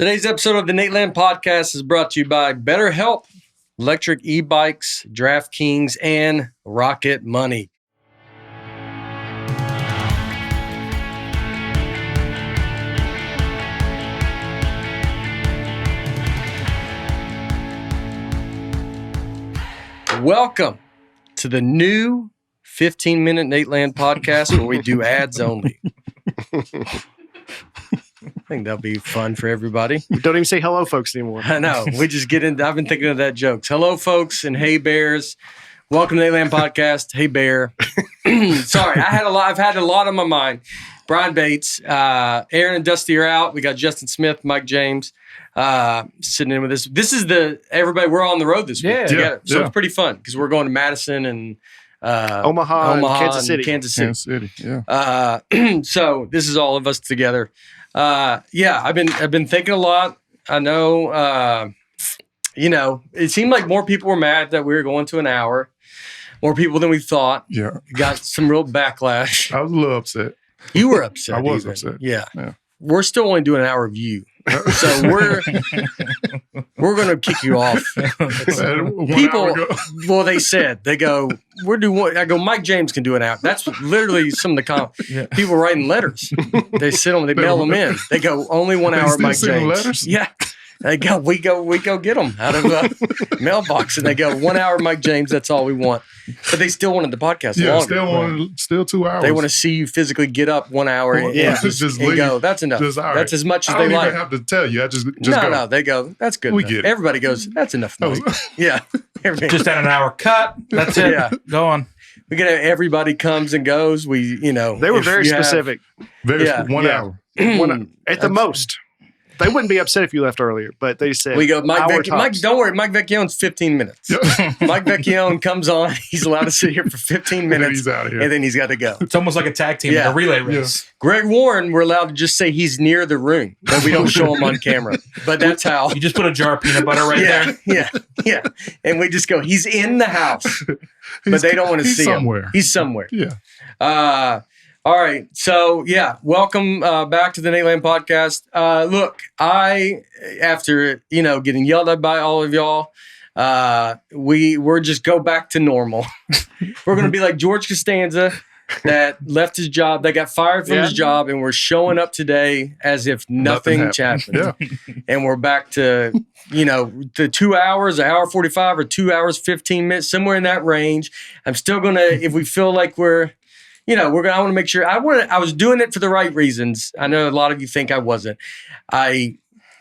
Today's episode of the Nateland podcast is brought to you by BetterHelp, electric e-bikes, DraftKings, and Rocket Money. Welcome to the new 15-minute Nateland podcast where we do ads only. I think that'll be fun for everybody. We don't even say hello, folks, anymore. I know. We just get into. I've been thinking of that jokes. Hello, folks, and hey, bears. Welcome to the Nateland podcast. Hey, bear. Sorry, I've had a lot on my mind. Brian Bates, Aaron and Dusty are out. We got Justin Smith, Mike James, sitting in with us. This is everybody. We're all on the road this week together, so it's pretty fun because we're going to Madison and Omaha and Kansas City. Kansas City. Yeah. So this is all of us together. I've been thinking a lot. I know, it seemed like more people were mad that we were going to an hour. More people than we thought. Yeah. Got some real backlash. I was a little upset. You were upset. I was upset. Yeah. We're still only doing an hour of you. So we're going to kick you off. People, they go, we're doing. I go, Mike James can do an hour. That's literally some of the people writing letters. They mail them in. They go, only 1 hour, Mike James. Letters? Yeah. They go, we go get them out of the mailbox, and they go 1 hour, Mike James. That's all we want. But they still wanted the podcast longer. Still 2 hours. They want to see you physically get up 1 hour and go. That's enough. That's as much as they like. I don't even have to tell you. I just go. No. They go. That's good. We get it. Everybody goes. That's enough. Yeah. Just at an hour cut. That's it. Yeah. Go on. We get everybody comes and goes. They were very specific. 1 hour. At the most. They wouldn't be upset if you left earlier, but they said we go. Mike, don't worry. Mike Vecchione's 15 minutes. Mike Vecchione comes on. He's allowed to sit here for 15 minutes, and he's out of here, and then he's got to go. It's almost like a tag team, like a relay race. Greg Warren, we're allowed to just say he's near the room, but we don't show him on camera. But that's how you just put a jar of peanut butter right there. Yeah, and we just go. He's in the house, but they don't want to see him. He's somewhere. Yeah. All right. So, welcome back to the Nateland podcast. Look, after, getting yelled at by all of y'all, we're just go back to normal. We're going to be like George Costanza that left his job, that got fired from his job, and we're showing up today as if nothing happened. Yeah. And we're back to, the 2 hours, an hour 45 or 2 hours, 15 minutes, somewhere in that range. I'm still going to, if we feel like I want to make sure. I was doing it for the right reasons. I know a lot of you think I wasn't.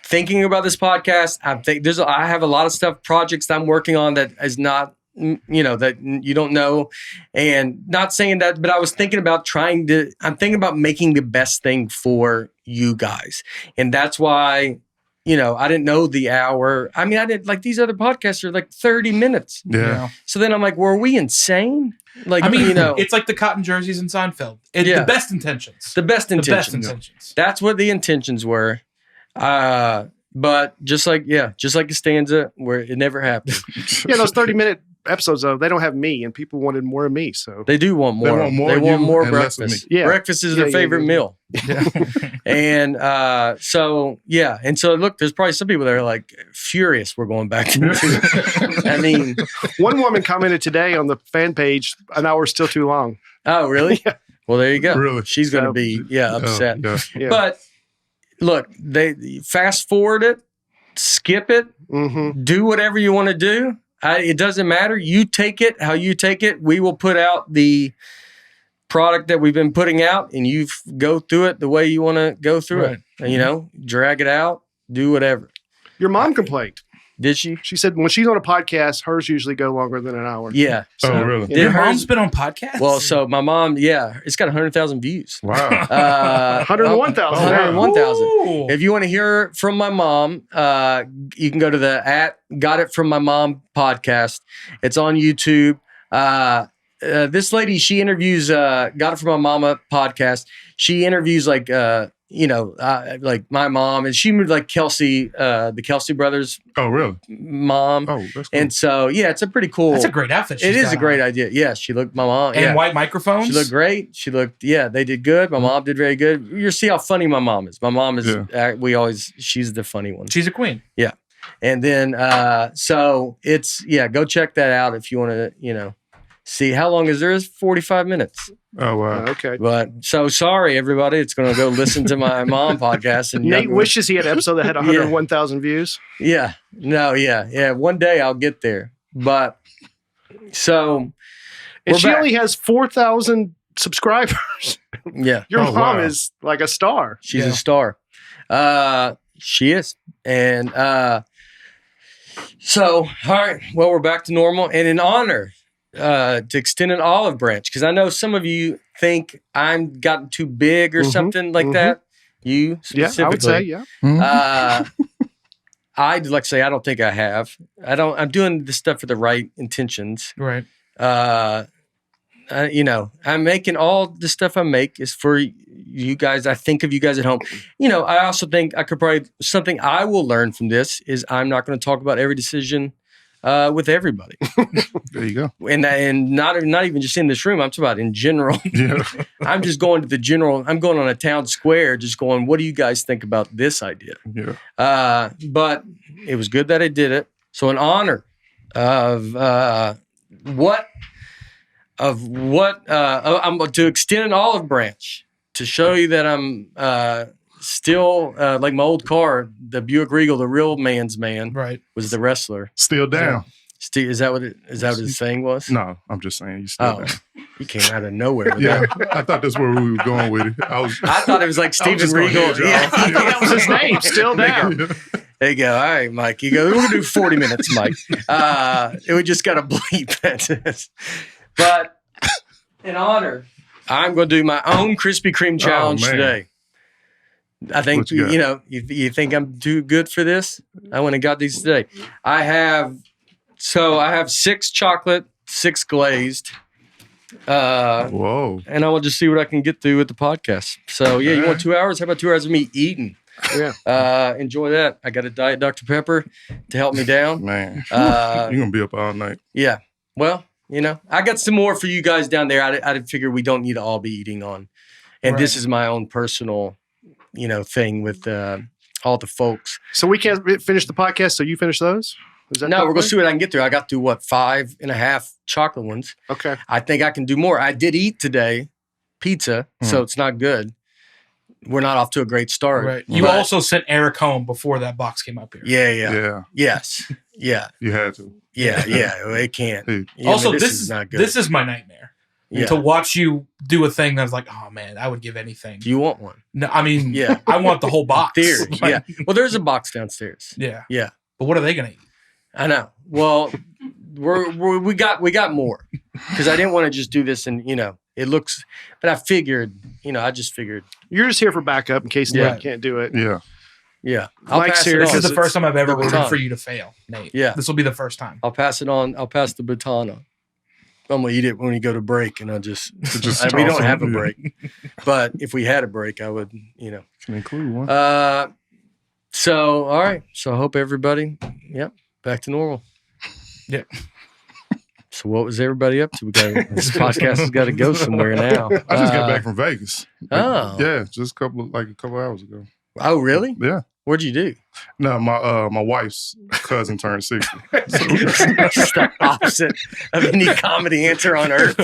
Thinking about this podcast. I have a lot of projects that I'm working on that is not, that you don't know, and not saying that, but I was thinking about I'm thinking about making the best thing for you guys, and that's why. I didn't know the hour. I mean, I didn't like these other podcasts are like 30 minutes. Yeah. So then I'm like, were we insane? Like, it's like the cotton jerseys in Seinfeld. The best intentions. The best intentions. That's what the intentions were. But just like Costanza, where it never happened. Those 30-minute episodes, though, they don't have me, and people wanted more of me. So they do want more. They want more breakfast. Yeah. Breakfast is their favorite meal. Yeah. And and so look, there's probably some people that are like furious we're going back to. I mean, one woman commented today on the fan page, an hour is still too long. Oh, really? Yeah. Well, there you go. Really? She's going to be upset. Yeah. But look, they fast forward it, skip it, do whatever you want to do. It doesn't matter. You take it how you take it. We will put out the product that we've been putting out, and you go through it the way you want to go through it. Drag it out, do whatever. Your mom complained. Did she? She said when she's on a podcast, hers usually go longer than an hour. Yeah. So, really? Your mom's been on podcasts? Well, so my mom, it's got 100,000 views. Wow. 101,000. 101,000. If you want to hear from my mom, you can go to the @Got It From My Mom podcast. It's on YouTube. This lady, she interviews Got It From My Mama podcast. She interviews like my mom, and she moved like Kelsey, the Kelsey brothers' Oh, really? mom. Oh, that's cool. And so, it's a pretty cool. That's a great outfit. It is a great idea. Yeah, she looked, my mom. And white microphones. She looked great. She looked, they did good. My mom did very good. You'll see how funny my mom is. My mom is, she's the funny one. She's a queen. Yeah. And then, so it's, go check that out if you want to, see how long is there? Is 45 minutes. Oh, wow. Okay. But so sorry, everybody. It's going to go listen to my mom podcast. And Nate wishes he had an episode that had 101,000 views. Yeah. No, yeah. One day I'll get there. But so. And she only has 4,000 subscribers. Yeah. Your mom is like a star. She's a star. She is. And so, all right. Well, we're back to normal. And in honor to extend an olive branch, because I know some of you think I'm gotten too big or something like that. You specifically. Yeah, I would say, I'd like to say I don't think I have. I'm doing this stuff for the right intentions. Right. I'm making all the stuff I make is for you guys. I think of you guys at home. I also think I could probably, something I will learn from this is I'm not going to talk about every decision with everybody. There you go. And not even just in this room. I'm talking about in general. Yeah. I'm just going to the general. I'm going on a town square, just going, what do you guys think about this idea? Yeah. But it was good that I did it. So in honor of I'm to extend an olive branch to show you that I'm still like my old car, the Buick Regal, the real man's man, right, was the wrestler. Still down. Is that what his saying was? No, I'm just saying he's still down. He came out of nowhere. With Yeah, that. I thought that's where we were going with it. I thought it was like Steven Regal. That was his name. Still down. There you go. All right, Mike. You go. We're gonna do 40 minutes, Mike. We just got to bleep that. But in honor, I'm going to do my own Krispy Kreme challenge today. I think, you think I'm too good for this? I went and got these today. I have 6 chocolate, 6 glazed. Whoa. And I will just see what I can get through with the podcast. So, you want 2 hours? How about 2 hours of me eating? Yeah. Enjoy that. I got a Diet Dr. Pepper to help me down. Man, you're going to be up all night. Yeah. Well, I got some more for you guys down there. I figure we don't need to all be eating on. And this is my own personal, thing with all the folks. So we can't finish the podcast, so you finish those? No, we're going to see what I can get through. I got through, 5.5 chocolate ones. Okay. I think I can do more. I did eat today pizza, so it's not good. We're not off to a great start. Right. You also sent Eric home before that box came up here. Yeah. Yes. Yeah. You had to. Yeah. It can't. Also, this is not good. This is my nightmare. Yeah. To watch you do a thing that's like, oh man, I would give anything. Do you want one? No, I mean, I want the whole box. Theory. Yeah. Well, there's a box downstairs. Yeah. Yeah. But what are they going to eat? I know. Well, we got more because I didn't want to just do this and it looks. But I figured, I just figured you're just here for backup in case Nate can't do it. Yeah. Yeah. Mike's here. This is the first time I've ever rooted for you to fail, Nate. Yeah. This will be the first time. I'll pass it on. I'll pass the baton on. I'm gonna eat it when we go to break, and I'll just we don't have a break. But if we had a break, I would, Can include one. So all right. So I hope everybody, back to normal. Yeah. So what was everybody up to? This podcast has got to go somewhere now. I just got back from Vegas. Oh. Yeah, just a couple hours ago. Oh, really? Yeah. What'd you do? No, my wife's cousin turned 60. It's the opposite of any comedy answer on earth.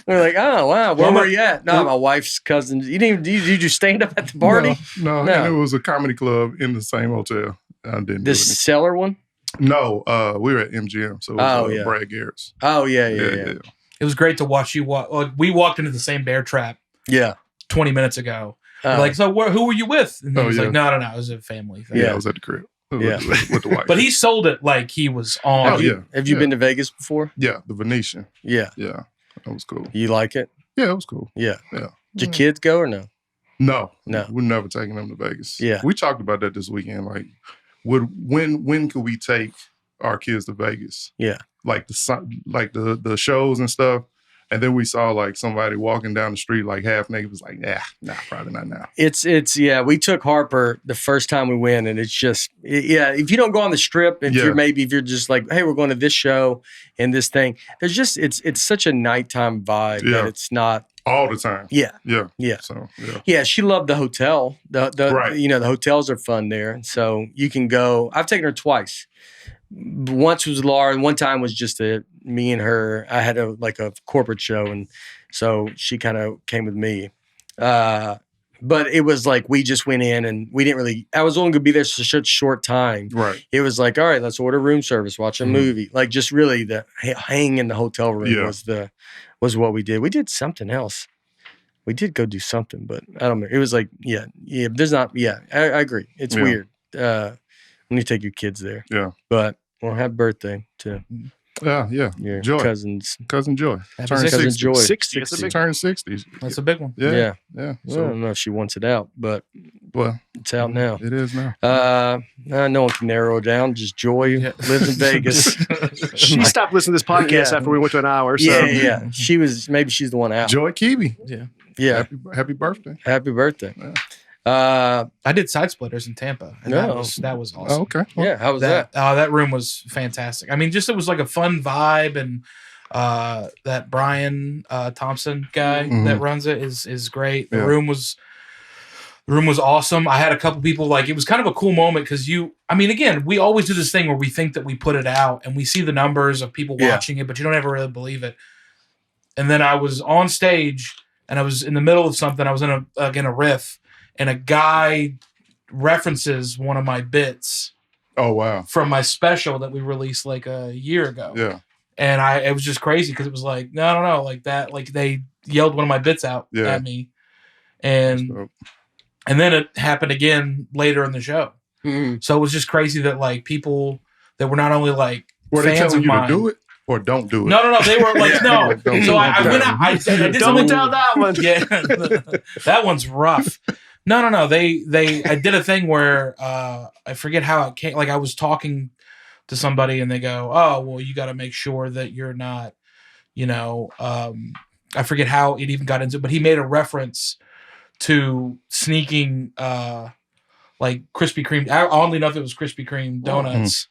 We're like, oh wow, where were you at? No, my wife's cousin. You didn't. Did you stand up at the party? No. And it was a comedy club in the same hotel. I didn't. This cellar one? No, we were at MGM, so it was Brad Garrett's. Oh yeah. It was great to watch you walk. Well, we walked into the same bear trap. 20 minutes ago. Like, so who were you with? And he was like, no, it was a family thing. Yeah, I was at the crib. Yeah. With the wife. But he sold it like he was on. Oh, yeah. Have you been to Vegas before? Yeah, the Venetian. Yeah. Yeah, that was cool. You like it? Yeah, it was cool. Yeah. Yeah. Did your kids go or no? No. No. We're never taking them to Vegas. Yeah. We talked about that this weekend. Like, when could we take our kids to Vegas? Yeah. Like the shows and stuff. And then we saw like somebody walking down the street like half naked. It was like, nah, probably not now. It's we took Harper the first time we went, and it's just if you don't go on the strip, if you're just like, hey, we're going to this show and this thing, there's just it's such a nighttime vibe that it's not all the time. Yeah. So she loved the hotel. Right. The hotels are fun there, so you can go. I've taken her twice. Once was Laura, and one time was just me and her. I had a corporate show, and so she kind of came with me. But it was like we just went in, and we didn't really. I was only going to be there for such a short time. Right. It was like, all right, let's order room service, watch a movie. Like just really the hang in the hotel room was what we did. We did something else. We did go do something, but I don't know. It was like there's not. Yeah, I agree. It's weird when you take your kids there. Yeah, but. Well, happy birthday to your Joy. cousin Joy. Turn 60. Joy. 60. Turn 60. That's a big one. Yeah. So, I don't know if she wants it out, but it's out now. It is now. No one can narrow it down. Just Joy lives in Vegas. She stopped listening to this podcast after we went to an hour. So. Yeah. She's the one out. Joy Keeby. Yeah. Happy birthday. Happy birthday. Yeah. I did Side Splitters in Tampa, and that was awesome. Oh, okay. Yeah, how was that? That room was fantastic. I mean, it was like a fun vibe, and that Brian Thompson guy that runs it is great. The room was awesome. I had a couple people it was kind of a cool moment because again, we always do this thing where we think that we put it out and we see the numbers of people watching it, but you don't ever really believe it. And then I was on stage and I was in the middle of something. I was in a riff. And a guy references one of my bits. Oh, wow. From my special that we released like a year ago. Yeah. And it was just crazy because it was like, no, like that. Like they yelled one of my bits out at me. And then it happened again later in the show. Mm-hmm. So it was just crazy that like people that were not only like were fans they telling of you mine. To do it? Or don't do it. No. They were like, no. So I went out. I did don't tell that one. Yeah. That one's rough. No. I did a thing where I forget how it came. Like I was talking to somebody and they go, "Oh, well, you got to make sure that you're not, I forget how it even got into it, but he made a reference to sneaking like Krispy Kreme. I only know if it was Krispy Kreme donuts,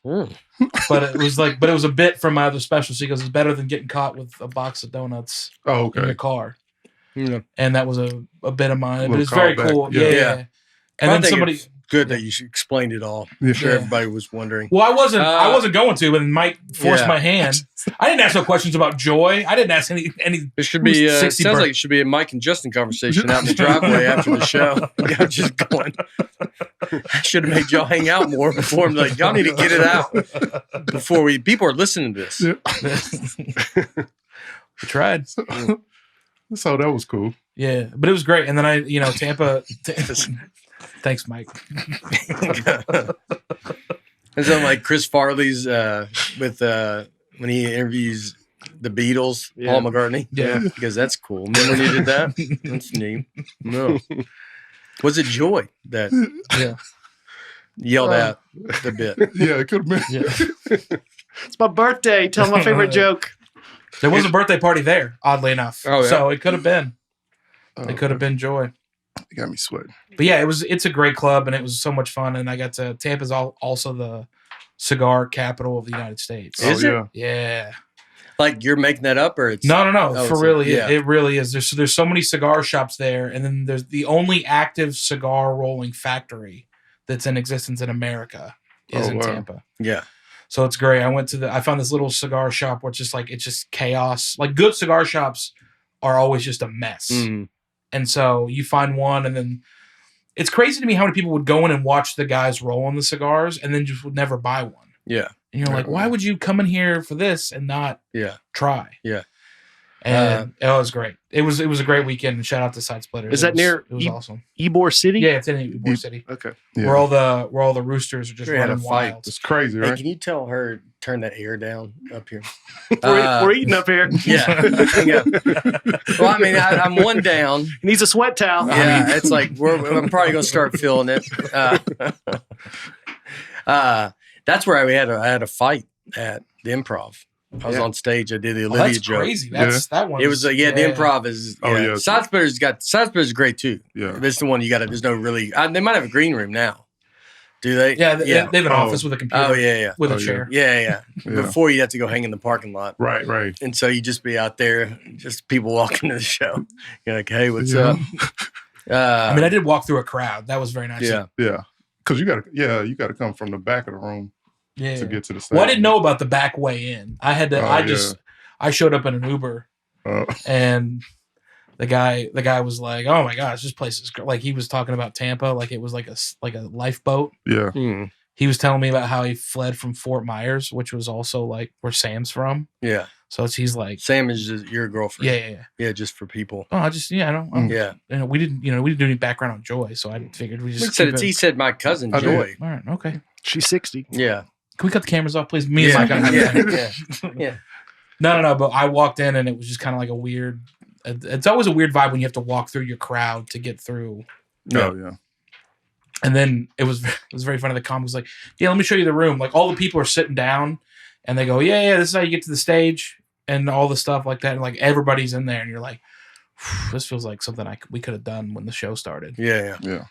but it was a bit from my other special. So he goes, "It's better than getting caught with a box of donuts in your car." Yeah. And that was a bit of mine, but it's very cool. Yeah. And then somebody good that you explained it all. I'm sure everybody was wondering. Well, I wasn't going to, and Mike forced my hand. I didn't ask no questions about Joy. I didn't ask any. It should be. Sounds like it should be a Mike and Justin conversation out in the driveway after the show. Yeah, just going. I should have made y'all hang out more before. I'm like, y'all need to get it out before people are listening to this. Yeah. We tried. So that was cool. Yeah, but it was great. And then Tampa. Thanks, Mike. And so like Chris Farley's with when he interviews the Beatles, Paul McCartney. Yeah, because that's cool. Remember when he did that? That's neat. No, was it Joy that yelled out the bit? Yeah, it could have been. Yeah. It's my birthday. Tell my favorite joke. There was a birthday party there, oddly enough. Oh, yeah. So it could have been. It could have been Joy. It got me sweating. But yeah, it's a great club and it was so much fun. And I got to Tampa's also the cigar capital of the United States. Is it? Yeah. Like you're making that up, or it's no. For really, it really is. There's so many cigar shops there, and then there's the only active cigar rolling factory that's in existence in America is in Tampa. Yeah. So it's great. I found this little cigar shop where it's just chaos. Like good cigar shops are always just a mess. Mm. And so you find one and then it's crazy to me how many people would go in and watch the guys roll on the cigars and then just would never buy one. Yeah. And you're like, why would you come in here for this and not try? Yeah. And it was great. It was a great weekend. And shout out to Side Splitters. Is that near? It was awesome. Ybor City? Yeah, it's in Ybor City. Okay. Yeah. Where all the roosters are just running wild. It's crazy, right? Hey, can you tell her turn that air down up here? We're eating up here. Yeah. Well, I mean, I'm one down. He needs a sweat towel. Yeah, it's like I'm probably gonna start feeling it. That's where I had a fight at the Improv. I was on stage. I did the Oh, Olivia that's joke. crazy. That one. It was the improv is. Oh, yeah. Side Splitter's great too. Yeah. This is the one you got to. There's no really. They might have a green room now. Do they? Yeah, they have an office with a computer. Oh yeah. With a chair. Yeah. Before you'd have to go hang in the parking lot. Right. And so you just be out there, just people walking to the show. You're like, hey, what's up? I mean, I did walk through a crowd. That was very nice. Yeah. Because you gotta come from the back of the room to get to the stage. Well, I didn't know about the back way in. I had to. I showed up in an Uber, and the guy was like, "Oh my gosh, this place is like." He was talking about Tampa, like it was like a lifeboat. Yeah. He was telling me about how he fled from Fort Myers, which was also like where Sam's from. Yeah. So he's like, Sam is just your girlfriend. Yeah. Just for people. Oh, I don't. Yeah. And we didn't do any background on Joy, so I figured we just. He said my cousin Joy. All right. Okay. She's 60. Yeah. Can we cut the cameras off, please? Me and Mike. Yeah. No. But I walked in and it was just kind of like a weird. It's always a weird vibe when you have to walk through your crowd to get through. Oh yeah. And then it was very funny. The comic was like, "Yeah, let me show you the room." Like all the people are sitting down, and they go, "Yeah, this is how you get to the stage," and all the stuff like that. And like everybody's in there, and you're like, "This feels like something we could have done when the show started." Yeah.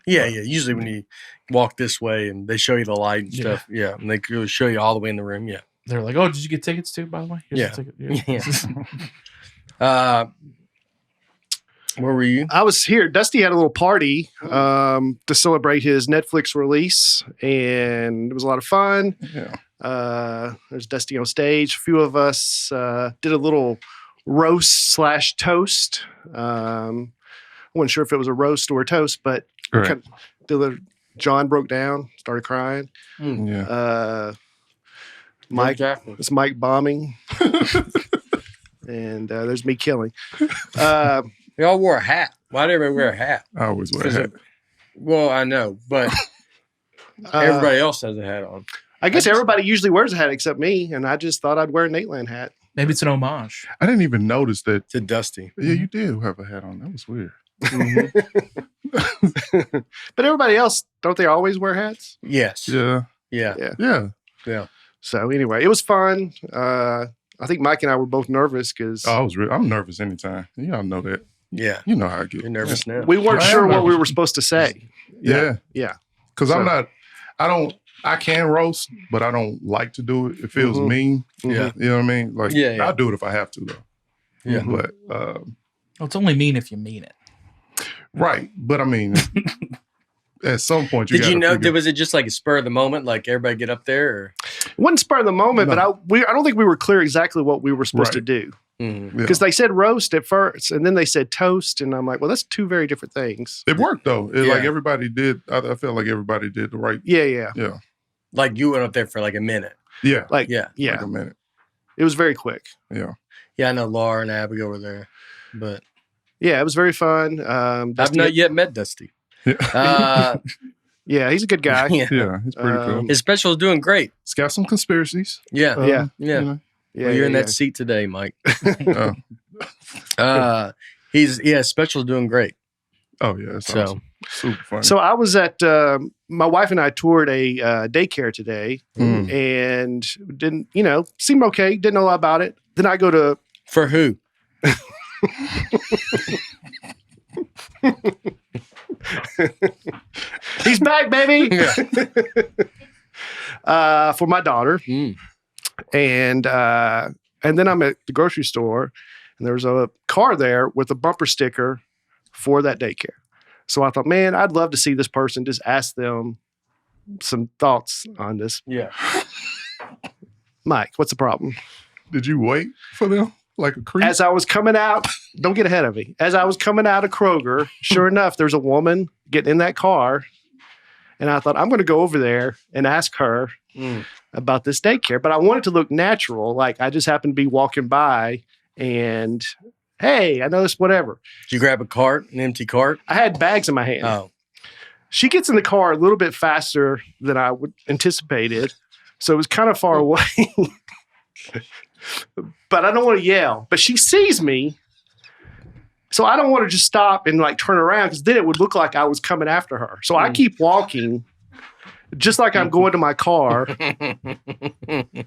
Usually when you walk this way and they show you the light and stuff, and they show you all the way in the room, They're like, "Oh, did you get tickets too? By the way, here's the ticket." Yeah. Where were you? I was here. Dusty had a little party to celebrate his Netflix release, and it was a lot of fun. Yeah. There's Dusty on stage. A few of us did a little roast / toast. I wasn't sure if it was a roast or a toast, but John broke down, started crying. Yeah. Mike, it's Mike bombing. And there's me killing. They all wore a hat. Why did everybody wear a hat? I always wear a hat. Well, I know, but everybody else has a hat on. I guess everybody usually wears a hat except me, and I just thought I'd wear a Nateland hat. Maybe it's an homage. I didn't even notice that. To Dusty. Yeah, you did have a hat on. That was weird. But everybody else, don't they always wear hats? Yes. Yeah. So anyway, it was fun. I think Mike and I were both nervous because I'm nervous anytime. Y'all know that. Yeah. You know how I get. You're nervous now. we weren't sure what we were supposed to say. Yeah. Because So- I can roast, but I don't like to do it. It feels mean. Yeah. You know what I mean? Like, I'll do it if I have to, though. Yeah. But, Well, it's only mean if you mean it. right. But I mean, at some point, Did you know? Was it just like a spur of the moment? Like everybody get up there? Or? It wasn't spur of the moment, but I don't think we were clear exactly what we were supposed to do. Mm-hmm. Because they said roast at first, and then they said toast, and I'm like, well, that's two very different things. It worked, though. Like everybody did. I felt like everybody did the right. Yeah. Like you went up there for like a minute. Yeah. Like a minute. It was very quick. Yeah. Yeah, I know Laura and Abigail were there, but yeah, it was very fun. I've not yet met Dusty. Yeah. Yeah, he's a good guy. Yeah, he's pretty cool. His special is doing great. It's got some conspiracies. Yeah. You know. Well, you're in that seat today, Mike. Oh. His special is doing great. Oh yeah, it's awesome. Super funny. So I was at my wife and I toured a daycare today, and didn't seemed okay. Didn't know a lot about it. Then I go to For who? He's back, baby. For my daughter, and then I'm at the grocery store, and there's a car there with a bumper sticker for that daycare. So I thought, man, I'd love to see this person. Just ask them some thoughts on this. Yeah. Mike, what's the problem? Did you wait for them like a creep? As I was coming out, don't get ahead of me. As I was coming out of Kroger, sure enough, there's a woman getting in that car. And I thought, I'm going to go over there and ask her about this daycare. But I wanted to look natural. Like I just happened to be walking by and, hey, I know this, whatever. Did you grab an empty cart? I had bags in my hand. Oh. She gets in the car a little bit faster than I would anticipated. So it was kind of far away. But I don't want to yell. But she sees me. So I don't want to just stop and like turn around because then it would look like I was coming after her. So I keep walking just like I'm going to my car. And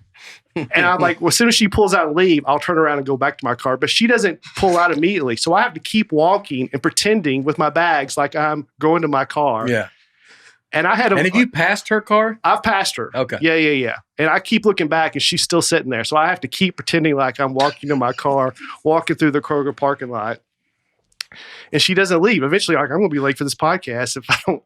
I'm like, well, as soon as she pulls out and leave, I'll turn around and go back to my car. But she doesn't pull out immediately. So I have to keep walking and pretending with my bags like I'm going to my car. Yeah. And I had And have you passed her car? I've passed her. Okay. Yeah. And I keep looking back and she's still sitting there. So I have to keep pretending like I'm walking to my car, walking through the Kroger parking lot. And she doesn't leave. Eventually, like, I'm going to be late for this podcast if I don't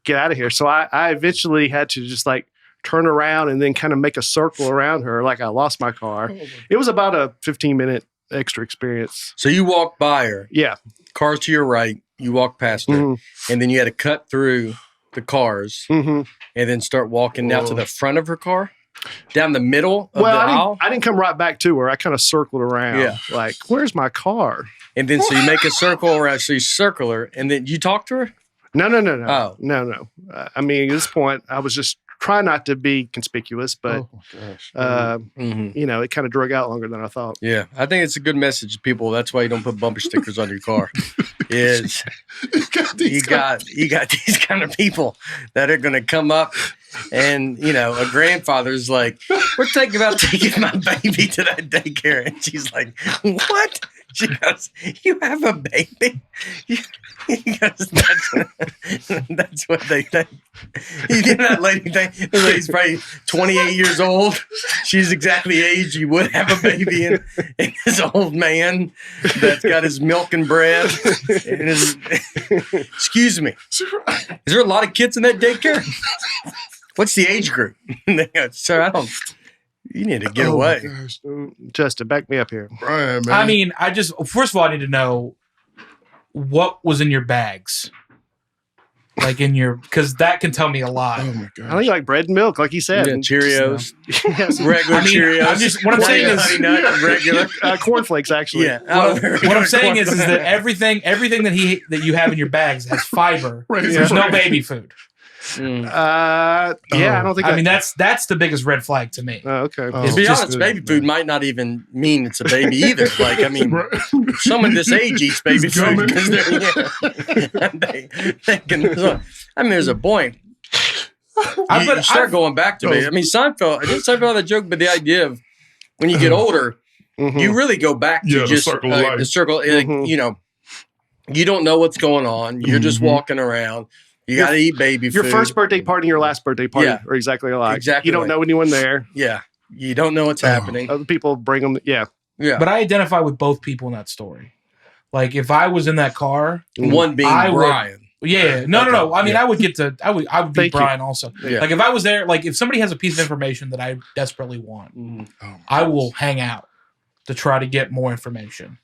get out of here. So I eventually had to just like turn around and then kind of make a circle around her like I lost my car. It was about a 15-minute extra experience. So you walked by her. Yeah. Car's to your right. You walk past her. And then you had to cut through the cars and then start walking out to the front of her car, down the middle of the aisle. I didn't come right back to her. I kind of circled around. Yeah. Like, where's my car? And then so you make a circle around, so you circle her, and then you talk to her? No. Oh. No. I mean, at this point, I was just trying not to be conspicuous, but, you know, it kind of drug out longer than I thought. Yeah. I think it's a good message to people. That's why you don't put bumper stickers on your car. Is you got these kind of people that are going to come up and, you know, a grandfather's like, we're thinking about taking my baby to that daycare. And she's like, what? She goes, you have a baby? He goes, that's what they think. You know that lady think? The lady's probably 28 years old. She's exactly the age you would have a baby in. And this old man that's got his milk and bread. And excuse me. Is there a lot of kids in that daycare? What's the age group? And they go, sir, you need to get away. Gosh, Justin, back me up here. Brian, man. I mean, first of all, I need to know what was in your bags. Like because that can tell me a lot. Oh my god! I think like bread and milk, like he said. Yeah, Cheerios. Yes. Regular Cheerios. What I'm saying is Honey Nut, regular. Cornflakes, actually. Yeah. What I'm saying is that everything that you have in your bags has fiber. There's no baby food. I don't think. I mean, that's the biggest red flag to me. Oh, okay. To be honest, baby food might not even mean it's a baby either. Like, I mean, someone this age eats baby food because they can. I mean, there's a point. You start going back to me. I mean, Seinfeld. I didn't Seinfeld have that joke, but the idea of when you get older, you really go back to just the circle. You know, you don't know what's going on. You're just walking around. You got to eat baby food. Your first birthday party and your last birthday party are exactly alike. Exactly. You don't know anyone there. Yeah. You don't know what's happening. Other people bring them. Yeah. Yeah. But I identify with both people in that story. Like if I was in that car, one being Brian. No. I mean, I would be Brian also. Yeah. Like if I was there, like if somebody has a piece of information that I desperately want, I will hang out to try to get more information.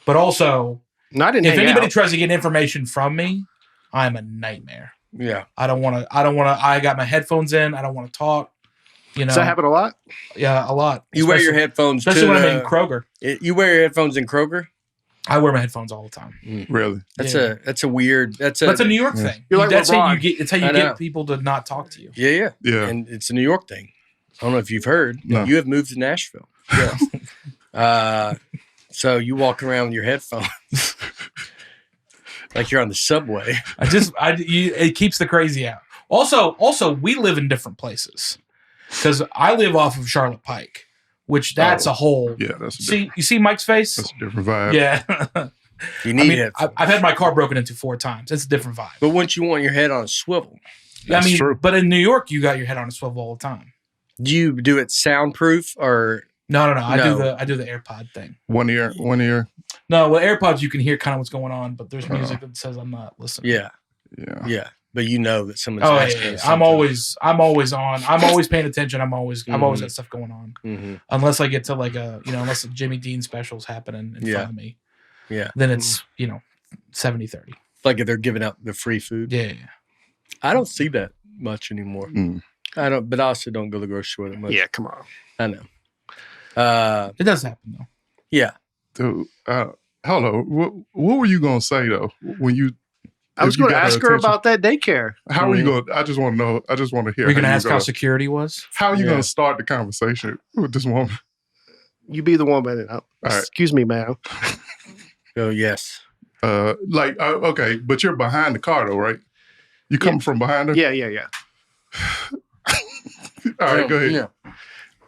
But also, if anybody tries to get information from me, I'm a nightmare. Yeah. I don't want to. I got my headphones in. I don't want to talk. You know. Does that happen a lot? Yeah, a lot. You wear your headphones, especially when I'm in Kroger. You wear your headphones in Kroger? I wear my headphones all the time. Really? That's a weird. That's a New York thing. You're like that's LeBron. how you get. It's how you get people to not talk to you. Yeah. And it's a New York thing. I don't know if you've heard. No. You have moved to Nashville. Yeah. So you walk around with your headphones. Like you're on the subway. It keeps the crazy out. Also, we live in different places because I live off of Charlotte Pike, which that's a whole. Yeah, that's. You see Mike's face. That's a different vibe. Yeah. You need it. I've had my car broken into 4 times. It's a different vibe. But once you want your head on a swivel, that's true. But in New York, you got your head on a swivel all the time. Do you do it soundproof or? No. I do the AirPod thing. One ear. No, with AirPods you can hear kind of what's going on, but there's music that says I'm not listening. Yeah. But you know that someone's. Yeah. I'm always on. I'm always paying attention. I've always got stuff going on. Unless I get to unless the Jimmy Dean special's happening in front of me. Yeah. Then it's 70-30. Like if they're giving out the free food. Yeah. I don't see that much anymore. I don't, but I also don't go to the grocery store that much. Yeah, come on. I know. It does happen though. Yeah. Dude, hello. What were you gonna say though when you? I was going to ask her about that daycare. How are you going? I just want to know. I just want to hear. You're going to ask how security was. How are you going to start the conversation with this woman? You be the woman. Excuse me, ma'am. Oh yes. Okay, but you're behind the car though, right? You come from behind her. Yeah. All right, go ahead. Yeah.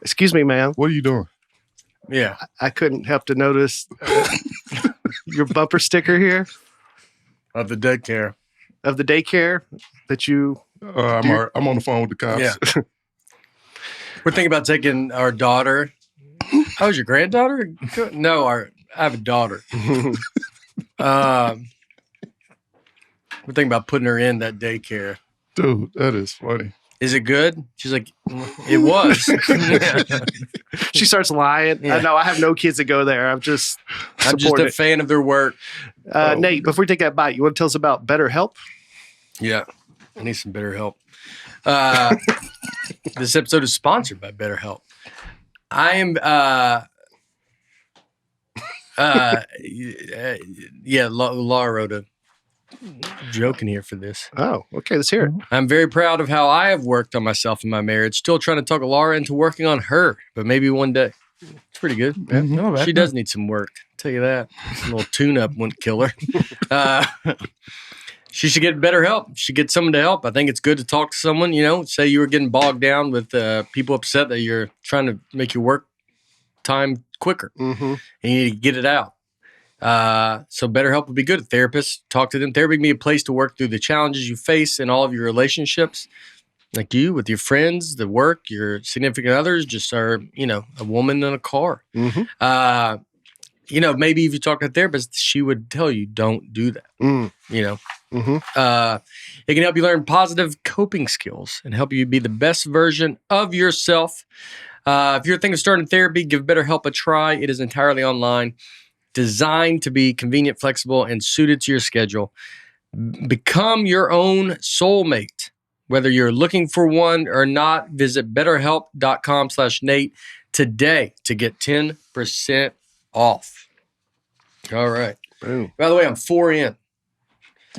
Excuse me, ma'am. What are you doing? Yeah. I couldn't help to notice your bumper sticker here Of the daycare. of the daycare that you. I'm on the phone with the cops. Yeah. We're thinking about taking our daughter. Oh, is your granddaughter? No, I have a daughter. We're thinking about putting her in that daycare. Dude, that is funny. Is it good? She's like, it was. She starts lying. Yeah. I know. I have no kids that go there. I'm just a fan of their work. Nate, before we take that bite, you want to tell us about BetterHelp? Yeah. I need some BetterHelp. This episode is sponsored by BetterHelp. I am, Laura wrote a joke in here for this. Oh, okay. Let's hear it. I'm very proud of how I have worked on myself in my marriage. Still trying to talk Laura into working on her, but maybe one day. It's pretty good. No, She does need some work. I'll tell you that. A little tune-up wouldn't kill her. She should get better help. She get someone to help. I think it's good to talk to someone, say you were getting bogged down with people upset that you're trying to make your work time quicker. Mm-hmm. And you need to get it out. So BetterHelp would be good. Therapists, talk to them. Therapy can be a place to work through the challenges you face in all of your relationships, like you with your friends, the work, your significant others, just are, a woman in a car. Mm-hmm. Maybe if you talk to a therapist, she would tell you, don't do that. Mm-hmm. It can help you learn positive coping skills and help you be the best version of yourself. If you're thinking of starting therapy, give BetterHelp a try. It is entirely online, designed to be convenient, flexible, and suited to your schedule. Become your own soulmate. Whether you're looking for one or not, visit betterhelp.com/Nate today to get 10% off. All right. Boom. By the way, I'm 4 in.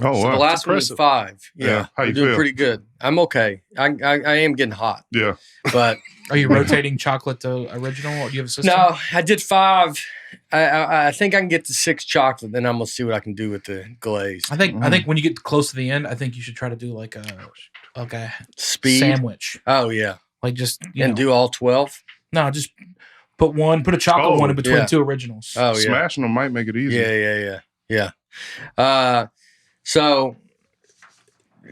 Oh, So wow. the last one was 5. Yeah. How I'm you doing feel? pretty good. I'm okay. I am getting hot, Yeah. but Are you rotating chocolate to original? Or do you have a system? no, I did 5. I think I can get to 6 chocolate. Then I'm gonna see what I can do with the glaze. I think when you get close to the end, I think you should try to do like a Speed. sandwich. Oh yeah, Like just do all 12. no, just put a chocolate one in between yeah. 2 originals. Oh yeah, Smashing them might make it easier. yeah. So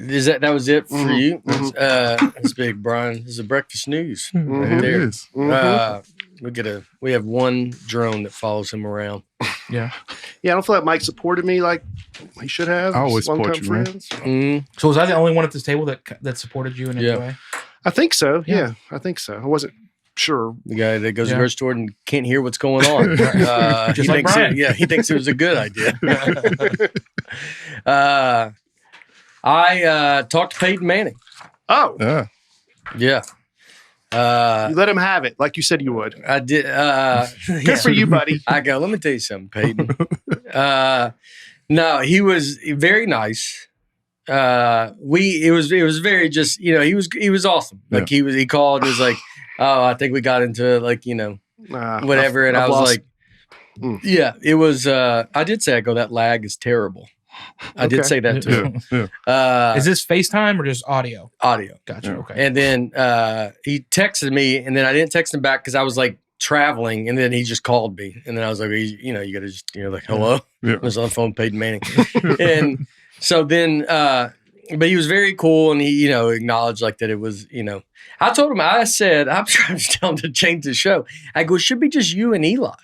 that was it for you? Mhm. That's big, Brian. This is a breakfast news. Mhm. It there. is. Mm-hmm. We have one drone that follows him around. Yeah. Yeah, I don't feel like Mike supported me like he should have. I always Long-time support you, man. friends. Mm, So was I the only one at this table that supported you in any Yeah. way? I think so. Yeah. Yeah, I think so. I wasn't sure. the guy that goes to Yeah. the grocery store and can't hear what's going on. Just like Brian. He thinks it was a good idea. I talked to Peyton Manning. Oh, Yeah. Yeah. you let him have it like you said you would. I did. Good for you, buddy. I go, let me tell you something, Peyton. No, he was very nice. It was very just, he was awesome. Like he called, he was like, oh, I think we got into like, whatever. And I was like, yeah, it was, I did say, that lag is terrible. I did Okay. say that too. Yeah. Is this FaceTime or just audio? Audio. Gotcha. Yeah. Okay. And then he texted me, and then I didn't text him back because I was like traveling, and then he just called me, and then I was like, you got to just, like, hello. Yeah. I was on the phone with Peyton Manning, and so then, but he was very cool, and he, acknowledged like that it was, I told him, I said, I'm trying to tell him to change the show. I go, it should be just you and Eli.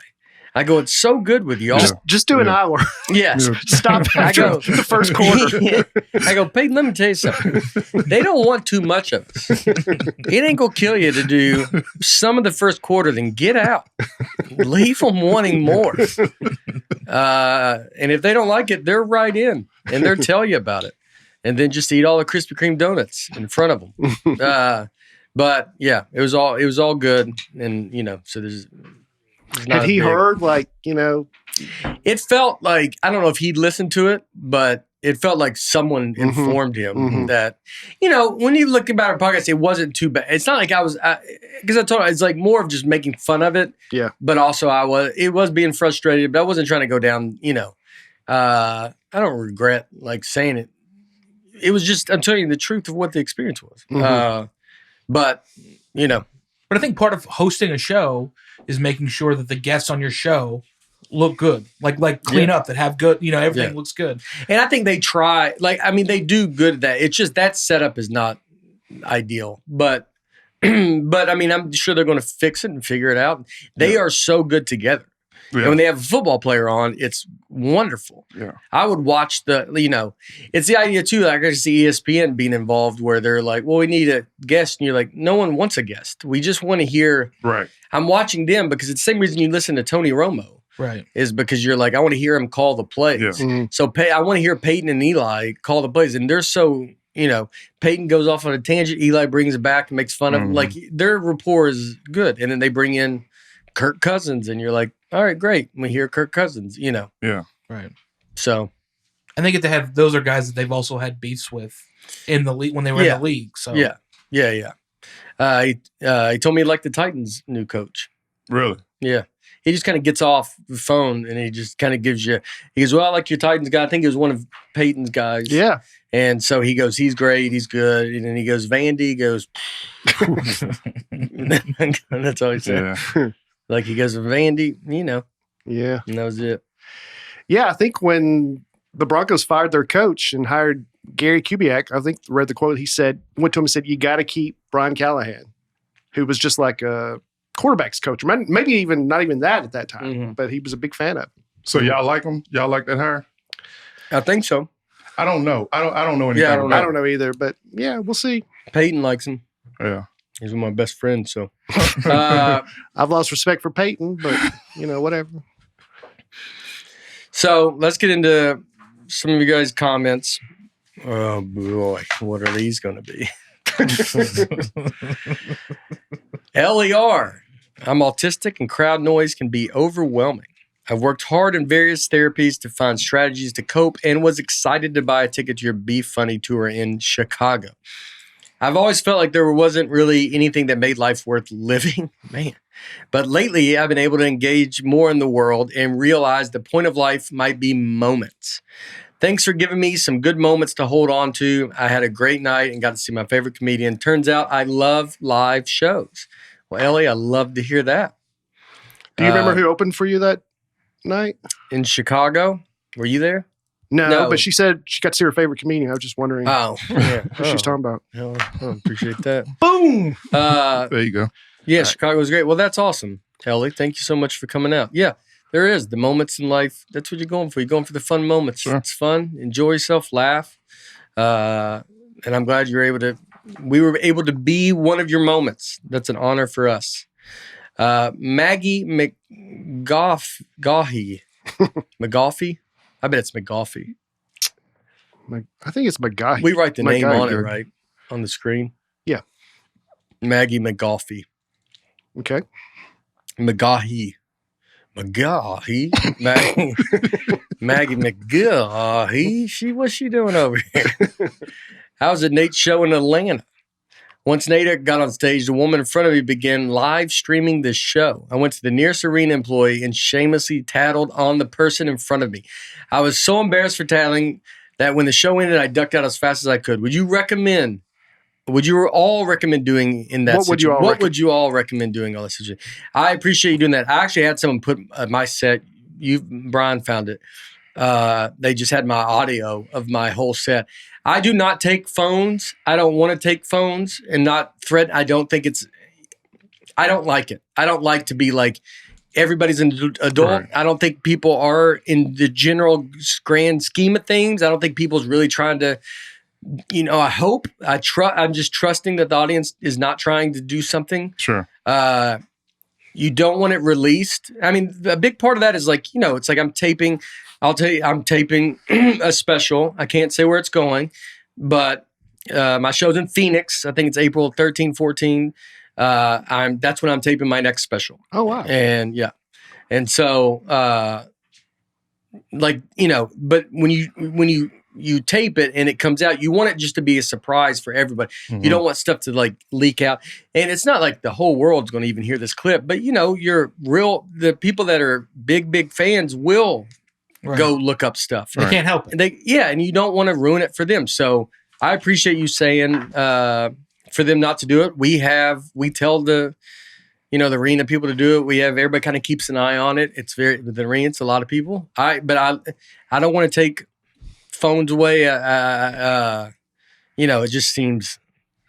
I go, it's so good with y'all. Just do an hour. Yes. Yeah. Stop I after go, the first quarter. I go, Peyton, let me tell you something. They don't want too much of us. It ain't going to kill you to do some of the first quarter, then get out. Leave them wanting more. And if they don't like it, they're right in, and they'll tell you about it. And then just eat all the Krispy Kreme donuts in front of them. But yeah, it was all good. And, so there's not Had he a big- heard It felt like, I don't know if he'd listened to it, but it felt like someone informed him that, when you look about our podcast, it wasn't too bad. It's not like I was, because I told him, it's like more of just making fun of it. Yeah. But also it was being frustrated, but I wasn't trying to go down, I don't regret like saying it. It was just, I'm telling you the truth of what the experience was. But you know. But I think part of hosting a show is making sure that the guests on your show look good, like clean up, that have good, everything looks good. And I think they try, they do good at that. It's just that setup is not ideal, but I'm sure they're going to fix it and figure it out. They are so good together. Yeah. And when they have a football player on, it's wonderful. Yeah. I would watch it's the idea too. Like I see ESPN being involved where they're like, well, we need a guest. And you're like, no one wants a guest. We just want to hear. Right. I'm watching them because it's the same reason you listen to Tony Romo. Right. Is because you're like, I want to hear him call the plays. Yeah. Mm-hmm. So I want to hear Peyton and Eli call the plays. And they're so, Peyton goes off on a tangent. Eli brings it back and makes fun of him. Like their rapport is good. And then they bring in Kirk Cousins and you're like, all right, great. We hear Kirk Cousins, Yeah. Right. So I think those are guys that they've also had beefs with in the league when they were in the league. So yeah. He told me he liked the Titans' new coach. Really? Yeah. He just kind of gets off the phone and he just kind of gives you. He goes, well, I like your Titans guy. I think he was one of Peyton's guys. Yeah. And so he goes, he's great, he's good. And then he goes, Vandy goes. That's all he said. Yeah. Like he goes, Vandy, Yeah. And that was it. Yeah, I think when the Broncos fired their coach and hired Gary Kubiak, I think read the quote, went to him and said, you got to keep Brian Callahan, who was just like a quarterback's coach. Maybe even not even that at that time, but he was a big fan of him. So y'all like him? Y'all like that hire? I think so. I don't know. I don't know anything. Yeah, I don't know either, but yeah, we'll see. Peyton likes him. Yeah. He's one of my best friends, so. I've lost respect for Peyton, but, whatever. So let's get into some of you guys' comments. Oh, boy. What are these going to be? LER. I'm autistic and crowd noise can be overwhelming. I've worked hard in various therapies to find strategies to cope and was excited to buy a ticket to your Be Funny tour in Chicago. I've always felt like there wasn't really anything that made life worth living. Man. But lately, I've been able to engage more in the world and realize the point of life might be moments. Thanks for giving me some good moments to hold on to. I had a great night and got to see my favorite comedian. Turns out I love live shows. Well, Ellie, I love to hear that. Do you remember who opened for you that night? In Chicago? Were you there? No, but she said she got to see her favorite comedian. I was just wondering who she's talking about. I appreciate that. Boom! There you go. Yeah, Chicago was great. Well, that's awesome, Ellie. Thank you so much for coming out. Yeah, there is. The moments in life, that's what you're going for. You're going for the fun moments. Sure. It's fun. Enjoy yourself. Laugh. And I'm glad we were able to be one of your moments. That's an honor for us. Maggie McGoffey. McGoffey? I bet it's McGoffey. I think it's McGoffey. We write the name on it, right? On the screen? Yeah. Maggie McGoffey. Okay. Maggie Maggie McGoffey. What's she doing over here? How's it Nate's show in Atlanta? Once Nate got on stage, the woman in front of me began live streaming the show. I went to the nearest arena employee and shamelessly tattled on the person in front of me. I was so embarrassed for tattling that when the show ended, I ducked out as fast as I could. Would you all recommend doing in that situation? What would you all recommend doing on that situation? I appreciate you doing that. I actually had someone put my set. Brian found it. They just had my audio of my whole set. I do not take phones. I don't want to take phones and not threaten. I don't like it. I don't like to be like everybody's an adult. Right. I don't think people are in the general grand scheme of things. I don't think people's really trying to, I'm just trusting that the audience is not trying to do something. Sure. You don't want it released. I mean, a big part of that is like, it's like I'm taping a special. I can't say where it's going, but my show's in Phoenix. I think it's April 13, 14. That's when I'm taping my next special. Oh, wow. And yeah. And so, but when you tape it and it comes out, you want it just to be a surprise for everybody. Mm-hmm. You don't want stuff to like leak out. And it's not like the whole world's going to even hear this clip, but the people that are big fans will go look up stuff. They can't help it. And you don't want to ruin it for them. So I appreciate you saying, for them not to do it. We tell the arena people to do it. We have everybody kind of keeps an eye on it. It's the arena. It's a lot of people. I don't want to take phones away. It just seems,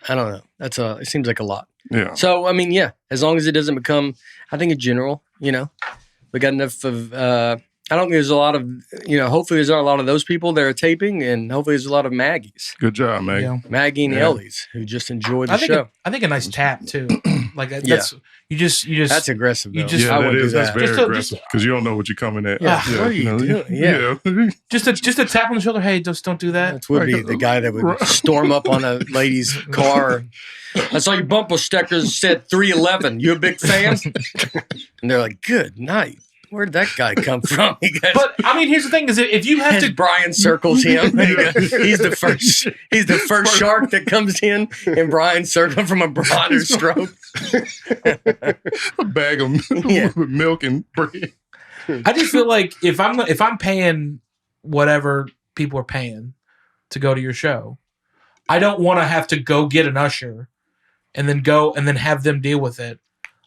I don't know. It seems like a lot. Yeah. So I mean, yeah, as long as it doesn't become, I think in general, we got enough of. I don't think there's a lot of, hopefully there's not a lot of those people that are taping, and hopefully there's a lot of Maggies. Good job, Maggie. Yeah. Maggie and Ellies who just enjoy the show. I think a nice tap too. Like that's you just that's aggressive. Though. Yeah, I wouldn't do that's that. very aggressive because you don't know what you're coming at. Yeah. What are you doing? Yeah. Just a tap on the shoulder. Hey, just don't do that. That would be the guy that would storm up on a lady's car. I saw your bumper stickers said 311. You a big fan? And they're like, good night. Where did that guy come from? But I mean, here's the thing: is if you have to, Brian circles him. He's the first. He's the first shark that comes in, and Brian circled from a broader stroke. A bag of milk and bread. I just feel like if I'm paying whatever people are paying to go to your show, I don't want to have to go get an usher and then have them deal with it.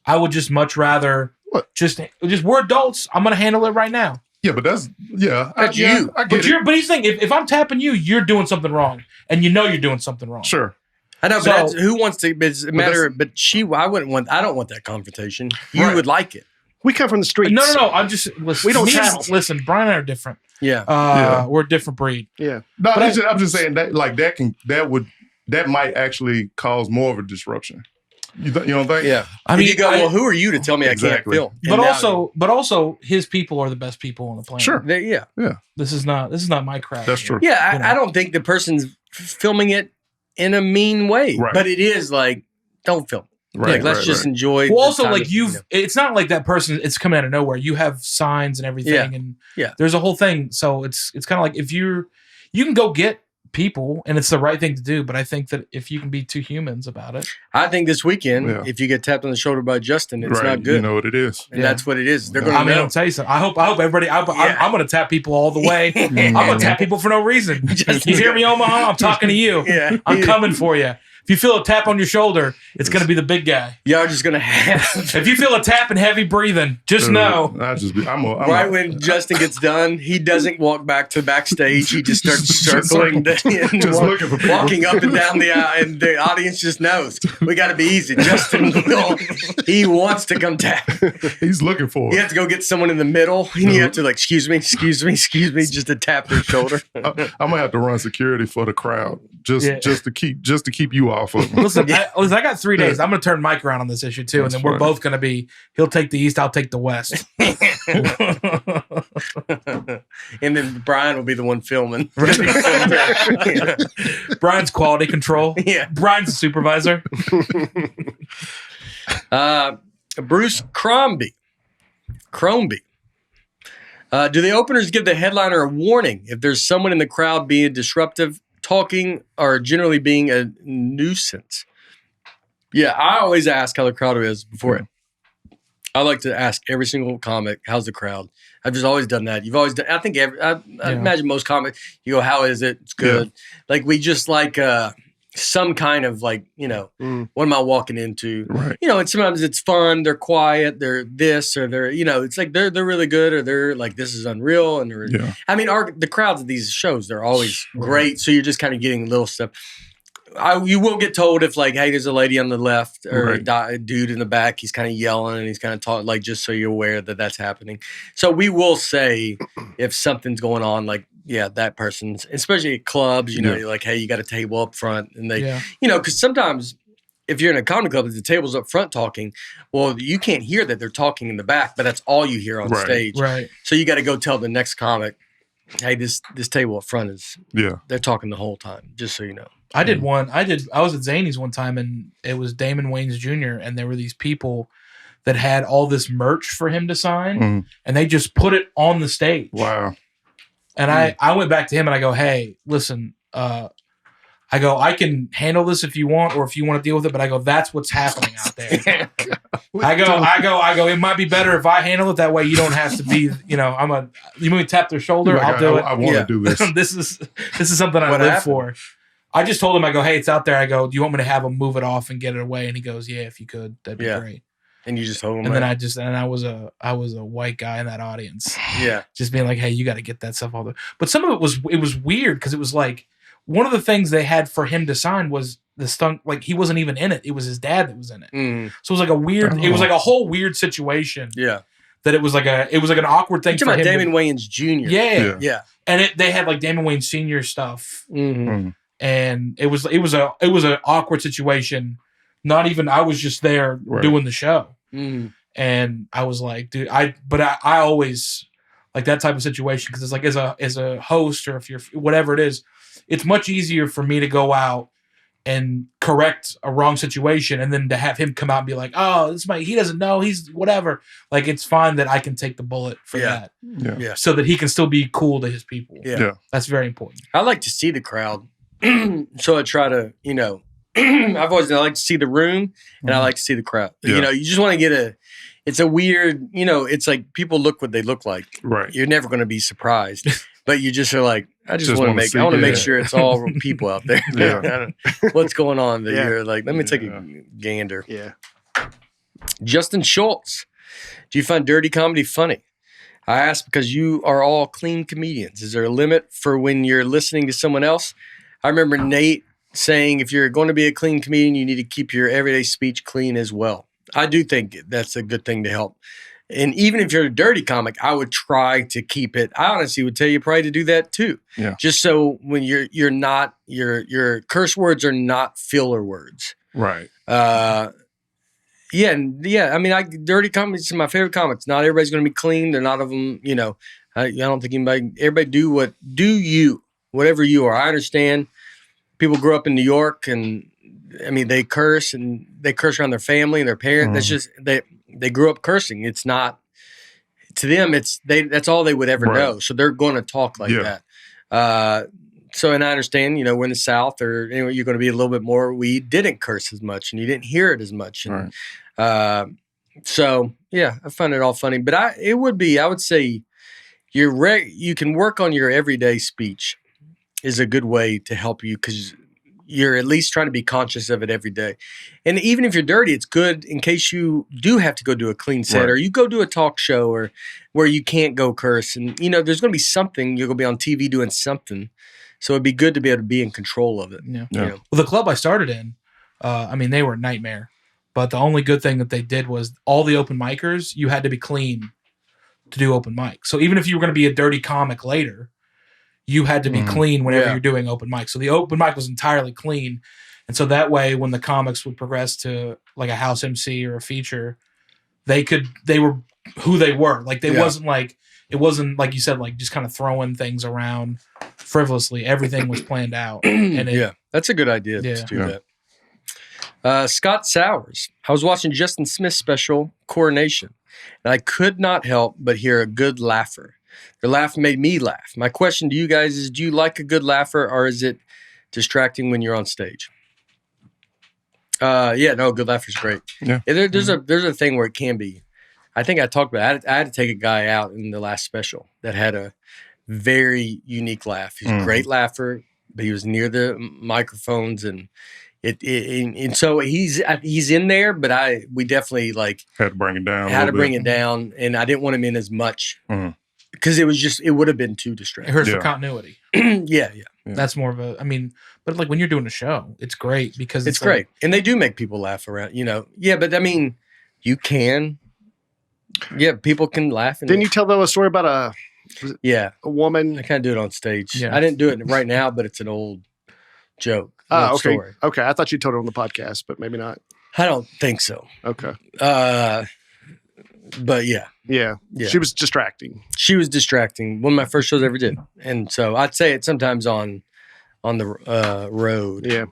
I would just much rather. What? Just we're adults. I'm gonna handle it right now. Yeah, but that's you. I get But here's the thing: if I'm tapping you, you're doing something wrong, and you're doing something wrong. Sure. I know, but who wants to? It's a matter. But I wouldn't want. I don't want that confrontation. You would like it. We come from the streets. No. I'm just listen. We don't tap. Listen, Brian and I are different. Yeah. We're a different breed. Yeah. No, I'm just saying that that might actually cause more of a disruption. You don't think? Yeah. I mean, you go, well, who are you to tell me I can't film? But also, his people are the best people on the planet. Sure. Yeah. This is not my crowd. That's true. Yeah, I don't think the person's filming it in a mean way, right. But it is like, don't film. Right. Let's just enjoy. Well, also, like it's not like that person. It's coming out of nowhere. You have signs and everything, and there's a whole thing. So it's kind of like if you can go get people, and it's the right thing to do. But I think that if you can be two humans about it, I think this weekend, if you get tapped on the shoulder by Justin, it's not good. You know what it is, and that's what it is. They're going to. I'll tell you something. I hope everybody. I'm going to tap people all the way. I'm going to tap people for no reason. You hear me, Omaha? I'm talking to you. I'm coming for you. If you feel a tap on your shoulder, it's going to be the big guy. Y'all just going to have. If you feel a tap and heavy breaking, just know. When Justin gets done, he doesn't walk back to backstage. He just starts circling, looking for people. Walking up and down the aisle, and the audience just knows we got to be easy. Justin, he wants to come tap. He's looking for it. You have to go get someone in the middle, and you have to excuse me, just to tap their shoulder. I'm gonna have to run security for the crowd just to keep you off of them. Listen, I got 3 days. I'm going to turn Mike around on this issue too, and then we're both going to be. He'll take the East, I'll take the West, and then Brian will be the one filming. Brian's quality control. Yeah, Brian's the supervisor. Bruce Crombie. Do the openers give the headliner a warning if there's someone in the crowd being disruptive, talking, or generally being a nuisance? Yeah, I always ask how the crowd is before it. I like to ask every single comic, how's the crowd? I've just always done that. You've always done. I think I imagine most comics, you go, how is it? It's good. Yeah. Like we just like some kind of what am I walking into? Right. And sometimes it's fun. They're quiet. They're this or they're it's like they're really good or they're like this is unreal and I mean the crowds at these shows they're always great. So you're just kind of getting little stuff. You will get told if hey, there's a lady on the left or a dude in the back. He's kind of yelling and he's kind of talking just so you're aware that that's happening. So we will say if something's going on that person's, especially at clubs, you're like, hey, you got a table up front. And they, because sometimes if you're in a comedy club, the table's up front talking, well, you can't hear that they're talking in the back, but that's all you hear on stage. Right. So you got to go tell the next comic, hey, this table up front is, they're talking the whole time, just so you know. I was at Zany's one time and it was Damon Wayans Jr. and there were these people that had all this merch for him to sign and they just put it on the stage. Wow. And I went back to him and I go, hey, listen, I can handle this if you want, or if you want to deal with it, but I go, that's what's happening out there. I go, it might be better if I handle it that way. You don't have to be, you want me to tap their shoulder? I'll do it. I want to do this. This is something I live for. I just told him, I go, hey, it's out there. I go, do you want me to have him move it off and get it away? And he goes, yeah, if you could, that'd be great. And you just told him. And then I was a white guy in that audience. Yeah. Just being like, hey, you got to get that stuff all the. But some of it was weird because it was like one of the things they had for him to sign was the stunt. Like he wasn't even in it. It was his dad that was in it. Mm. So it was like a weird. It was like a whole weird situation. Yeah. That it was like an awkward thing. You're talking about Damon Wayans Jr. Yeah. And they had like Damon Wayans Sr. stuff. Mm-hmm. And it was an awkward situation. Not even I was just there doing the show, and I was like, dude, I always like that type of situation because it's like as a host or if you're whatever it is, it's much easier for me to go out and correct a wrong situation, and then to have him come out and be like, oh, he doesn't know, he's whatever. Like it's fine that I can take the bullet for that, so that he can still be cool to his people. Yeah. That's very important. I like to see the crowd. So I try to, I've always I like to see the room and I like to see the crowd. Yeah. You just want to get it's a weird, it's like people look what they look like. Right. You're never going to be surprised, but you just are like, I want to make sure it's all people out there. Yeah. What's going on? That you're like, let me take a gander. Yeah. Justin Schultz, do you find dirty comedy funny? I ask because you are all clean comedians. Is there a limit for when you're listening to someone else? I remember Nate saying if you're going to be a clean comedian, you need to keep your everyday speech clean as well. I do think that's a good thing to help. And even if you're a dirty comic, I would try to keep it. I honestly would tell you probably to do that too. Yeah. Just so when you're not, your curse words are not filler words. Right. I mean, dirty comics are my favorite comics. Not everybody's going to be clean. They're not of them, I don't think everybody do whatever you are. I understand people grew up in New York and I mean, they curse around their family and their parents. That's just, they grew up cursing. It's not, to them, that's all they would ever know. So they're going to talk like that. And I understand, we're in the South or anyway, you're going to be a little bit more, we didn't curse as much and you didn't hear it as much. And, I find it all funny, but I would say you can work on your everyday speech is a good way to help you because you're at least trying to be conscious of it every day. And even if you're dirty, it's good in case you do have to go do a clean set or you go do a talk show or where you can't go curse. And, there's going to be something, you're going to be on TV doing something. So it'd be good to be able to be in control of it. Yeah. Well, the club I started in, they were a nightmare. But the only good thing that they did was all the open micers, you had to be clean to do open mic. So even if you were going to be a dirty comic later, you had to be clean whenever you're doing open mic. So the open mic was entirely clean. And so that way, when the comics would progress to like a house MC or a feature, they were who they were. Like it wasn't like you said, like just kind of throwing things around frivolously. Everything was planned out. And that's a good idea to do that. Scott Sowers. I was watching Justin Smith's special, Coronation, and I could not help but hear a good laugher. Their laugh made me laugh. My question to you guys is, do you like a good laugher or is it distracting when you're on stage? Good laugher's great. Yeah. There's a thing where it can be. I think I talked about it. I had to take a guy out in the last special that had a very unique laugh. He's a great laugher, but he was near the microphones and so he's in there, but we definitely had to bring it down. And I didn't want him in as much. Because it would have been too distracting. It hurts for continuity. Yeah. That's more of but like when you're doing a show, it's great because it's great. And they do make people laugh around, Yeah, but I mean, you can. Yeah, people can laugh. Didn't you tell them a story about a woman? I kind of do it on stage. Yeah. I didn't do it right now, but it's an old joke. Okay. Story. Okay. I thought you told it on the podcast, but maybe not. I don't think so. Okay. But yeah. She was distracting. One of my first shows I ever did. And so I'd say it sometimes on the road. Yeah.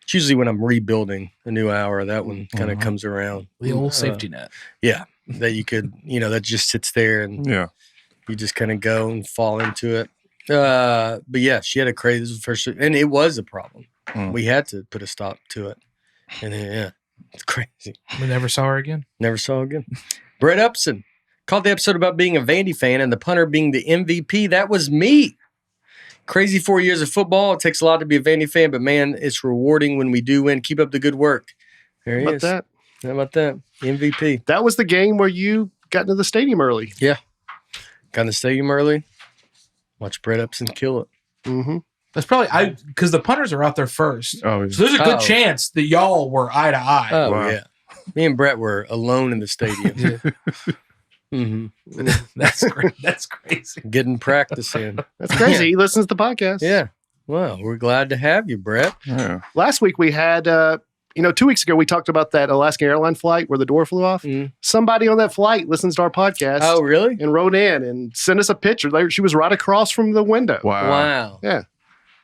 It's usually when I'm rebuilding a new hour, that one kind of comes around. The old safety net. Yeah. That you could, that just sits there and you just kind of go and fall into it. But yeah, she had a crazy, this was the first, and it was a problem. We had to put a stop to it. And it's crazy. We never saw her again. Brett Upson called the episode about being a Vandy fan and the punter being the MVP. That was me. Crazy 4 years of football. It takes a lot to be a Vandy fan, but man, it's rewarding when we do win. Keep up the good work. There he How is. about How about that? MVP. that was the game where you got into the stadium early. Yeah. Got in the stadium early. Watch Brett Upson kill it. Mm-hmm. That's probably because the punters are out there first. Oh, yeah. So there's a good Oh. chance that y'all were eye to eye. Oh, Wow. yeah. Me and Brett were alone in the stadium. hmm That's great. That's crazy. Getting practice in. That's crazy. He listens to the podcast. Yeah. Well, we're glad to have you, Brett. Yeah. Last week we had, 2 weeks ago we talked about that Alaska airline flight where the door flew off. Mm. Somebody on that flight listens to our podcast. Oh, really? And wrote in and sent us a picture. She was right across from the window. Wow. Wow. Yeah.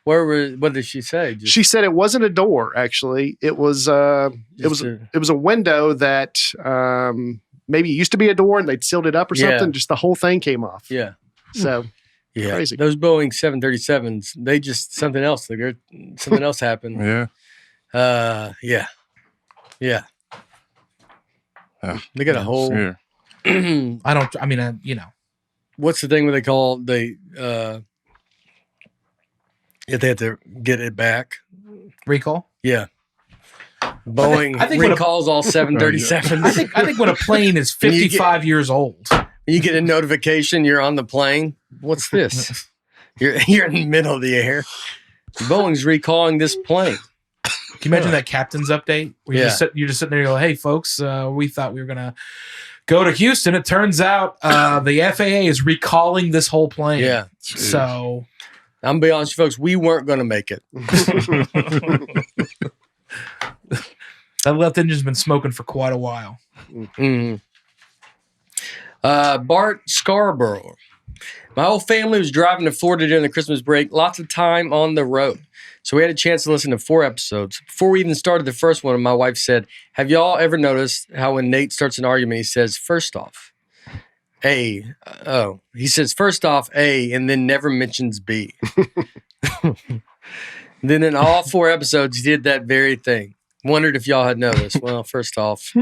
What did she say? Just, She said it wasn't a door. Actually, it was it was a window that maybe it used to be a door and they'd sealed it up or Yeah. something. Just the whole thing came off. yeah. So Yeah. Crazy. Those Boeing 737s, they just something else. Something else happened. Yeah. Yeah. Yeah. Yeah. They got a whole Yeah. what's the thing where they call if they have to get it back? Recall. Yeah. Boeing I think when a- recalls all 737s. I think when a plane is And you 55 years old, You get a notification you're on the plane. What's this? You're in the middle of the air. Boeing's recalling this plane. can you imagine that captain's update? Where you're just sitting there, you go, "Hey, folks, we thought we were gonna go to Houston. It turns out the FAA is recalling this whole plane." Yeah. So I'm gonna be honest, folks, we weren't gonna make it. that left engine's been smoking for quite a while. Mm. Bart Scarborough. My whole family was driving to Florida during the Christmas break. Lots of time on the road. So we had a chance to listen to 4 episodes. Before we even started the first one, my wife said, have y'all ever noticed how when Nate starts an argument, he says, first off, A. He says, first off, A, and then never mentions B. Then in all 4 episodes, he did that very thing. Wondered if y'all had noticed. Well, first off,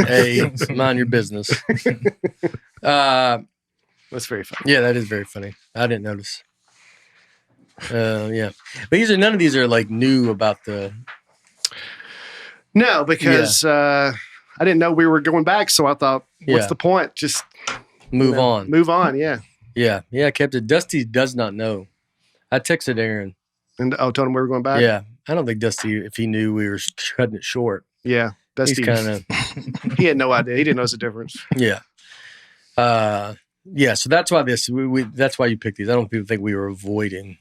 A, mind your business. That's very funny. Yeah, that is very funny. I didn't notice. Yeah, but none of these are like new about the. No, because I didn't know we were going back, so I thought, what's Yeah. the point? Just Move on. Move on. Yeah. Yeah, Captain Dusty does not know. I texted Aaron. And told him we were going back. Yeah, I don't think Dusty, if he knew we were cutting it short, Yeah. he's Dusty. kind of He had no idea. He didn't know the difference. yeah. Yeah, so that's why that's why you picked these. I don't think we were avoiding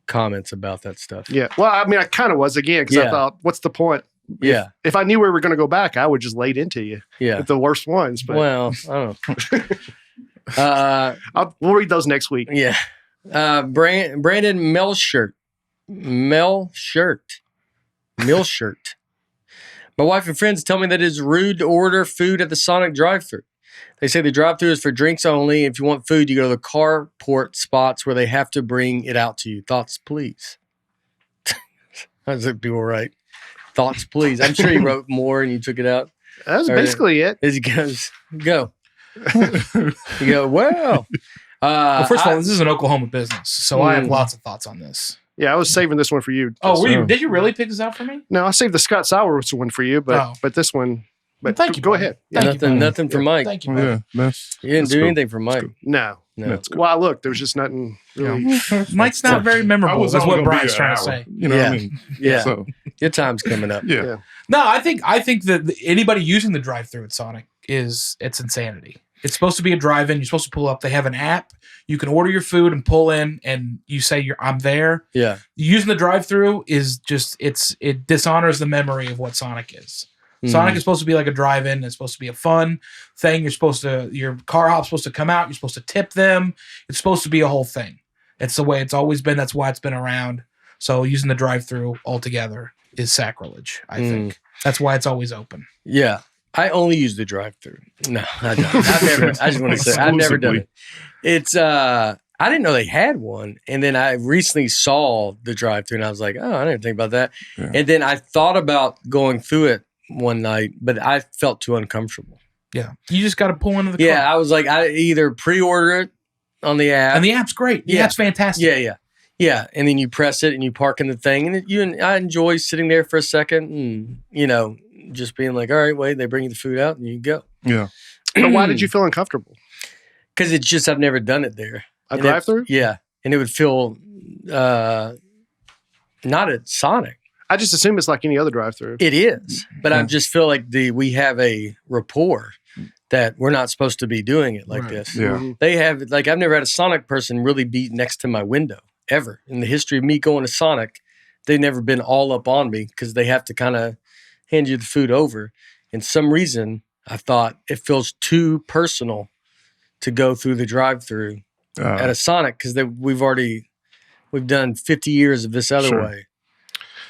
comments about that stuff. Yeah. Well, I mean, I kind of was again because I Yeah. thought, what's the point? Yeah, If I knew we were going to go back, I would just lay it into you yeah. with the worst ones. But Well, I don't know. we'll read those next week. Yeah. Brandon Milshirt. My wife and friends tell me that it is rude to order food at the Sonic drive-thru. They say the drive-thru is for drinks only. If you want food, you go to the carport spots where they have to bring it out to you. Thoughts, please. How's that people right? Thoughts, please. I'm sure you wrote more and you took it out. That was Or- basically it. As he goes, go. You go, well. Well, first of all, this is an Oklahoma business, so I have lots of thoughts on this. Yeah, I was saving this one for you. Oh, were you? so- Did you really pick this out for me? No, I saved the Scott Sauerwitz one for you, but Oh. but this one. But Thank you. Go buddy. ahead. Thank you, nothing, buddy. nothing for Mike. Thank you. Oh, buddy. yeah. That's, You didn't that's do cool. anything for Mike. No. No. That's cool. Well, I looked. There was just nothing really. Mike's not very I memorable. was That's only what gonna be Brian's an trying to hour, say. You know what I mean? Yeah. So, Your time's coming up. yeah. Yeah. No, I think that anybody using the drive-thru at Sonic it's insanity. It's supposed to be a drive-in. You're supposed to pull up. They have an app. You can order your food and pull in, and you say I'm there. Yeah. Using the drive-thru is just it dishonors the memory of what Sonic is. Sonic is supposed to be like a drive-in. It's supposed to be a fun thing. Your car hop's supposed to come out. You're supposed to tip them. It's supposed to be a whole thing. It's the way it's always been. That's why it's been around. So using the drive-thru altogether is sacrilege, I think. That's why it's always open. Yeah. I only use the drive-thru. No, I don't. I just want to say I've never done it. It's I didn't know they had one, and then I recently saw the drive-thru, and I was like, oh, I didn't think about that. Yeah. And then I thought about going through it one night, but I felt too uncomfortable. Yeah. You just got to pull into the Yeah, car. I was like, I either pre-order it on the app. And the app's great. The Yeah. app's fantastic. Yeah. Yeah, and then you press it and you park in the thing, and I enjoy sitting there for a second, and just being like, all right, wait, they bring you the food out, and you go. Yeah. But why did you feel uncomfortable? Because it's just I've never done it there. A drive-thru? Yeah, and it would feel not at Sonic. I just assume it's like any other drive-thru. It is, but I just feel like we have a rapport that we're not supposed to be doing it like this. Yeah. They have, like, I've never had a Sonic person really be next to my window ever in the history of me going to Sonic. They've never been all up on me because they have to kind of hand you the food over. And some reason I thought it feels too personal to go through the drive-thru at a Sonic because we've done 50 years of this other way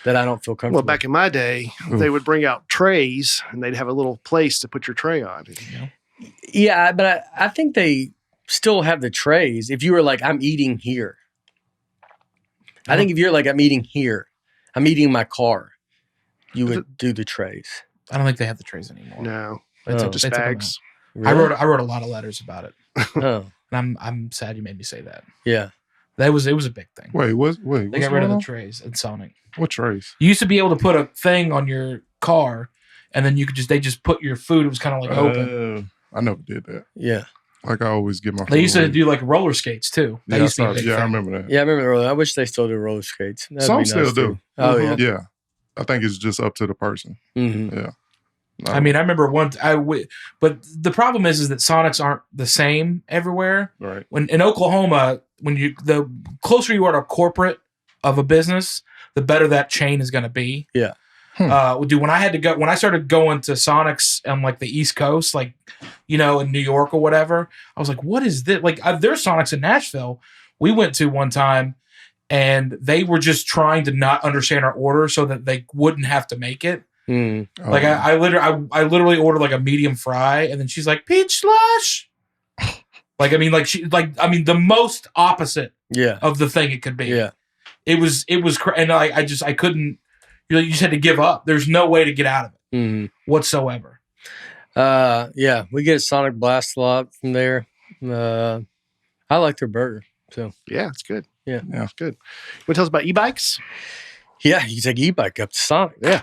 that I don't feel comfortable. Well, back in my day, they would bring out trays and they'd have a little place to put your tray on. Yeah, but I think they still have the trays. If you were like, I'm eating here. I think if you're like, I'm eating here, I'm eating in my car, you would do the trays. I don't think they have the trays anymore. No. Just bags. Really? I wrote a lot of letters about it. Oh, And I'm sad you made me say that. yeah. It was a big thing. Wait, They what's got rid of going the on? trays at Sonic. What trays? You used to be able to put a thing on your car, and then they just put your food. It was kind of like open. I never did that. Yeah. Like I always get my. They used to food do like roller skates too. That used to be a big I thing. remember that. Yeah, I remember the roller. I wish they still do roller skates. That'd Some be still nice do. too. Oh, yeah. Yeah, I think it's just up to the person. Mm-hmm. Yeah. I mean, I remember but the problem is that Sonics aren't the same everywhere. Right. When in Oklahoma, the closer you are to corporate of a business, the better that chain is going to be. Yeah. When I started going to Sonics on like the East Coast, like, in New York or whatever, I was like, what is this? Like, there's Sonics in Nashville. We went to one time and they were just trying to not understand our order so that they wouldn't have to make it. Mm. Like I literally ordered like a medium fry, and then she's like peach slush. The most opposite of the thing it could be. Yeah. It was and I couldn't. You just had to give up. There's no way to get out of it whatsoever. Yeah, we get a Sonic Blast a lot from there. I like their burger. So Yeah, it's good. Yeah. It's good. You want to tell us about e-bikes? yeah, you can take e-bike up to Sonic. Yeah.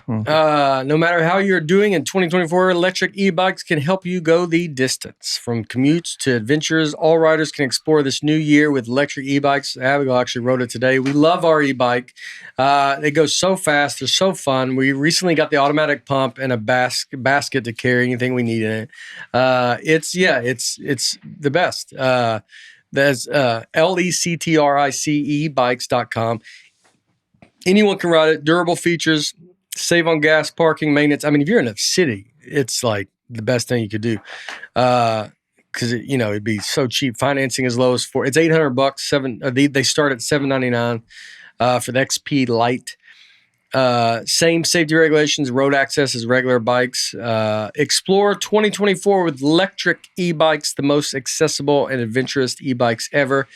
No matter how you're doing in 2024, electric e-bikes can help you go the distance. From commutes to adventures, all riders can explore this new year with electric e-bikes. Abigail actually wrote it today. We love our e-bike. They go so fast. They're so fun. We recently got the automatic pump and a basket to carry anything we need in it. It's the best. That's lectricebikes.com. Anyone can ride it. Durable features, save on gas, parking, maintenance. I mean, if you're in a city, it's like the best thing you could do. Because it'd be so cheap. Financing as low as it's $800. They start at $799 for the XP Lite. Same safety regulations, road access as regular bikes. Explore 2024 with electric e-bikes, the most accessible and adventurous e-bikes ever.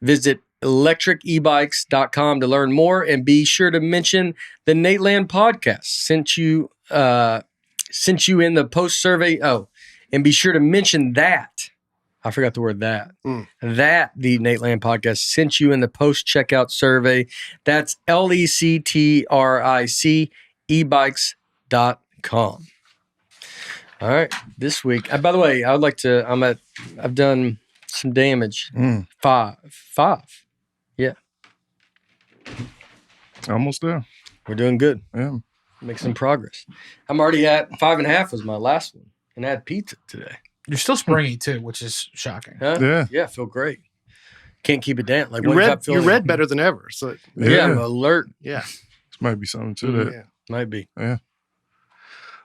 Visit electricebikes.com to learn more, and be sure to mention the Nateland podcast sent you in the post survey. Oh, and be sure to mention that. I forgot the word that. That the Nateland podcast sent you in the post checkout survey. That's lectric ebikes.com. All right. This week. By the way, I would like to, I've done some damage. 5. Yeah. Almost there. We're doing good. Yeah. Make some progress. I'm already at 5.5 was my last one. And I had pizza today. You're still springy too, which is shocking. Huh? Yeah. Yeah, I feel great. Can't keep it down. Like You read better than ever. So Yeah, I'm alert. yeah. This might be something to that. Yeah. Might be. Yeah.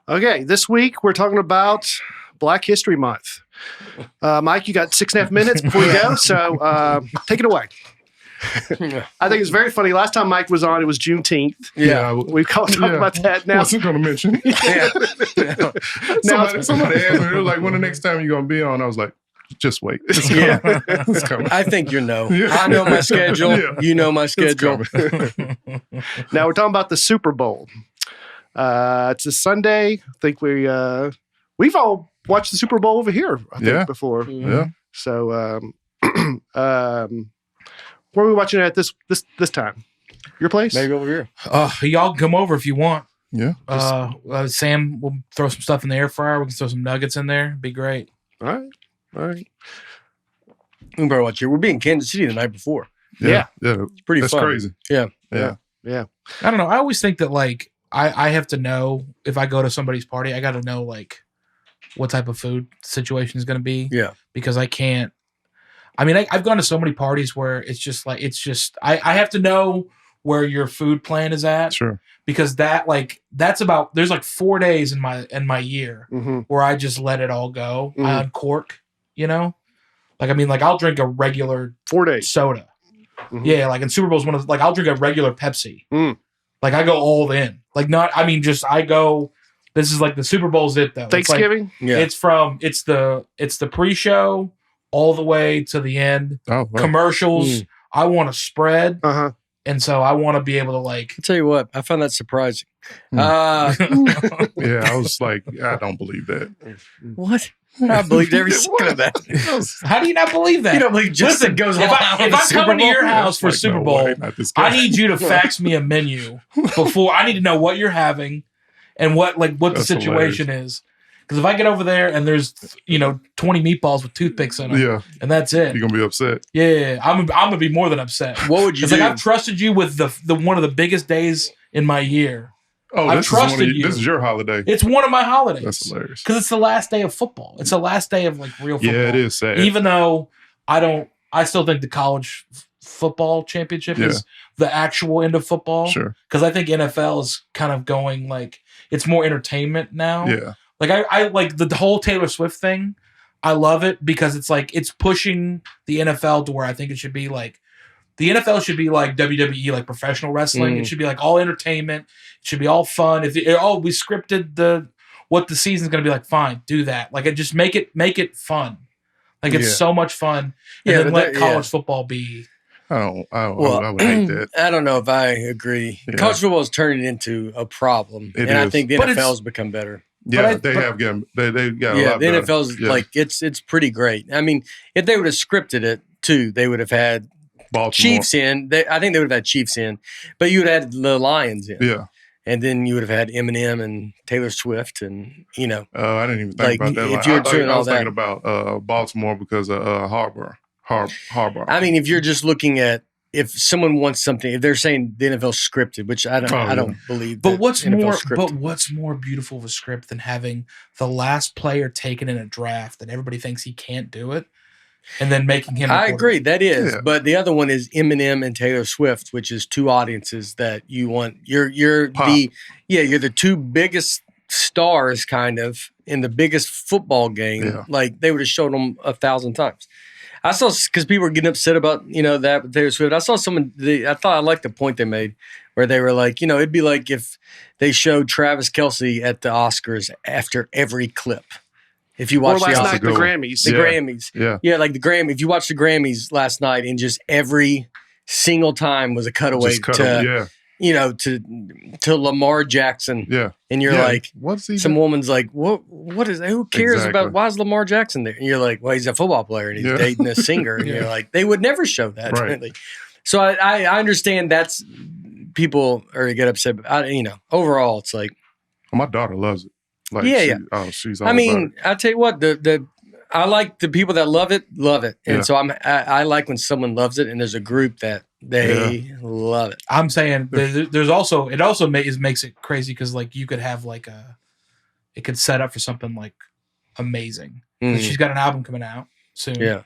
Okay, this week we're talking about Black History Month. Mike, you got 6.5 minutes before you go, so take it away. I think it's very funny. Last time Mike was on, it was Juneteenth. Yeah. We've talked about that now. Wasn't going to mention. Somebody asked me, like, when the next time you're going to be on? I was like, just wait. It's coming. It's coming. I think you know. Yeah. I know my schedule. Yeah. You know my schedule. Now we're talking about the Super Bowl. It's a Sunday. I think we've all watched the Super Bowl over here, I think, before. Yeah. So Where are we watching it at this time? Your place? Maybe over here. Y'all can come over if you want. Yeah. Sam will throw some stuff in the air fryer. We can throw some nuggets in there. Be great. All right. We can probably watch it. We'll be in Kansas City the night before. Yeah. It's pretty That's fun. crazy. Yeah. I don't know. I always think that like I have to know if I go to somebody's party, I got to know like what type of food situation is going to be. Yeah. Because I can't. I mean, I've gone to so many parties where it's just I have to know where your food plan is at. Sure. Because that's about there's like 4 days in my year where I just let it all go. I uncork, Like I mean, like I'll drink a regular 4 days soda. Yeah, like in Super Bowl's one of I'll drink a regular Pepsi. Like I go all in. Like not I mean just I go this is like the Super Bowl's it though. Thanksgiving? It's the pre-show all the way to the end. Oh, wow. Commercials. I want a spread. Uh-huh. And so I want to be able to like I'll tell you what, I found that surprising. Yeah, I was like, I don't believe that. What? I believed every second of that. How do you not believe that? You don't believe Justin goes all out on if the I'm Super coming to Bowl? your house for Like, Super no Bowl, way, not this guy. I need you to fax me a menu before. I need to know what you're having and what the That's situation is. Because if I get over there and there's 20 meatballs with toothpicks in them, Yeah, and that's it. you're gonna be upset. Yeah, I'm gonna be more than upset. What would you It's do? like I've trusted you with the one of the biggest days in my year. Oh, I've this is one of trusted you. This is your holiday. It's one of my holidays. That's hilarious. Because it's the last day of football. It's the last day of like real football. Yeah, it is sad. Even though I still think the college football championship is the actual end of football. Sure. Because I think NFL is kind of going like it's more entertainment now. Yeah. Like I like the whole Taylor Swift thing. I love it because it's like it's pushing the NFL to where I think it should be like the NFL should be like WWE, like professional wrestling. It should be like all entertainment. It should be all fun. If we scripted what the season's going to be like, fine, do that. Like, just make it fun. Like it's so much fun. And then let college football be. I would hate that. I don't know if I agree. Yeah. College football is turning into a problem, It and I is. think the But NFL's become better. Yeah, they have gotten. They got a Yeah, lot the better. NFL's Yeah. like it's pretty great. I mean, if they would have scripted it too, they would have had Baltimore. Chiefs in. I think they would have had Chiefs in, but you would have had the Lions in. Yeah. And then you would have had Eminem and Taylor Swift, and I didn't even think Like, about that. if you were doing I all was that- thinking about Baltimore because of Harbor. I mean, if you're just looking at if someone wants something, if they're saying the NFL scripted, which I don't believe. But that what's NFL more? scripted. But what's more beautiful of a script than having the last player taken in a draft and everybody thinks he can't do it, and then making him? I agree, that is. Yeah. But the other one is Eminem and Taylor Swift, which is two audiences that you want. You're Pop. you're the two biggest stars, kind of, in the biggest football game. Yeah. Like they would have showed them 1,000 times. I saw because people were getting upset about that with Taylor Swift. I saw someone. I thought I liked the point they made where they were like, it'd be like if they showed Travis Kelce at the Oscars after every clip. If you watch Or last the night, Oscars, the Grammys. the Yeah. Grammys, Yeah. like the Grammy. If you watch the Grammys last night and just every single time was a cutaway Just cut to them. Yeah. to Lamar Jackson, Yeah. and you're Yeah. like. What's he? Some woman's like, what is that? Who cares Exactly. about why is Lamar Jackson there? And you're like, well, he's a football player and he's Yeah. dating a singer. And you're like, they would never show that. Right. Really. So I understand that's people are get upset. But overall, it's like, My daughter loves it. Like, Yeah. Oh, she's. All I about mean, it. I tell you what, I like the people that love it. And Yeah. so I like when someone loves it and there's a group that they love it. I'm saying there's also it also makes it crazy because like you could have like it could set up for something like amazing. 'Cause she's got an album coming out soon. Yeah.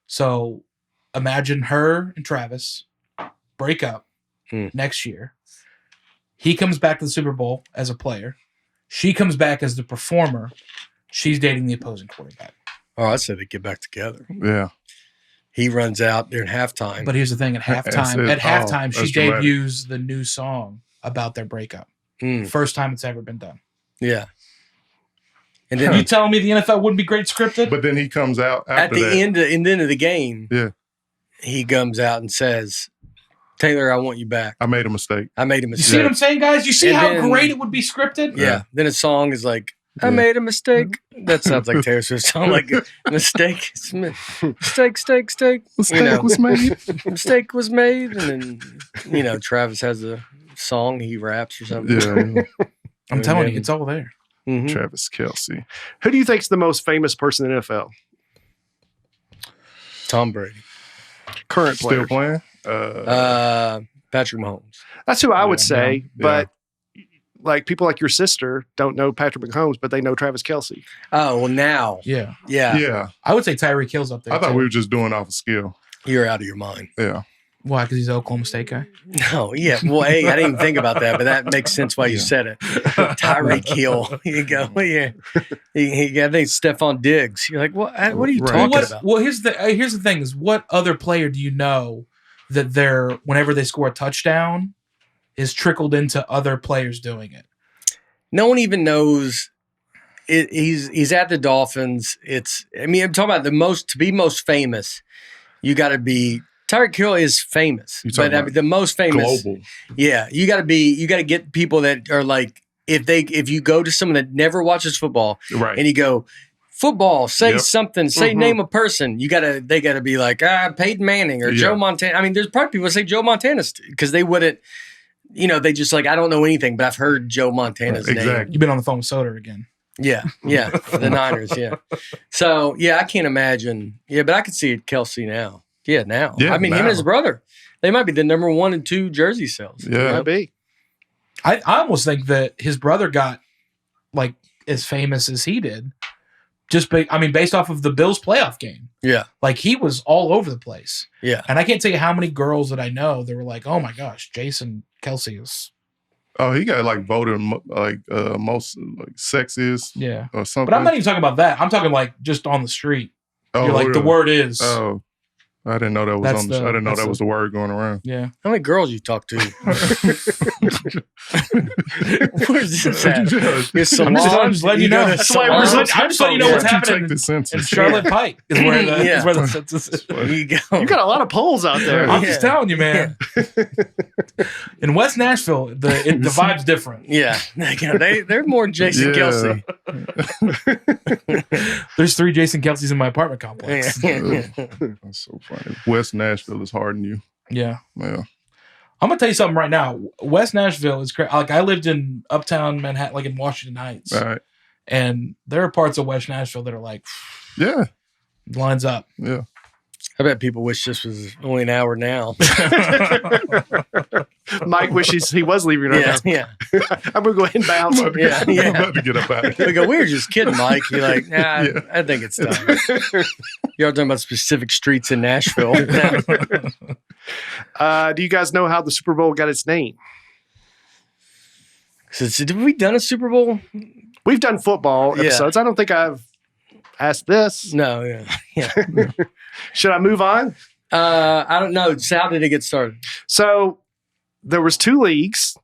So imagine her and Travis break up Hmm. next year. He comes back to the Super Bowl as a player. She comes back as the performer. She's dating the opposing quarterback. Oh, I said they get back together. Yeah. He runs out during halftime. But here's the thing: That's at it. halftime, she That's dramatic. debuts the new song about their breakup. Mm, First time it's ever been done. yeah. And You then telling me the NFL wouldn't be great scripted? But then he comes out at after the that. end of the game, Yeah. he comes out and says, Taylor, I want you back. I made a mistake. I made a You mistake. see what I'm saying, guys? You see And how then- great it would be scripted? Yeah. Then a song is like, I made a mistake. That sounds like Taylor Swift song. Like mistake, steak. Was made. Mistake was made, and then Travis has a song he raps or something. Yeah. I'm telling you, it's all there. Mhm. Travis Kelce. Who do you think's the most famous person in the NFL? Tom Brady, Current player. Still playing? Patrick Mahomes. That's who I would Yeah, say. yeah. But like people like your sister don't know Patrick Mahomes, but they know Travis Kelce. Oh well, now, Yeah. Yeah. I would say Tyreek Hill's up there. I thought too. we were just doing off of skill. you're out of your mind. Yeah. Why? Because he's an Oklahoma State guy. No, yeah. Well, hey, I didn't even think about that, but that makes sense why you said it. Tyreek Hill. You go, yeah. I think Stephon Diggs. You're like, what are you Right. talking about? Well, here's the thing: is what other player do you know that they're whenever they score a touchdown is trickled into other players doing it? No one even knows. He's at the Dolphins. I'm talking about to be most famous. You got to be. Tyreek Hill is famous, You talking but about the most famous. Global. Yeah, you got to get people that are like if you go to someone that never watches football Right. and you go football, say Yep. something, say Mhm. name a person. They gotta be like Peyton Manning or Yeah. Joe Montana. I mean, there's probably people that say Joe Montana because they wouldn't. They just like I don't know anything, but I've heard Joe Montana's name. Exactly. You've been on the phone with Soder again. Yeah, the Niners. Yeah, so yeah, I can't imagine. Yeah, but I could see it Kelce now. Yeah, now. Yeah, I mean, him and now. his brother, they might be the number 1 and 2 jersey sales. Yeah. Might be. I almost think that his brother got like as famous as he did, based off of the Bills playoff game. Yeah, Like he was all over the place. yeah. And I can't tell you how many girls that I know that were like, "Oh my gosh, Jason Kelce is." Oh, he got like voted most like sexiest Yeah. or something. But I'm not even talking about that. I'm talking like just on the street. Oh, You're like the really? word is. Oh, I didn't know that was That's on the. the- I didn't know that's that the- was the word going around. Yeah. How many girls you talk to? Where's this at? Your salon? I'm just letting you know. go to That's why salon? I'm just letting you know what's Why'd you happening take this in sentence? Charlotte Pike is where the Yeah. is where the census is. There you go. You got a lot of polls out there. I'm Yeah. just telling you, man. In West Nashville, the vibe's different. Yeah, they're more Jason Yeah. Kelce. There's 3 Jason Kelce's in my apartment complex. Yeah. That's so funny. West Nashville is harding you. Yeah. Yeah. I'm gonna tell you something right now. West Nashville is crazy. Like I lived in Uptown Manhattan, like in Washington Heights, All right. and there are parts of West Nashville that are like Yeah. lines up. Yeah. I bet people wish this was only an hour now. Mike wishes he was leaving right Yeah, now. yeah. I'm going to go ahead and bounce. I'm about to, Yeah, yeah. I'm about to get up out of We here. go, we were just kidding, Mike. You're like, nah, Yeah. I think it's time. You're talking about specific streets in Nashville. Do you guys know how the Super Bowl got its name? So, have we done a Super Bowl? We've done football Yeah. episodes. I don't think I've asked this. No, yeah. Should I move on? I don't know. So how did it get started? So there was 2 leagues,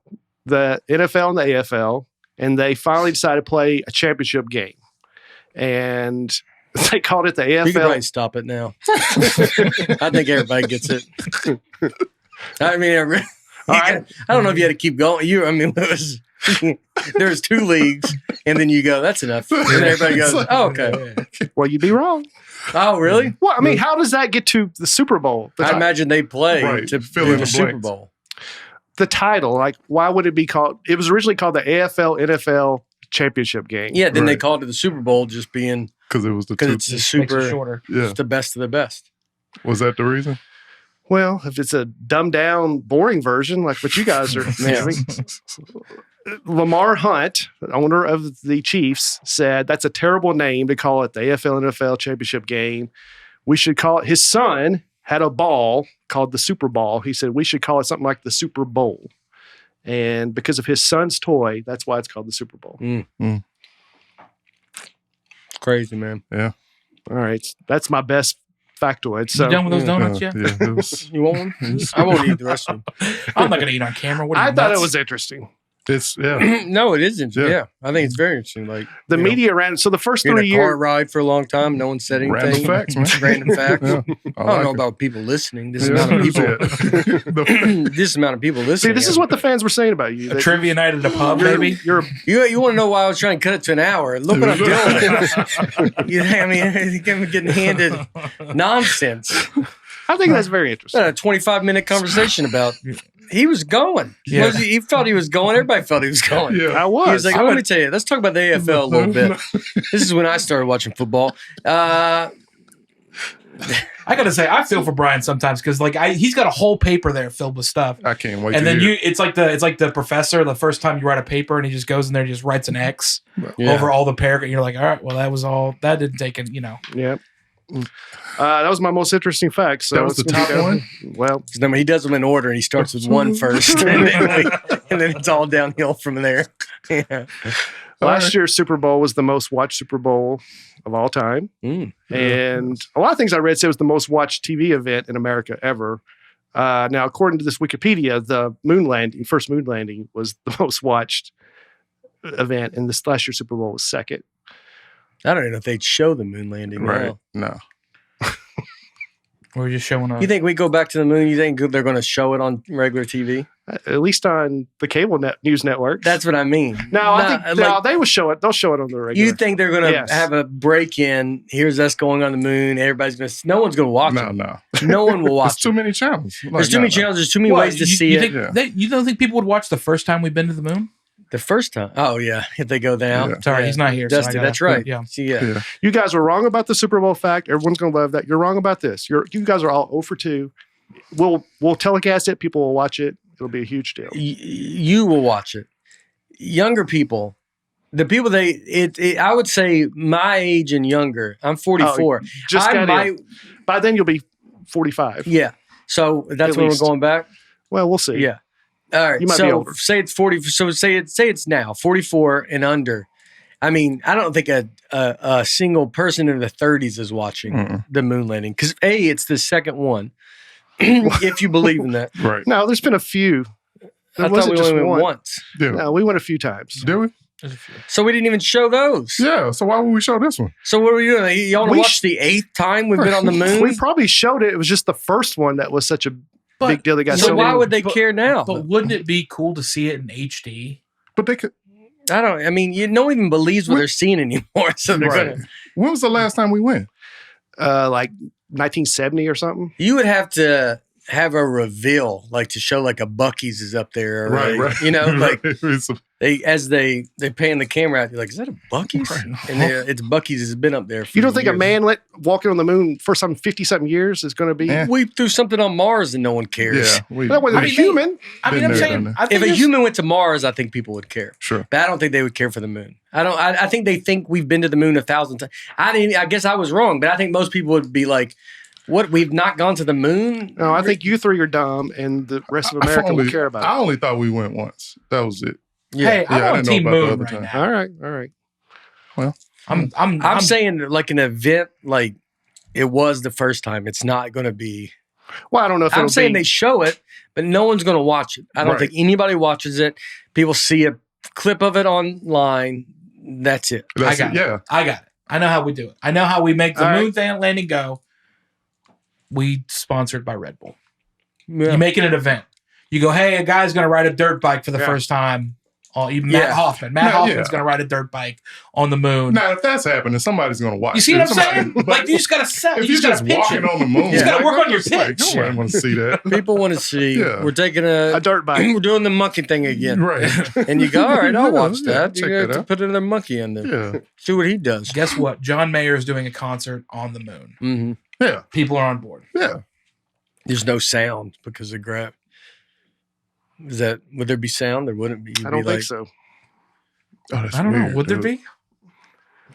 the NFL and the AFL, and they finally decided to play a championship game. And they called it the You can probably AFL. stop it now. I think everybody gets it. I mean, right. I don't know if you had to keep going. It was there's 2 leagues, and then you go, that's enough. And then everybody goes, oh, okay. Well, you'd be wrong. Oh, really? Well, I mean, how does that get to the Super Bowl? I imagine they play Right. to Fill do in the the Super blanks. Bowl. the title, like, why would it be called? It was originally called the AFL NFL Championship Game. Yeah, then they Right. called it the Super Bowl just being Because it was the because two. it's the Just makes it super, shorter. Yeah. it's the best of the best. Was that the reason? Well, if it's a dumbed down, boring version like what you guys are Yeah. having, Lamar Hunt, the owner of the Chiefs, said that's a terrible name to call it the AFL NFL Championship Game. We should call it. His son had a ball called the Super Bowl. He said we should call it something like the Super Bowl. And because of his son's toy, that's why it's called the Super Bowl. Crazy, man. All right, that's my best factoid. So You done with those donuts yet? Yeah, it was, You want one? I won't eat the rest of them. I'm not gonna eat on camera. What are I you, thought nuts? it was interesting. It's yeah. No, it isn't. Yeah. Yeah. I think it's very interesting. Like The you know, media ran. So the first we had 3 a car years. ride for a long time. No one said anything. Random facts, man. Random facts. Yeah, I don't know about people listening. This amount of people. This amount of people See, listening. this is what the fans were saying about you. A trivia night at a pub, You're- maybe. You're You want to know why I was trying to cut it to an hour? Look what I'm doing. I mean, I'm getting handed nonsense. I think that's very interesting. A 25-minute conversation about. He was going. Yeah. He felt he was going. Everybody felt he was going. Yeah. I He was. was like, let me tell you, let's talk about the AFL a little bit. This is when I started watching football. I gotta say, I feel for Brian sometimes because he's got a whole paper there filled with stuff. I can't wait. And to then hear. it's like the professor the first time you write a paper and he just goes in there and just writes an X Yeah. over all the paragraph. And you're like, all right, well that didn't take it, Yeah. That was my most interesting fact. So That was it's the gonna be top down- one? Well, Remember, he does them in order, and he starts with one first, and then it's all downhill from there. Yeah. last year's Super Bowl was the most watched Super Bowl of all time. Mm. And a lot of things I read said it was the most watched TV event in America ever. Now, according to this Wikipedia, the first moon landing was the most watched event, and this last year's Super Bowl was second. I don't even know if they'd show the moon landing. Right. Now. No. We're just showing You think we go back to the moon? You think they're going to show it on regular TV? At least on the cable news networks. That's what I mean. No, I think they will show it. They'll show it on the regular. You think they're going to Yes. have a break in? Here's us going on the moon. Everybody's going to. No one's going to watch No, it. no. No one will There's watch too it. many channels. There's too many channels. There's too many ways to see you it. Think Yeah. you don't think people would watch the first time we've been to the moon? The first time. Oh yeah, if they go down. Yeah. Sorry, Yeah. he's not here. so I Dusty, gotta- that's right. Yeah. See, yeah. Yeah. You guys were wrong about the Super Bowl fact. Everyone's going to love that. You're wrong about this. You guys are all 0 for 2. We'll telecast it. People will watch it. It'll be a huge deal. You will watch it. Younger people, the people I would say my age and younger. I'm 44. Just I got might, in. By then you'll be 45. yeah. So that's At when least. we're going back. Well, we'll see. Yeah. All right. You might so be older. say it's 40. So say it's now 44 and under. I mean, I don't think a single person in the 30s is watching the moon landing because it's the second one. If you believe in that. Right. No, there's been a few. There I thought wasn't we just only went one. once. Yeah. No, we went a few times. Did we? So we didn't even show those. Yeah. So why would we show this one? So what are we doing? Y'all want We to watch the 8th time we've been on the moon? We probably showed it. It was just the first one that was such a big deal. They got so so why many. would they care now? But wouldn't it be cool to see it in HD? But they could. I mean, no one even believes what they're seeing anymore. So they're Right. gonna. When was the last time we went? like 1970 or something? You would have to have a reveal, like to show like a Buc-ee's is up there, or you know, like they pan the camera out. You're like, is that a Buc-ee's? Right. And it's Buc-ee's has been up there. For You don't think a years. man walking on the moon for some 50-something years is going to be? Yeah. We threw something on Mars and no one cares. Yeah. We, That wasn't I a mean, human. I mean, Been I'm there, saying, done that. I think If a there's- human went to Mars, I think people would care. sure. But I don't think they would care for the moon. I think they think we've been to the moon 1,000 times. I guess I was wrong, but I think most people would be like, "What? We've not gone to the moon?" No, I think you three are dumb, and the rest of America will care about I it. only thought we went once. That was it. Hey, I'm Yeah, I on didn't know Team about the Moon other right time. now. All right, all right. I'm saying like an event like it was the first time. It's not going to be. Well, I don't know if I'm it'll saying be. they show it, but no one's going to watch it. I don't Right. think anybody watches it. People see a clip of it online. That's it. I got Yeah. it. I got it. I know how we do it. I know how we make the All right. moon landing go. We sponsored by Red Bull. Yeah. You make it an event. You go, hey, a guy's going to ride a dirt bike for the Yeah. first time. Even Yeah. Matt Hoffman. Matt Yeah, Hoffman's yeah. going to ride a dirt bike on the moon. Now, if that's happening, somebody's going to watch. You see it. what I'm Somebody- saying? Like, you just got to sell. if You you're just got just to pitch walking it. on the moon, You just gotta like, work on your it's like, pitch. Nobody want to see that. People want to see. Yeah. We're taking A dirt bike. we're doing the monkey thing again. Right. And you go, all right, I'll Yeah, watch yeah, that. check You're going that to out. put another monkey in there. Yeah. See what he does. Guess what? John Mayer is doing a concert on the moon. Mm-hmm. Yeah. People are on board. Yeah. There's no sound because of gravity. Would there be sound? There wouldn't be. You'd I don't be think like, so. Oh, that's I don't know. weird, Would there dude. be?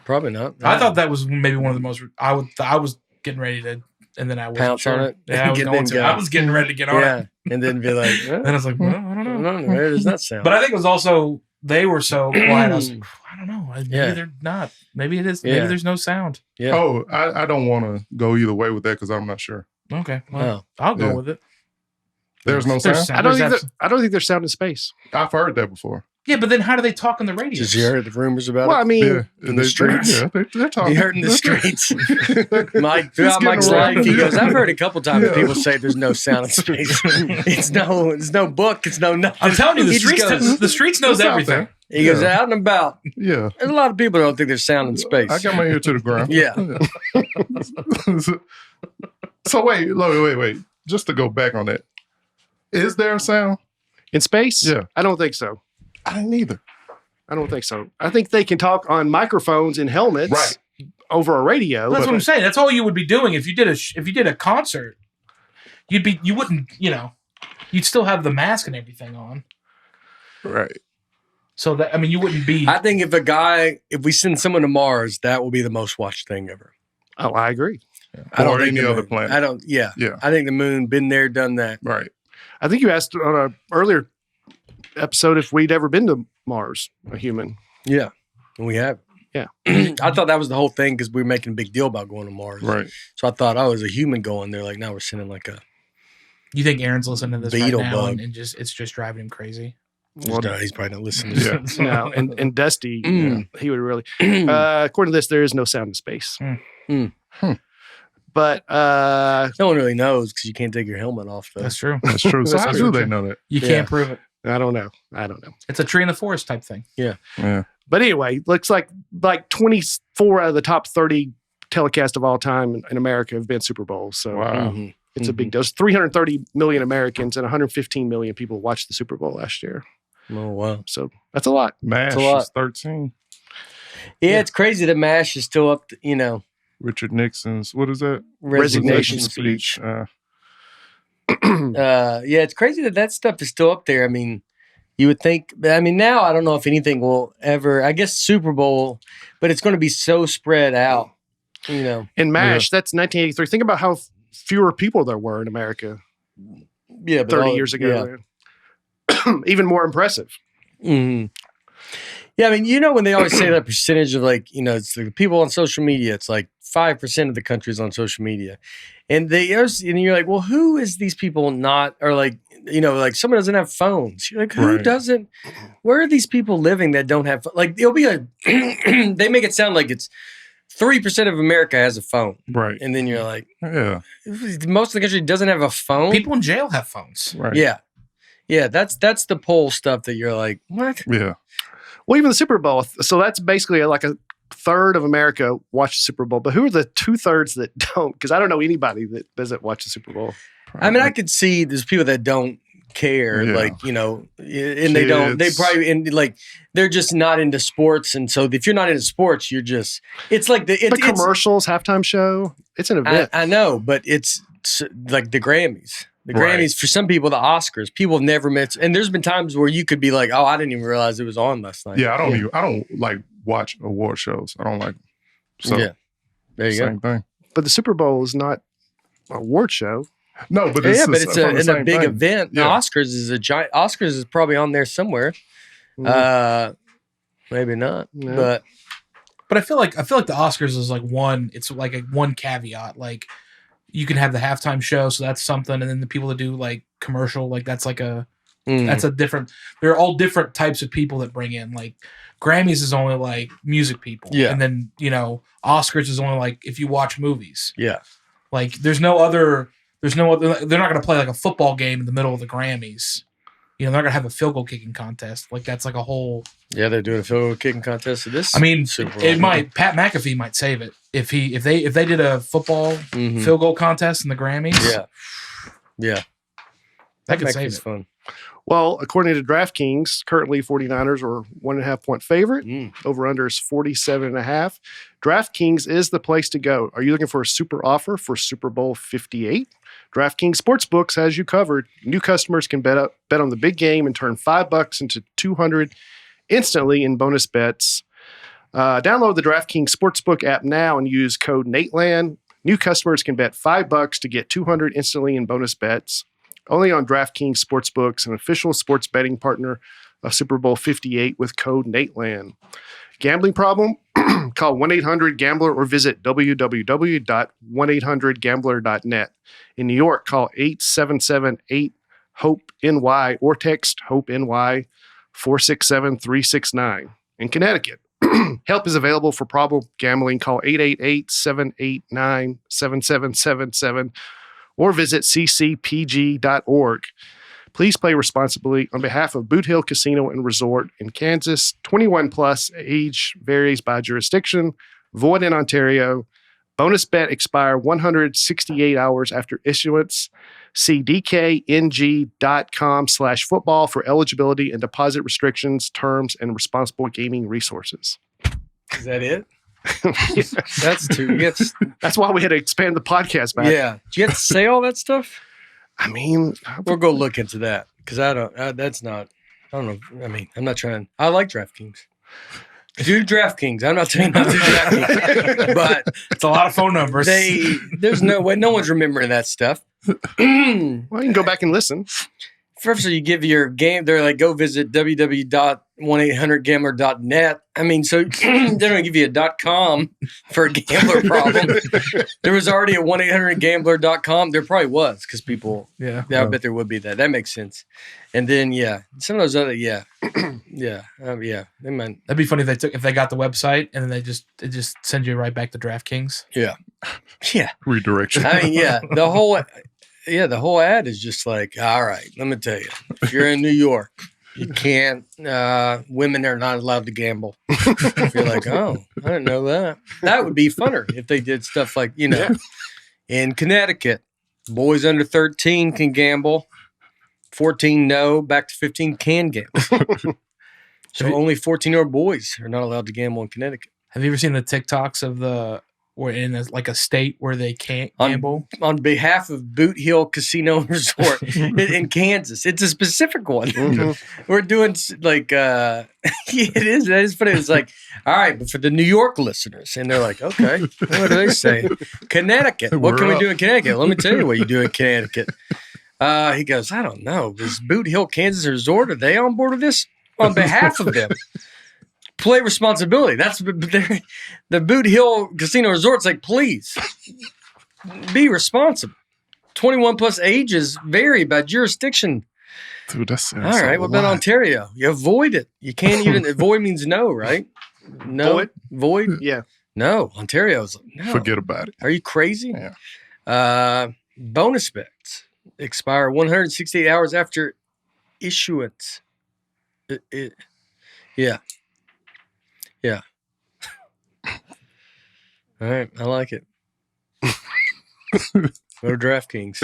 Probably not. I thought that was maybe one of the most. I was getting ready to, and then I wasn't Pounce sure. on it? Yeah, I was Get going them to. going. I was getting ready to get on Yeah. it. And then be like, And I was like, well, I don't know. no, where does that sound? But I think it was also they were so quiet. I was like, I don't know. Maybe Yeah. they're not. Maybe it is. Yeah. Maybe there's no sound. yeah. Oh, I don't want to go either way with that because I'm not sure. Okay, well, Oh. I'll go Yeah. with it. There's no There's sound. sound. I don't There's think I don't think there's sound in space. I've heard that before. Yeah, but then how do they talk on the radio? Did you hear the rumors about Well, I it? mean, Yeah, In the streets. they're talking. You heard in the streets. Mike, throughout getting Mike's around. life, he goes, I've heard a couple times Yeah. people say there's no sound in space. It's no book. It's no nothing. I'm telling you, He just goes- the streets knows It's out everything. there. He goes Yeah. out and about. Yeah. There's a lot of people don't think there's sound in space. I got my ear to the ground. Yeah. So wait. Just to go back on that. Is there a sound? in space? Yeah. I don't think so. I didn't either. I don't think so. I think they can talk on microphones in helmets Right. over a radio. That's but- what I'm saying. That's all you would be doing if you did a concert. You wouldn't, you'd still have the mask and everything on. Right. So that, I mean, you wouldn't be. I think if we send someone to Mars, that will be the most watched thing ever. Oh, I agree. I don't Or think any the other moon. planet. I don't. Yeah. Yeah. I think the moon been there, done that. Right. I think you asked on an earlier episode if we'd ever been to Mars, a human. Yeah, and we have. Yeah. I thought that was the whole thing because we were making a big deal about going to Mars. Right. So I thought, as a human going there, like now we're sending like a. You think Aaron's listening to this Beetle right now bug. and it's just driving him crazy? Well, he's probably not listening. To Yeah. this. No, and Dusty, he would really. According to this, there is no sound in space. But No one really knows because you can't take your helmet off. Though. That's true. That's true. So That's how true. do they know that? You Yeah. can't prove it. I don't know. It's a tree in the forest type thing. Yeah. But anyway, looks like 24 out of the top 30 telecasts of all time in America have been Super Bowls. So Wow. Mhm. it's a big deal. It's 330 million Americans and 115 million people watched the Super Bowl last year. Oh wow. So that's a lot. MASH a lot. is 13. Yeah, it's crazy that MASH is still up. Richard Nixon's, what is that? Resignation speech. Yeah, it's crazy that stuff is still up there. I mean, you would think. I mean, now I don't know if anything will ever. I guess Super Bowl, but it's going to be so spread out. And MASH, that's 1983. Think about how fewer people there were in America Yeah, but 30 years ago. Even more impressive. Yeah. Mhm. Yeah, I mean, when they always say that percentage of it's the people on social media, it's like 5% of the country's on social media. And you're like, well, who is these people not, or like someone doesn't have phones. You're like, who Right. doesn't, where are these people living that don't have, it'll be they make it sound like it's 3% of America has a phone. Right. And then you're like, Yeah. most of the country doesn't have a phone. People in jail have phones. Right. Yeah. Yeah. That's the poll stuff that you're like, what? Yeah. Well, even the Super Bowl. So that's basically like a third of America watch the Super Bowl. But who are the 2/3 that don't? Because I don't know anybody that doesn't watch the Super Bowl. I mean, I could see there's people that don't care, Yeah. and they don't, they Kids. probably, they're just not into sports. And so if you're not into sports, you're just, it's like The commercials, halftime show. It's an event. I know, but it's like the Grammys. The Right. Grammys, for some people, the Oscars, people have never met. And there's been times where you could be like, oh, I didn't even realize it was on last night. Yeah. I don't like watch award shows. I don't like them. So Yeah. There you go. same thing. But the Super Bowl is not an award show. No, but Yeah, it's, but it's from the a same big thing. event. The Yeah. Oscars is a giant. Oscars is probably on there somewhere. Maybe not, No. But I feel like the Oscars is like one caveat. Like you can have the halftime show, so that's something, and then the people that do like commercial, like that's like that's a different. They're all different types of people that bring in. Like Grammys is only like music people, Yeah. and then Oscars is only like if you watch movies. Yeah. Like there's no other. They're not going to play like a football game in the middle of the Grammys. They're not going to have a field goal kicking contest. Like that's like a whole. Yeah, they're doing a field goal kicking contest for this. I mean, Super Bowl. it might. Pat McAfee might save it if they did a football Mhm. field goal contest in the Grammys. Yeah, that could makes save it it. fun. Well, according to DraftKings, currently 49ers are 1.5 point favorite. Over under is 47.5. DraftKings is the place to go. Are you looking for a super offer for Super Bowl 58? DraftKings Sportsbooks has you covered. New customers can bet on the big game and turn $5 into $200 instantly in bonus bets. Download the DraftKings Sportsbook app now and use code Nateland. New customers can bet $5 to get $200 instantly in bonus bets. Only on DraftKings Sportsbooks, an official sports betting partner of Super Bowl 58 with code Nateland. Gambling problem? Call 1-800-GAMBLER or visit www.1800gambler.net. In New York, call 877-8-HOPE-NY or text HOPE-NY 467-369. In Connecticut, help is available for problem gambling. Call 888-789-7777 or visit ccpg.org. Please play responsibly on behalf of Boot Hill Casino and Resort in Kansas. 21 plus, age varies by jurisdiction. Void in Ontario. Bonus bet expire 168 hours after issuance. See dkng.com/football for eligibility and deposit restrictions, terms, and responsible gaming resources. Is that it? That's too. That's why we had to expand the podcast back. Yeah. Do you have to say all that stuff? I mean, We'll go look into that because I don't know. I mean, I'm not trying. I like DraftKings. Do DraftKings. I'm not saying not to DraftKings, but It's a lot of phone numbers. there's no way. No one's remembering that stuff. well, you can go back and listen. First, you give your game. They're like, go visit www.1800gambler.net. I mean, so they're going to give you a .com for a gambler problem. There was already a 1800gambler.com. There probably was because people. Yeah. I bet there would be that. That makes sense. And then some of those other They might. That'd be funny if they got the website and then they just send you right back to DraftKings. Yeah. Redirection. I mean, the whole ad is just like, all right, let me tell you, if you're in New York, you can't, women are not allowed to gamble. If you're like, oh, I didn't know that. That would be funner if they did stuff like, in Connecticut, boys under 13 can gamble. 14, no. Back to 15 can gamble. So only 14-year-old boys are not allowed to gamble in Connecticut. Have you ever seen the TikToks of we're in a state where they can't gamble? On behalf of Boot Hill Casino and Resort in Kansas. It's a specific one. Mm-hmm. We're doing like, it is. That is funny. It's like, all right, but for the New York listeners. And they're like, okay, what do they say? Connecticut. What can we do in Connecticut? Let me tell you what you do in Connecticut. He goes, I don't know. Is Boot Hill Kansas Resort, are they on board with this? On behalf of them. Play responsibility. That's the Boot Hill Casino Resort's like, please be responsible. 21 plus ages vary by jurisdiction. Dude, that's all right. What about Ontario? You avoid it. You can't even avoid means no, right? No. Void? Yeah. No. Ontario's like, no. Forget about it. Are you crazy? Yeah. Bonus bets expire 168 hours after issuance. Yeah. All right, I like it. Go to DraftKings.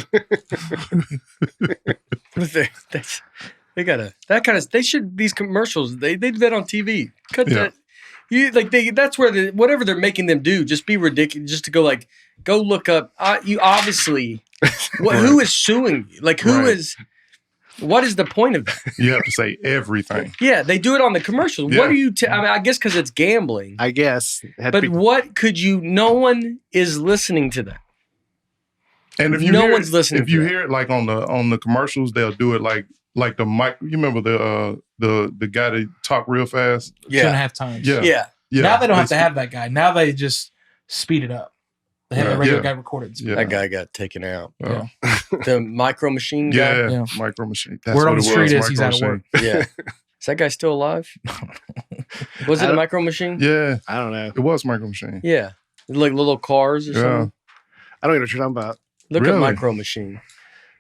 They should, these commercials, they do that on TV. Cut that. That's where whatever they're making them do, just be ridiculous. Just to go look up. You obviously, who is suing you? Like who is? What is the point of that? You have to say everything. Yeah, they do it on the commercials. Yeah. What do you? I mean, I guess because it's gambling. I guess. But what could you? No one is listening to that. And if you one's listening. If you hear it like on the commercials, they'll do it like the mic. You remember the guy that talked real fast? 2.5 times. Yeah. Now they don't have to have that guy. Now they just speed it up. They have the regular guy recorded. Yeah. That guy got taken out. Yeah. The micro machine guy. Yeah. Micro machine. That's Word what on the it street was, is he's out of work. Yeah. Is that guy still alive? Was it a micro machine? Yeah. I don't know. It was micro machine. Yeah. Like little cars or something. I don't know what you're talking about. Look Really? at micro machine.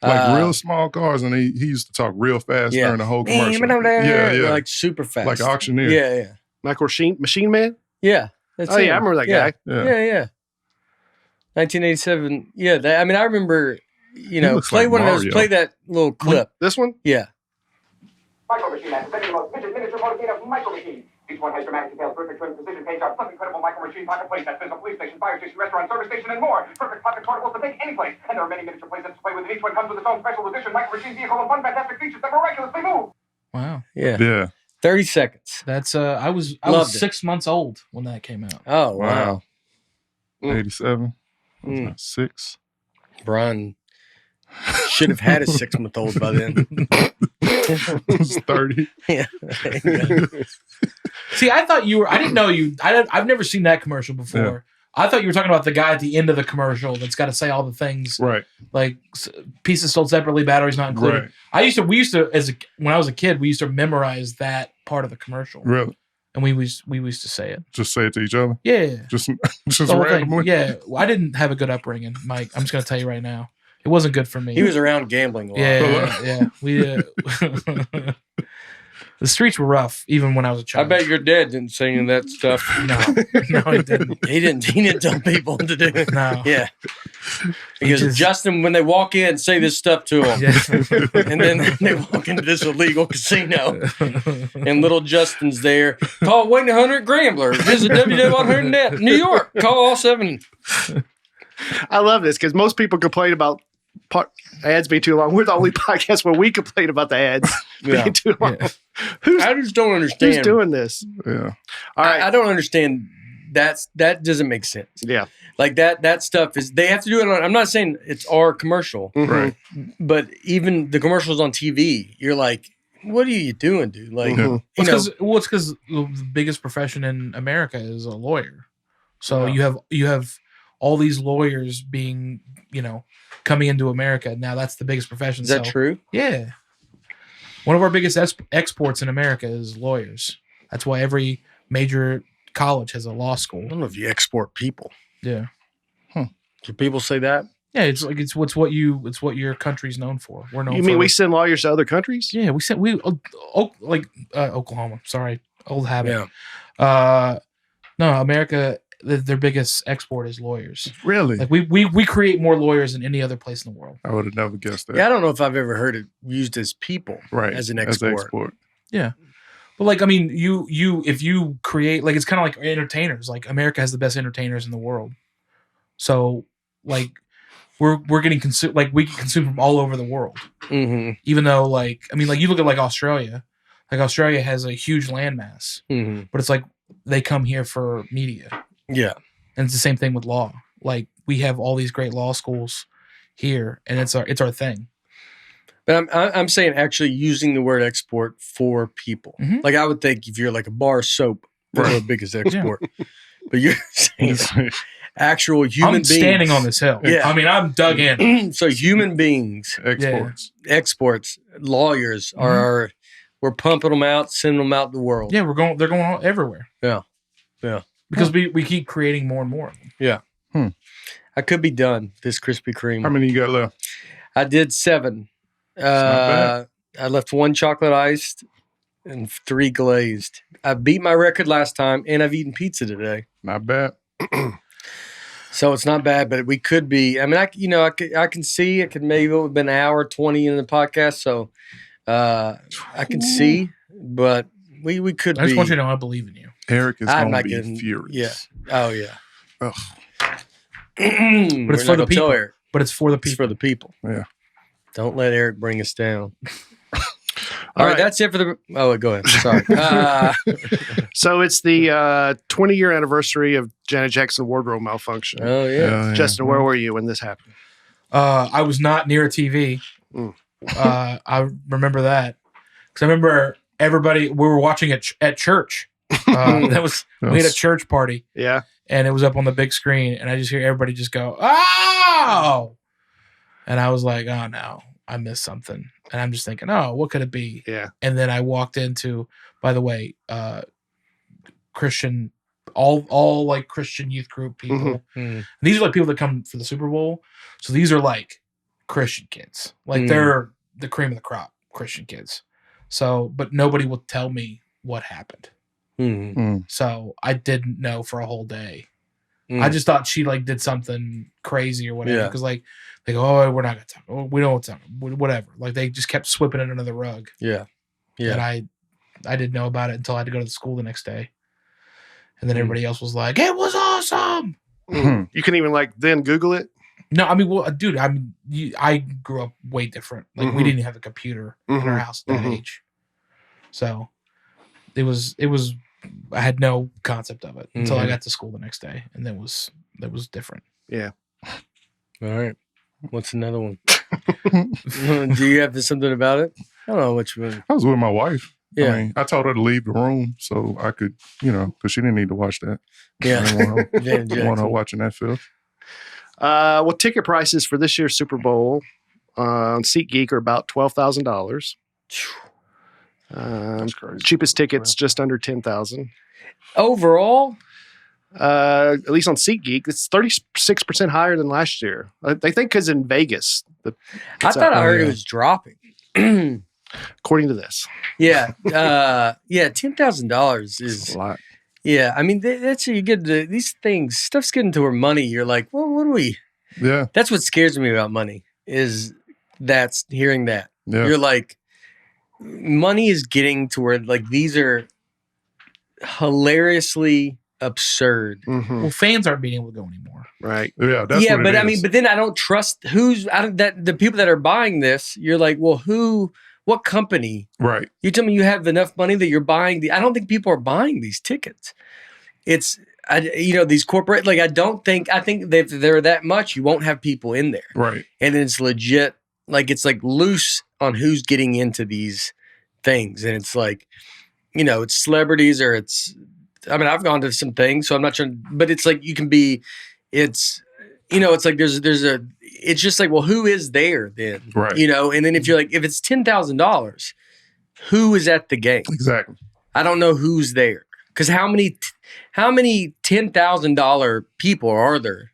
Like real small cars, and he used to talk real fast during the whole commercial. Yeah. Like super fast. Like auctioneer. Yeah. Micro Machine Man? Yeah. That's I him. remember that guy. Yeah. 1987. Yeah. I remember, play like one of those, Mario. play that little clip. This one? Yeah. Micro Machine Man, presenting the most miniature motorcade of Micro Machine. Each one has dramatic details, perfect trim, precision paint jobs, plus incredible Micro Machine pocket playsets, there's a police station, fire station, restaurant, service station, and more. Perfect pocket portables to take any place. And there are many miniature playsets to play with, and each one comes with its own special edition Micro Machine vehicle and fun fantastic features that miraculously move. Wow. Yeah. 30 seconds. That's I was Loved it. 6 months old when that came out. Oh, wow. 87. 6. Brian should have had a 6-month-old by then. It's 30. Yeah. See, I thought you were. I didn't know you. I've never seen that commercial before. I thought you were talking about the guy at the end of the commercial that's got to say all the things, Right. like pieces sold separately, batteries not included. Right. We used to, when I was a kid, we used to memorize that part of the commercial. Really? And we used to say it. Just say it to each other? Yeah. Just The whole thing. randomly? Yeah. Well, I didn't have a good upbringing, Mike. I'm just going to tell you right now. It wasn't good for me. He was around gambling a lot. Yeah. We the streets were rough, even when I was a I child. bet your dad didn't say any of that stuff. No, he didn't. He didn't tell people what to do. No. Yeah. He goes, just- Justin, when they walk in, say this stuff to them. Yeah. And then they walk into this illegal casino, and little Justin's there. Call Wayne Hunter Grambler. Visit www.100net. New York. Call all 7. I love this because most people complain about ads being too long. We're the only podcast where we complain about the ads Yeah. being too long. Yeah. I just don't understand. Who's doing this? Yeah. All right. I don't understand. That doesn't make sense. Yeah. Like that stuff is, they have to do it on, I'm not saying it's our commercial, Mhm. Right. but even the commercials on TV, you're like, what are you doing, dude? Like, Mhm. you know, It's because the biggest profession in America is a lawyer. So Yeah. you have all these lawyers being, coming into America. Now that's the biggest profession. is that So, true? Yeah. One of our biggest exports in America is lawyers. That's why every major college has a law I school. don't know if you export people. Yeah. Do people say that? Yeah, it's like it's what your country's known for. We're known You for mean we send lawyers to other countries? Yeah, Oklahoma. Sorry, old habit. Yeah. No, America. Their biggest export is lawyers. Really? Like we create more lawyers than any other place in the world. I would have never guessed that. Yeah, I don't know if I've ever heard it used as people, Right. as an export. Yeah, but like I mean, if you create like it's kind of like entertainers. Like America has the best entertainers in the world. So like we're getting consumed. Like we get consumed from all over the world. Mm-hmm. Even though like I mean like you look at like Australia. Like Australia has a huge landmass, Mm-hmm. but it's like they come here for media. Yeah. And it's the same thing with law. Like we have all these great law schools here, and it's our thing. But I'm saying actually using the word export for people. Mhm. Like I would think if you're like a bar of soap, that's Right. our biggest export. But you're saying actual human I'm beings. standing on this hill. Yeah. I mean, I'm dug in. So human beings, Exports. exports, lawyers Mm-hmm. are, we're pumping them out, sending them out in the world. Yeah, they're going all everywhere. Yeah. Yeah. Because we keep creating more and more of them. I could be done this Krispy Kreme. How many you got left? I did 7. not bad. I left 1 chocolate iced and 3 glazed. I beat my record last time, and I've eaten pizza today, Not bad. so it's not bad. But we could be. I mean, I can see it could maybe have been an hour 20 in the podcast, so I can see, but we could I just be. want you to know I believe in you. Eric is I'm going not to be getting- furious. Oh yeah. Ugh. But it's for the people. But it's for the It's people. for the people. Yeah. Don't let Eric bring us down. All All right, right. that's it for the. Oh, go ahead. Sorry. So it's the 20-year anniversary of Janet Jackson wardrobe malfunction. Oh yeah. Justin, where were you when this happened? I was not near a TV. Mm. I remember that because I remember everybody. We were watching it at church. We had a church party, Yeah. and it was up on the big screen, and I just hear everybody just go, "Oh!" And I was like, "Oh no, I missed something." And I'm just thinking, "Oh, what could it be?" Yeah. And then I walked into, by the way, Christian, all like Christian youth group people. Mhm. These are like people that come for the Super Bowl. So these are like Christian kids. Like Mm. they're the cream of the crop Christian kids. So, but nobody will tell me what happened. Mhm. So I didn't know for a whole day. Mm. I just thought she like did something crazy or whatever. Yeah. Because like they go, oh, we're not gonna talk. Oh, we don't talk. Whatever. Like they just kept sweeping it under the rug. Yeah. And Yeah. I didn't know about it until I had to go to the school the next day. And then Mm. everybody else was like, it was awesome. You can even like then Google it. No, I mean, well, dude, I grew up way different. Like we Mhm. didn't have a computer in our Mhm. house at that Mhm. age. So it was I had no concept of it until I Mhm. got to school the next day, and that was different. All right. What's another one? Do you have something about it? I don't know which one. I was with my wife. Yeah. I mean, I told her to leave the room so I could, because she didn't need to watch that. Yeah. I didn't want Janet her, want her Jackson. watching that film. Well, ticket prices for this year's Super Bowl on SeatGeek are about $12,000. That's crazy. Cheapest tickets just under $10,000. Overall, At least on SeatGeek, it's 36% higher than last year. They think because in Vegas, I thought I heard it was dropping. according to this. Yeah. $10,000 That's is a lot. yeah. I mean, that's you get these things. Stuff's getting to where money. You're like, well, what do we? Yeah. That's what scares me about money. Is that's hearing that. Yeah. You're like, money is getting to where like these are hilariously absurd. Mm-hmm. Well, fans aren't being able to go anymore. Right. Yeah. That's Yeah, what but it I mean, is. but then I don't trust the people that are buying this. You're like, well, what company? Right. You tell me you have enough money that you're buying I don't think people are buying these tickets. It's these corporate, like, I think if they're that much, you won't have people in there. Right. And it's legit, like, it's like loose on who's getting into these things. And it's like, it's celebrities or I've gone to some things, so I'm not trying, but it's like it's like it's just like, well, who is there then? Right. And then if you're like, if it's $10,000, who is at the game? Exactly. I don't know who's there. Because how many $10,000 people are there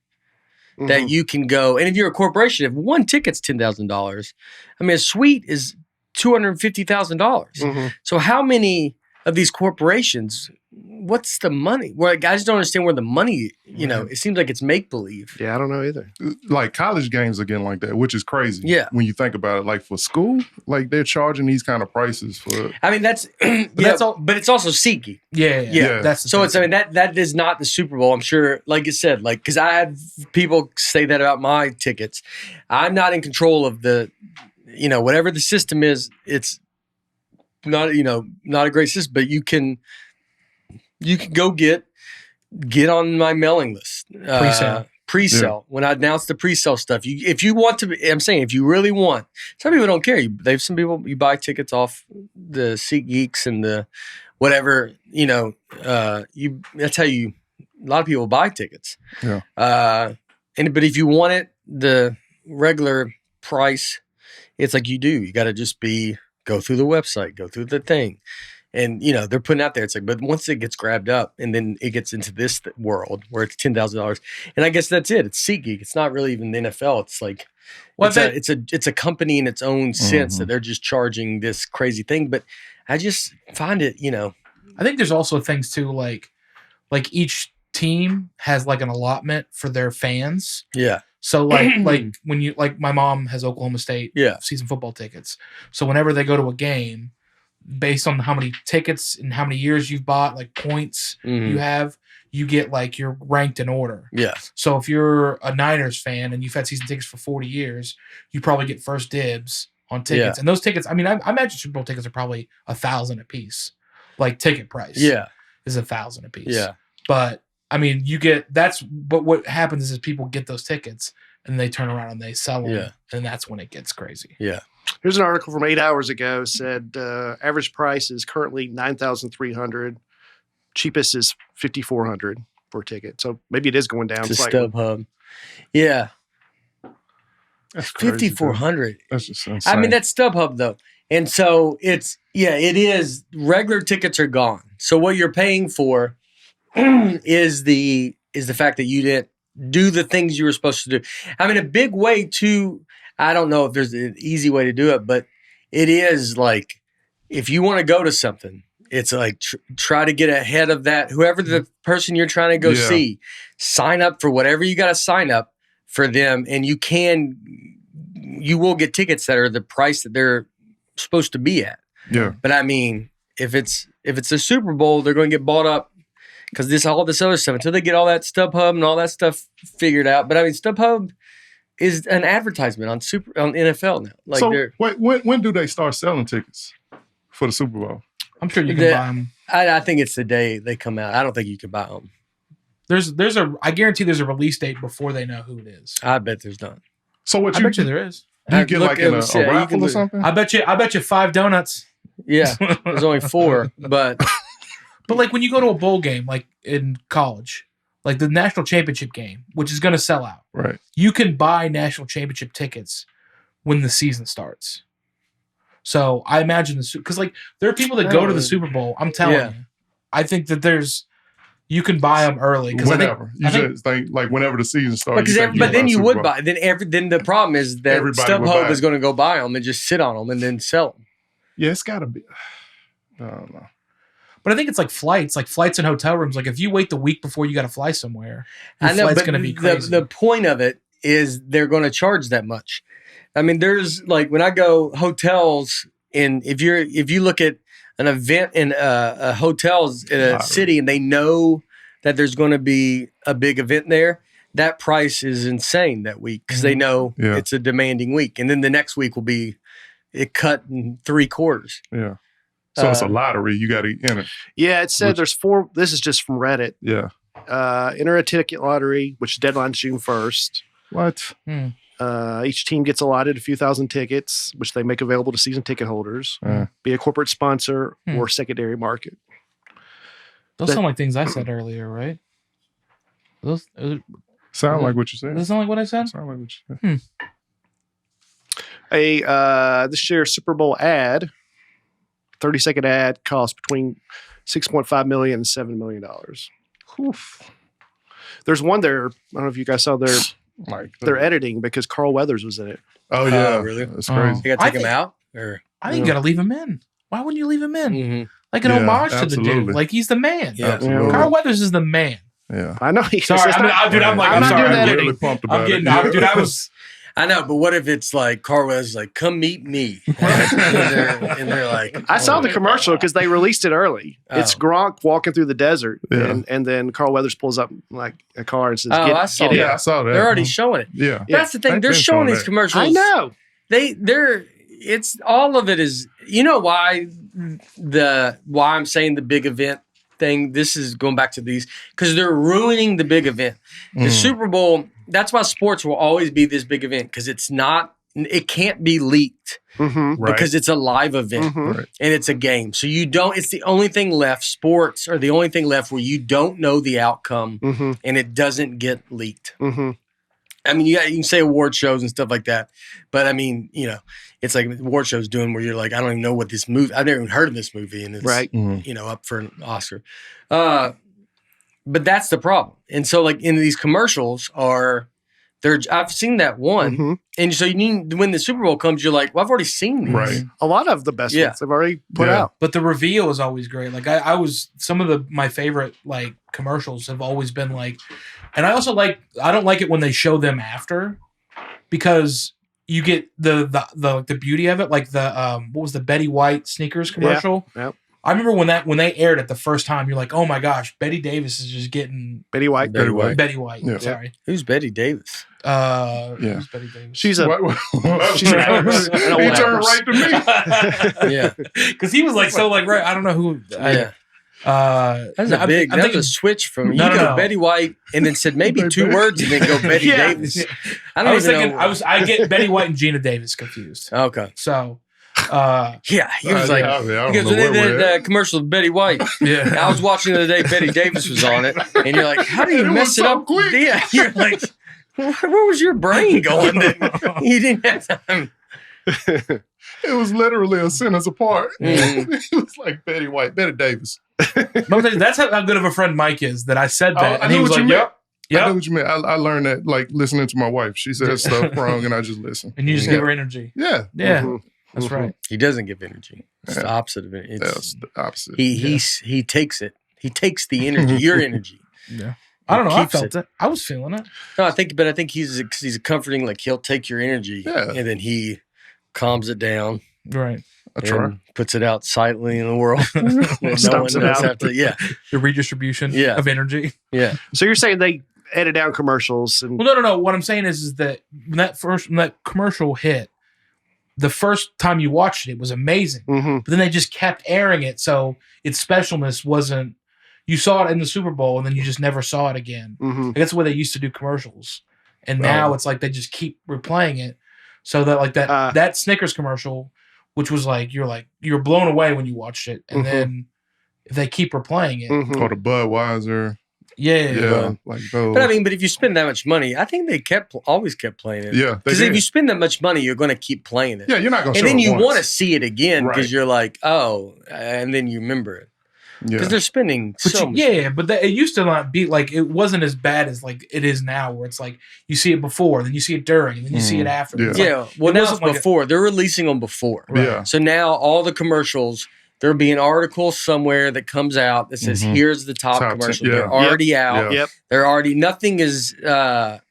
that you can go? And if you're a corporation, if one ticket's $10,000, I mean, a suite is $250,000. Mm-hmm. So how many of these corporations? What's the money? Well, I just don't understand where the money. It seems like it's make believe. Yeah, I don't know either. Like college games are getting like that, which is crazy. Yeah. When you think about it, like for school, like they're charging these kind of prices for. I mean, that's but it's also SeatGeek. Yeah. That's the So thing. it's, I mean, that is not the Super Bowl. I'm sure, like you said, like, because I had people say that about my tickets. I'm not in control of the, whatever the system is. It's not, not a great system, but you can go get on my mailing list. Pre-sale. When I announce the pre-sale stuff, if you want to, I'm saying, if you really want, some people don't care. Some people, you buy tickets off the SeatGeeks and the whatever, that's how a lot of people buy tickets. Yeah. But if you want it, the regular price, it's like you got to just go through the website, go through the thing. And, they're putting out there, it's like, but once it gets grabbed up and then it gets into this world where it's $10,000, and I guess that's it. It's SeatGeek. It's not really even the NFL. It's like, it's a company in its own sense that they're just charging this crazy thing. But I just find it, I think there's also things too, like each team has like an allotment for their fans. Yeah. So like when you, like, my mom has Oklahoma State season football tickets. So whenever they go to a game, based on how many tickets and how many years you've bought, like points you have, you get like, you're ranked in order. Yeah. So if you're a Niners fan and you've had season tickets for 40 years, you probably get first dibs on tickets. Yeah. And those tickets, I mean, I imagine Super Bowl tickets are probably $1,000 a piece. Like ticket price is $1,000 a piece. Yeah. But I mean, but what happens is people get those tickets and they turn around and they sell them. Yeah. And that's when it gets crazy. Yeah. Here's an article from 8 hours ago. Said average price is currently $9,300. Cheapest is $5,400 for a ticket. So maybe it is going down To slightly. StubHub. Yeah. That's crazy, $5,400. That's just insane. I mean, that's StubHub though. And so it is. Regular tickets are gone. So what you're paying for is the fact that you didn't do the things you were supposed to do. I mean, a big way to, I don't know if there's an easy way to do it, but it is like, if you want to go to something, it's like try to get ahead of that. Whoever the person you're trying to go see, sign up for whatever you got to sign up for them, and you will get tickets that are the price that they're supposed to be at. Yeah. But I mean, if it's a Super Bowl, they're going to get bought up because all this other stuff until they get all that StubHub and all that stuff figured out. But I mean, StubHub is an advertisement on NFL now. Like, so when do they start selling tickets for the Super Bowl? I'm sure you can buy them. I think it's the day they come out. I don't think you can buy them. I guarantee there's a release date before they know who it is. I bet there's not. So I bet you there is. Do you get like in a raffle or something? I bet you 5 donuts. Yeah, there's only 4, but like when you go to a bowl game, like in college, like the national championship game, which is going to sell out, Right. you can buy national championship tickets when the season starts. So I imagine because like there are people that go to the Super Bowl. I'm telling you, I think that you can buy them early whenever just think like whenever the season starts. But then you would buy. Then the problem is that StubHub is going to go buy them and just sit on them and then sell them. Yeah, it's got to be. I don't know. But I think it's like flights and hotel rooms. Like if you wait the week before you got to fly somewhere, I know, flight's but going to be crazy. The point of it is they're going to charge that much. I mean, there's like when I go hotels, and if you look at an event in a hotels in a city, and they know that there's going to be a big event there, that price is insane that week because they know it's a demanding week, and then the next week will be it cut in 3/4. Yeah. So it's a lottery. You got to enter. Yeah, it said there's 4. This is just from Reddit. Yeah. Enter a ticket lottery, which deadline is June 1st. What? Each team gets allotted a few thousand tickets, which they make available to season ticket holders. Be a corporate sponsor or secondary market. Those sound like things I said earlier, right? Those sound like what you said. Does that sound like what I said? Sound like what you said. This year's Super Bowl ad, 30-second ad, costs between $6.5 million and $7 million. Oof. There's one there. I don't know if you guys saw they're editing because Carl Weathers was in it. Oh yeah, really? That's crazy. You got to take him out, or I think you got to leave him in. Why wouldn't you leave him in? Mm-hmm. Like an homage to the dude. Like he's the man. Yeah, Carl Weathers is the man. Yeah, I know. Sorry, I'm not sorry. doing that. I'm really pumped about it. Dude, I was. I know, but what if it's like Carl Weathers like, come meet me? and they're like, I saw the commercial because they released it early. It's Gronk walking through the desert, and then Carl Weathers pulls up like a car and says, I saw that. Yeah, I saw that. They're already showing it. Yeah. That's the thing. They're showing these commercials. I know. It's all of it is, you know why I'm saying the big event thing, this is going back to these, because they're ruining the big event. The Super Bowl, that's why sports will always be this big event, because it can't be leaked because it's a live event and it's a game. So it's the only thing left, sports are the only thing left where you don't know the outcome and it doesn't get leaked. I mean, you can say award shows and stuff like that, but I mean, it's like award shows doing where you're like, I don't even know what this movie. I've never even heard of this movie, and it's up for an Oscar. But that's the problem. And so, like in these commercials, I've seen that one, and so you need when the Super Bowl comes, you're like, well, I've already seen these. Right. A lot of the best ones they've already put out. But the reveal is always great. Like some of my favorite like commercials have always been like, and I don't like it when they show them after, because you get the beauty of it. Like what was the Betty White sneakers commercial? Yeah. Yep. I remember when they aired it the first time, you're like, oh my gosh, Betty Davis is just getting Betty White. Betty White. Yeah. Sorry. Who's Betty Davis? Who's Betty Davis? She's an actress. He turned right to me. Yeah. Because he was like right. I don't know who. That's a switch from you go Betty White and then said maybe 2 words and then go Betty Davis. I get Betty White and Gina Davis confused. Okay. So he was like, the commercial of Betty White. Yeah. I was watching the other day, Betty Davis was on it, and you're like, how do you mess it up quick? Yeah, you're like, where was your brain going? You didn't have time. It was literally a sentence apart. It was like Betty White, Betty Davis. That's how good of a friend Mike is that I said that. And he was like, yep. Yep. I know what you mean. I learned that like listening to my wife. She says stuff wrong and I just listen. And you just give her energy. Yeah. Yeah. That's right. He doesn't give energy. It's the opposite of it. It's the opposite. He takes it. He takes the energy, your energy. Yeah. I don't know. I felt it. I was feeling it. No, I think he's a comforting, like he'll take your energy and then he calms it down. Right. Puts it out silently in the world. No one knows after. Yeah. The redistribution of energy. Yeah. So you're saying they edit down commercials? And well, no. What I'm saying is that when that commercial hit, the first time you watched it was amazing. But then they just kept airing it, so its specialness wasn't. You saw it in the Super Bowl, and then you just never saw it again. Like, that's the way they used to do commercials, and now it's like they just keep replaying it, so that like that Snickers commercial which was like you're blown away when you watched it, and then if they keep replaying it, Or the Budweiser. yeah. Like those. But I mean, but if you spend that much money, I think they always kept playing it. Yeah, they because did. if you spend that much money, you're going to keep playing it. Yeah, you're not going to show and then it you once. want to see it again because Right. you're like, oh, and then you remember it because Yeah. they're spending But so much. but it used to not be like it wasn't as bad as like it is now, where it's like you see it before, then you see it during, and then you see it after. Yeah. It's like, Yeah, well, it now wasn't it's like before. They're releasing them before. Yeah. So now all the commercials, there'll be an article somewhere that comes out that says, here's the top Top 10, commercial. yeah. They're already out. Yeah. Yep. They're already, nothing is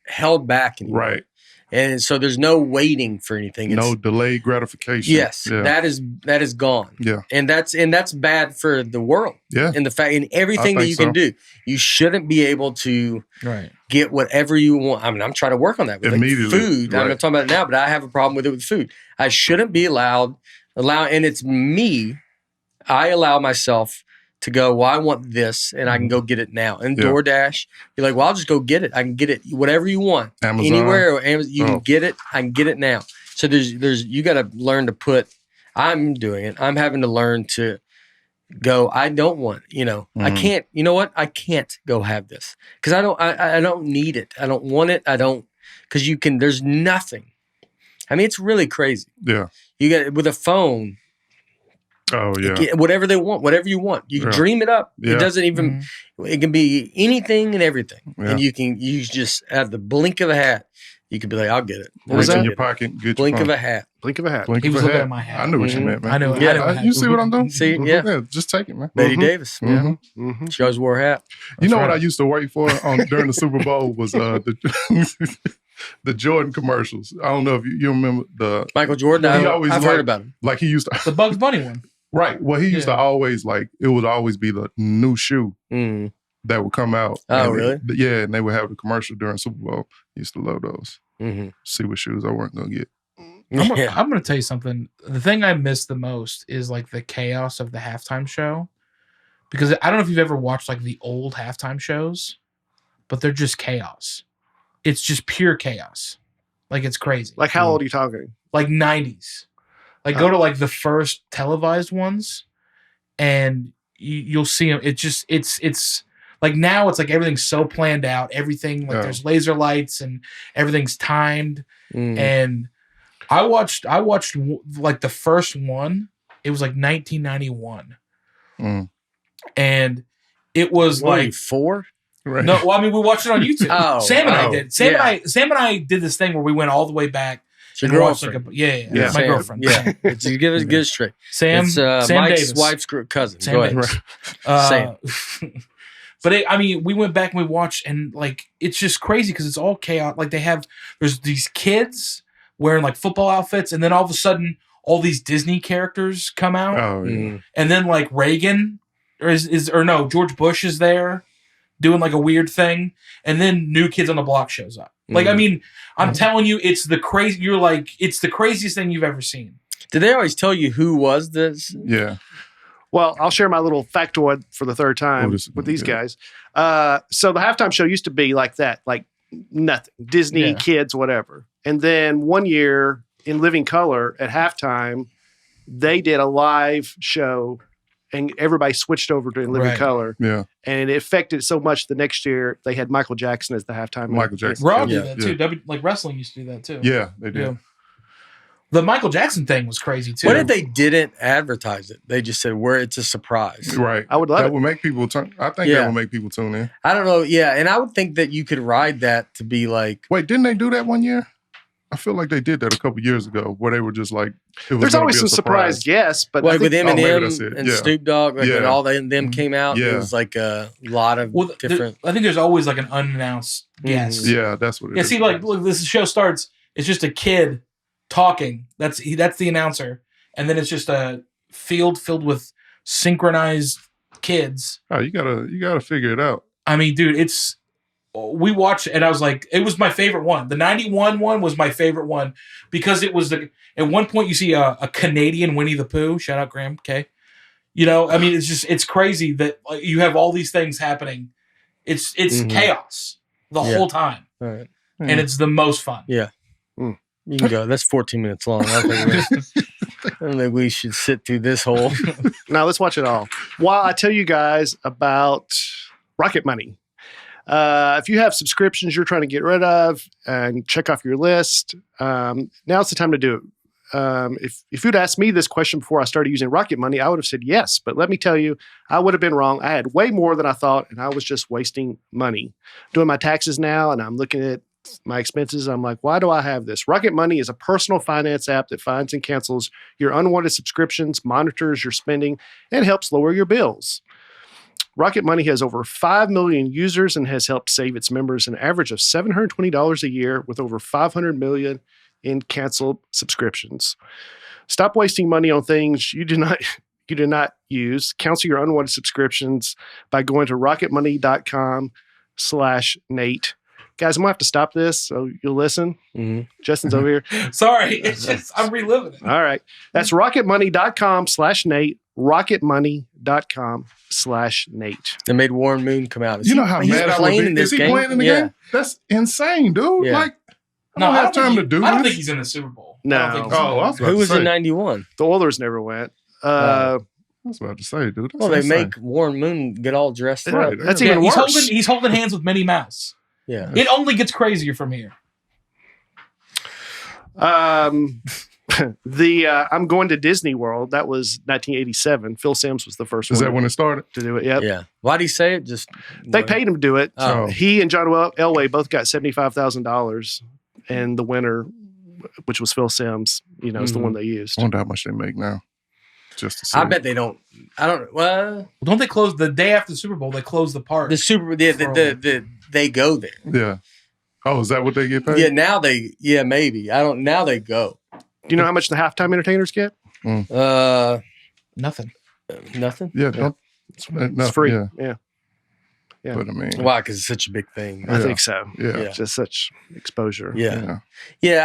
held back anymore. Right. And so there's no waiting for anything. It's, No delayed gratification. yes, Yeah. that is gone. Yeah. And that's bad for the world. Yeah. And the fact in everything I that you think can do. You shouldn't be able to right. get whatever you want. I mean, I'm trying to work on that with like Immediately, food. I'm right. not talking about it now, but I have a problem with it with food. I shouldn't be allow, and it's me. I allow myself to go, well, I want this, and I can go get it now. And Yeah. DoorDash, you're like, well, I'll just go get it. I can get it whatever you want, Amazon. anywhere. You can Oh. get it. I can get it now. So there's you got to learn to put. I'm doing it. I'm having to learn to go. I don't want. I can't. You know what? I can't go have this because I don't. I don't need it. I don't want it. I don't because you can. There's nothing. I mean, it's really crazy. Yeah. You get with a phone. Oh, yeah. Get whatever they want, whatever you want. You can Yeah. dream it up. Yeah. It doesn't even. It can be anything and everything, Yeah. and you just at the blink of a hat, you could be like, "I'll get it." What was Reach in that? your pocket. Get Blink your of phone. a hat. Blink of a hat. Blink He of was a looking hat. at my hat. I knew what you meant, man. I know. Yeah. I know what You see what I'm doing? See, Mhm. yeah. Just take it, man. Betty Davis. Yeah, Mhm. Mm-hmm. she always wore a hat. You know right. what I used to wait for during the Super Bowl was the Jordan commercials. I don't know if you remember the Michael Jordan. He always I've like- heard about him. like he used to The Bugs Bunny one. right. Well, he used to Yeah. always like it would always be the new shoe Mm. that would come out. Oh, And really? Yeah, and they would have the commercial during Super Bowl. I used to love those. Mm-hmm. See what shoes I weren't gonna get. Yeah. I'm gonna tell you something. The thing I miss the most is like the chaos of the halftime show, because I don't know if you've ever watched like the old halftime shows, but they're just chaos. It's just pure chaos. Like it's crazy. Like, how old are you talking? Like 90s. Like go to like the first televised ones, and you'll see them. It's like now it's like everything's so planned out. Everything like Yeah. there's laser lights and everything's timed. Mm. And I watched like the first one. It was like 1991, Mm. and it was What are you, like 4? Right. no. Well, I mean, we watched it on YouTube. Oh, Sam and I oh, did. Sam yeah. and I did this thing where we went all the way back. It's your and watched, girlfriend. like, yeah, Yeah. my Sam. girlfriend. Yeah. Sam. It's, you get it straight. Sam, It's Sam Mike's Davis. wife's cousin. Sam Go ahead. Davis. Sam. But I mean, we went back and we watched, and like it's just crazy because it's all chaos. Like there's these kids wearing like football outfits, and then all of a sudden, all these Disney characters come out, Oh, yeah. Mm. and then like Reagan or no, George Bush is there doing like a weird thing, and then New Kids on the Block shows up. Like I Mhm. mean, I'm telling you, it's the crazy. You're like, it's the craziest thing you've ever seen. Did they always tell you who was this? Yeah. Well, I'll share my little factoid for the third time Oh, this- with these yeah. guys. So the halftime show used to be like that, like nothing, Disney, Yeah. kids, whatever. And then one year in Living Color at halftime, they did a live show and everybody switched over to In Living Right. Color. Yeah. And it affected so much the next year they had Michael Jackson as the halftime. Michael Jackson. Raw Yeah. did that too. Like wrestling used to do that too. Yeah, they did. Yeah. The Michael Jackson thing was crazy too. What if they didn't advertise it? They just said, it's a surprise. Right. I would love that it. would make people turn. I think Yeah. that would make people tune in. I don't know. Yeah. And I would think that you could ride that to be like, Wait, didn't they do that one year? I feel like they did that a couple years ago, where they were just like, it was There's gonna always be some a surprise. surprise guests, but I like with think- maybe Eminem that's it. and Yeah. Snoop Dogg, like when Yeah. all them came out, it Yeah. was like a lot of Well, different. I think there's always like an unannounced guest. Yeah, that's what it Yeah, is. see, like, look, this show starts. It's just a kid talking. That's the announcer, and then it's just a field filled with synchronized kids. Oh, you gotta figure it out. I mean, dude, we watched it, and I was like, it was my favorite one. The 91 one was my favorite one because it was at one point you see a Canadian Winnie the Pooh. Shout out Graham, okay. You know, I mean, it's crazy that like, you have all these things happening. It's Mhm. chaos the Yeah. whole time, All right. and it's the most fun. You can go. That's 14 minutes long. I think don't think we should sit through this whole. Now let's watch it all. While I tell you guys about Rocket Money. If you have subscriptions you're trying to get rid of and check off your list, now's the time to do it. If you'd asked me this question before I started using Rocket Money, I would have said yes. But let me tell you, I would have been wrong. I had way more than I thought, and I was just wasting money. Doing my taxes now, and I'm looking at my expenses. I'm like, why do I have this? Rocket Money is a personal finance app that finds and cancels your unwanted subscriptions, monitors your spending, and helps lower your bills. Rocket Money has over 5 million users and has helped save its members an average of $720 a year with over 500 million in canceled subscriptions. Stop wasting money on things you do not use. Cancel your unwanted subscriptions by going to rocketmoney.com/Nate. Guys, I'm going to have to stop this so you'll listen. Mm-hmm. Justin's over here. Sorry, it's just, I'm reliving it. All right. That's rocketmoney.com/Nate. rocketmoney.com/Nate. They made Warren Moon come out. You know how mad I would be. Is he playing in the game? That's insane, dude. Yeah. Like, I don't have time to do this. I don't think he's in the Super Bowl. No. Who was in 91? The Oilers never went. I was about to say, dude. Well, they make Warren Moon get all dressed up. That's even worse. He's holding hands with Minnie Mouse. Yeah. It only gets crazier from here. I'm going to Disney World. That was 1987. Phil Simms was the first one. Is that when it started? To do it, yep. Yeah. Why did he say it? Just they paid him to do it. Oh. He and John Elway both got $75,000, and the winner, which was Phil Simms, is the one they used. I wonder how much they make now. Just to see. I bet they don't. I don't. Well, don't they close the day after the Super Bowl? They close the park. They go there. Yeah. Oh, is that what they get paid? Yeah. Now they. Yeah, maybe. I don't. Now they go. Do you know how much the halftime entertainers get? Nothing. Nothing. Yeah. It's free. Yeah. But I mean, why? Because it's such a big thing. I think so. Yeah. Just such exposure. Yeah.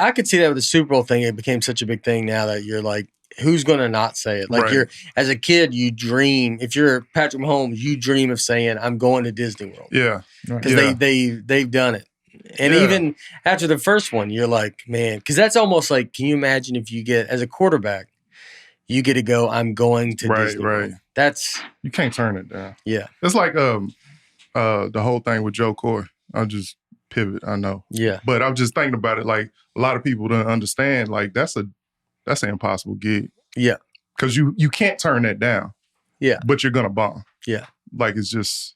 I could see that with the Super Bowl thing. It became such a big thing now that you're like, who's going to not say it? Like you're, as a kid, you dream. If you're Patrick Mahomes, you dream of saying, "I'm going to Disney World." Yeah. Because they've done it. And even after the first one, you're like, man, because that's almost like, can you imagine if you get, as a quarterback, you get to go, I'm going to Disney World. That's, you can't turn it down. Yeah. It's like the whole thing with Joe Corey. I'll just pivot, I know. Yeah. But I'm just thinking about it, like a lot of people don't understand, like that's an impossible gig. Yeah. Because you can't turn that down. Yeah. But you're going to bomb. Yeah. Like it's just.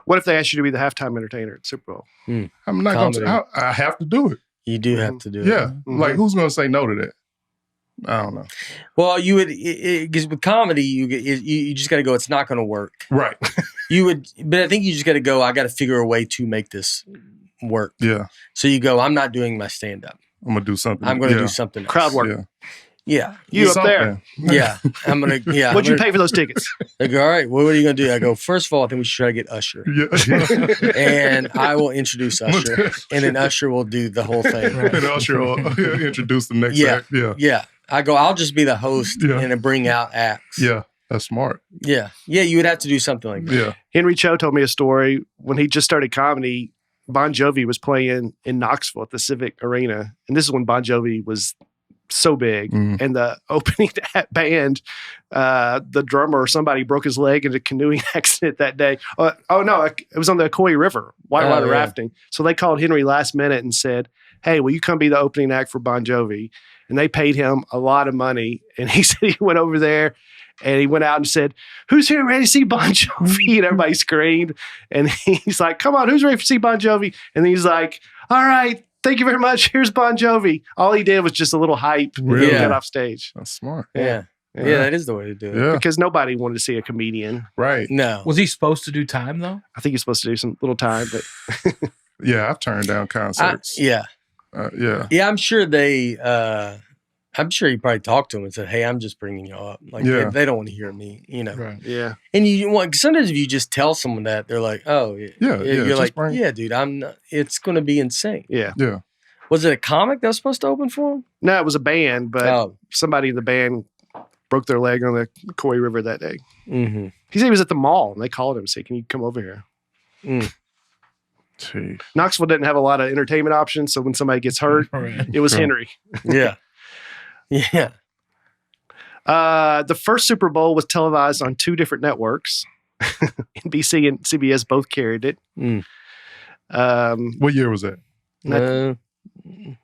What if they asked you to be the halftime entertainer at Super Bowl? I'm not going to. I have to do it. You do have to do it. Yeah. Like who's going to say no to that? I don't know. Well, you would, because with comedy, you just got to go, it's not going to work. Right. But I think you just got to go, I got to figure a way to make this work. Yeah. So you go, I'm not doing my stand up. I'm going to do something. I'm going to do something else. Crowd work. Yeah. You up there. Yeah. I'm going to, What'd you pay for those tickets? They go, all right, what are you going to do? I go, first of all, I think we should try to get Usher. Yeah. And I will introduce Usher. And then Usher will do the whole thing. Right? And Usher will introduce the next act. Yeah. Yeah. I go, I'll just be the host and then bring out acts. Yeah. That's smart. Yeah. Yeah. You would have to do something like that. Yeah. Henry Cho told me a story when he just started comedy. Bon Jovi was playing in Knoxville at the Civic Arena. And this is when Bon Jovi was so big. And the opening band, the drummer or somebody broke his leg in a canoeing accident that day. No, it was on the Coy River, whitewater rafting. So they called Henry last minute and said, hey, will you come be the opening act for Bon Jovi? And they paid him a lot of money. And he said he went over there and he went out and said, who's here ready to see Bon Jovi? And everybody screamed. And he's like, come on, who's ready to see Bon Jovi? And he's like, all right, thank you very much. Here's Bon Jovi. All he did was just a little hype and get off stage. That's smart. Yeah, that is the way to do it. Yeah. Because nobody wanted to see a comedian. Right. No. Was he supposed to do time, though? I think he's supposed to do some little time, but Yeah, I've turned down concerts. Yeah, I'm sure I'm sure he probably talked to him and said, hey, I'm just bringing you up. Like, they don't want to hear me, Right. Yeah. And sometimes if you just tell someone that, they're like, oh, you're like, yeah, dude, it's going to be insane. Yeah. Yeah. Was it a comic that was supposed to open for him? No, it was a band, but somebody in the band broke their leg on the Coy River that day. Mm-hmm. He said he was at the mall, and they called him and said, can you come over here? Jeez. Knoxville didn't have a lot of entertainment options, so when somebody gets hurt, it was Henry. Yeah. Yeah. The first Super Bowl was televised on 2 different networks. NBC and CBS both carried it. What year was that? No, I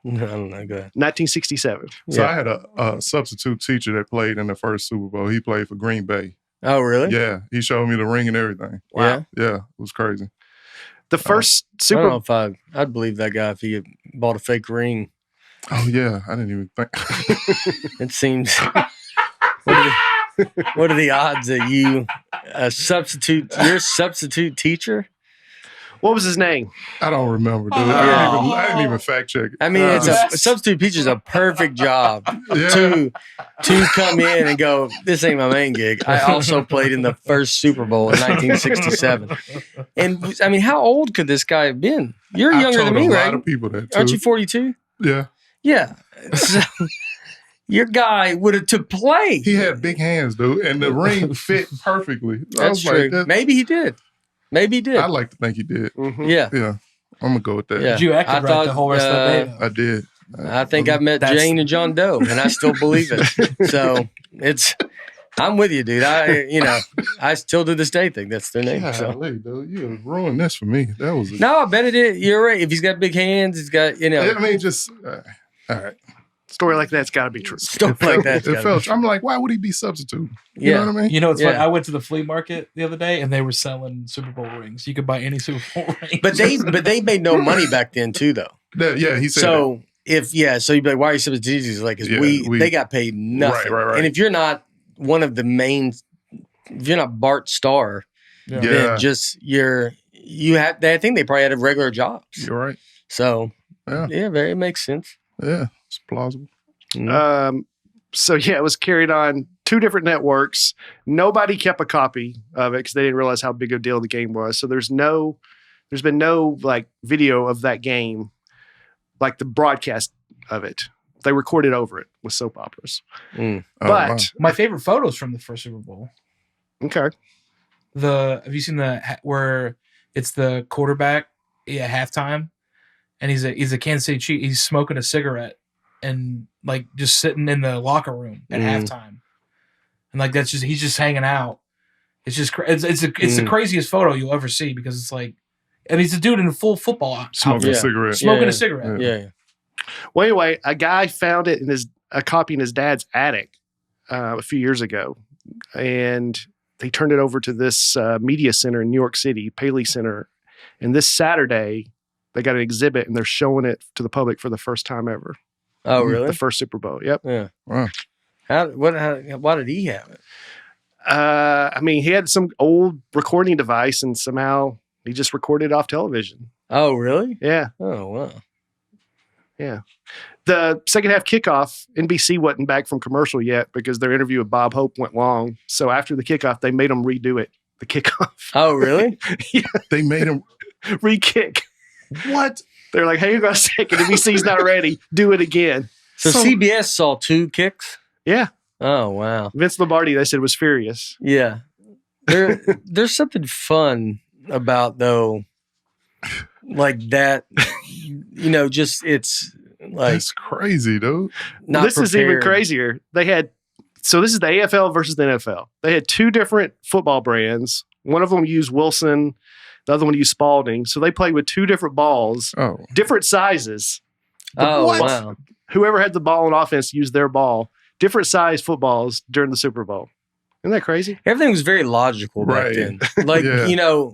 don't know. Go ahead. 1967. So Yeah. I had a substitute teacher that played in the first Super Bowl. He played for Green Bay. Oh, really? Yeah, he showed me the ring and everything. Yeah. Yeah, it was crazy. The first I Super don't know if I'd believe that guy if he had bought a fake ring. Oh yeah, I didn't even think. It seems. What are the odds that you're a substitute teacher? What was his name? I don't remember, dude. Yeah. I didn't even fact check it. I mean, a substitute teacher is a perfect job Yeah. to come in and go, this ain't my main gig. I also played in the first Super Bowl in 1967. And I mean, how old could this guy have been? You're I younger told than me, a right? lot of people that too. Aren't you 42? Yeah, Yeah. So, your guy would have to play. he had big hands, dude, and the ring fit perfectly. I That's was true. like, Maybe he did. Maybe he did. I like to think he did. Yeah. Yeah, I'm gonna go with that. Yeah. Did you act I right thought, the whole rest of the day? Though? I did. I think I met That's- Jane and John Doe, and I still believe it. So I'm with you, dude. I still to this day think that's their name. So. Golly, dude, you have ruined this for me. That was. No, I bet it is. You're right. If he's got big hands, he's got, I mean, just all right. Story like that's got to be true. stuff like that. It felt. I'm like, why would he be substitute? You Yeah. know what I mean? You know, it's funny. Yeah. I went to the flea market the other day, and they were selling Super Bowl rings. You could buy any Super Bowl ring. But they made no money back then too, though. Yeah, he said. So so you'd be like, why are you substituting? He's like, because Yeah, they got paid nothing. Right. And if you're not one of the main, if you're not Bart Starr, Yeah. then just I think they probably had regular jobs. You're right. So Yeah. it makes sense. Yeah, it's plausible. So yeah, it was carried on 2 different networks. Nobody kept a copy of it because they didn't realize how big a deal the game was. So there's been no like video of that game, like the broadcast of it. They recorded over it with soap operas. Oh, But wow. My favorite photos from the first Super Bowl. okay, Have you seen where it's the quarterback at halftime, and he's a Kansas City Chief. He's smoking a cigarette and like just sitting in the locker room at halftime, and like he's just hanging out. It's just it's the craziest photo you'll ever see because it's like, and he's a dude in a full football outfit, Smoking a Yeah. cigarette. smoking Yeah. a cigarette. Yeah. well anyway, a guy found it in a copy in his dad's attic a few years ago, and they turned it over to this media center in New York City, Paley Center, and this Saturday they got an exhibit and they're showing it to the public for the first time ever. Oh, really? The first Super Bowl. Yep. Yeah. Wow. Why did he have it? I mean, he had some old recording device and somehow he just recorded it off television. Oh, really? Yeah. Oh, wow. Yeah. The second half kickoff, NBC wasn't back from commercial yet because their interview with Bob Hope went long. So after the kickoff, they made them redo it. The kickoff. Oh, really? They made him. Re-kick. What? They're like, hang on a second. NBC's not ready. Do it again. So CBS saw 2 kicks? Yeah. Oh, wow. Vince Lombardi, they said, was furious. Yeah. There's something fun about, though, like that, just it's like That's crazy, dude. not This is even prepared. crazier. So this is the AFL versus the NFL. They had 2 different football brands. One of them used Wilson. The other one used Spalding. So they played with 2 different balls, Oh, different sizes. Oh, What? wow. Whoever had the ball on offense used their ball. Different size footballs during the Super Bowl. Isn't that crazy? Everything was very logical back Right. then. Like, Yeah.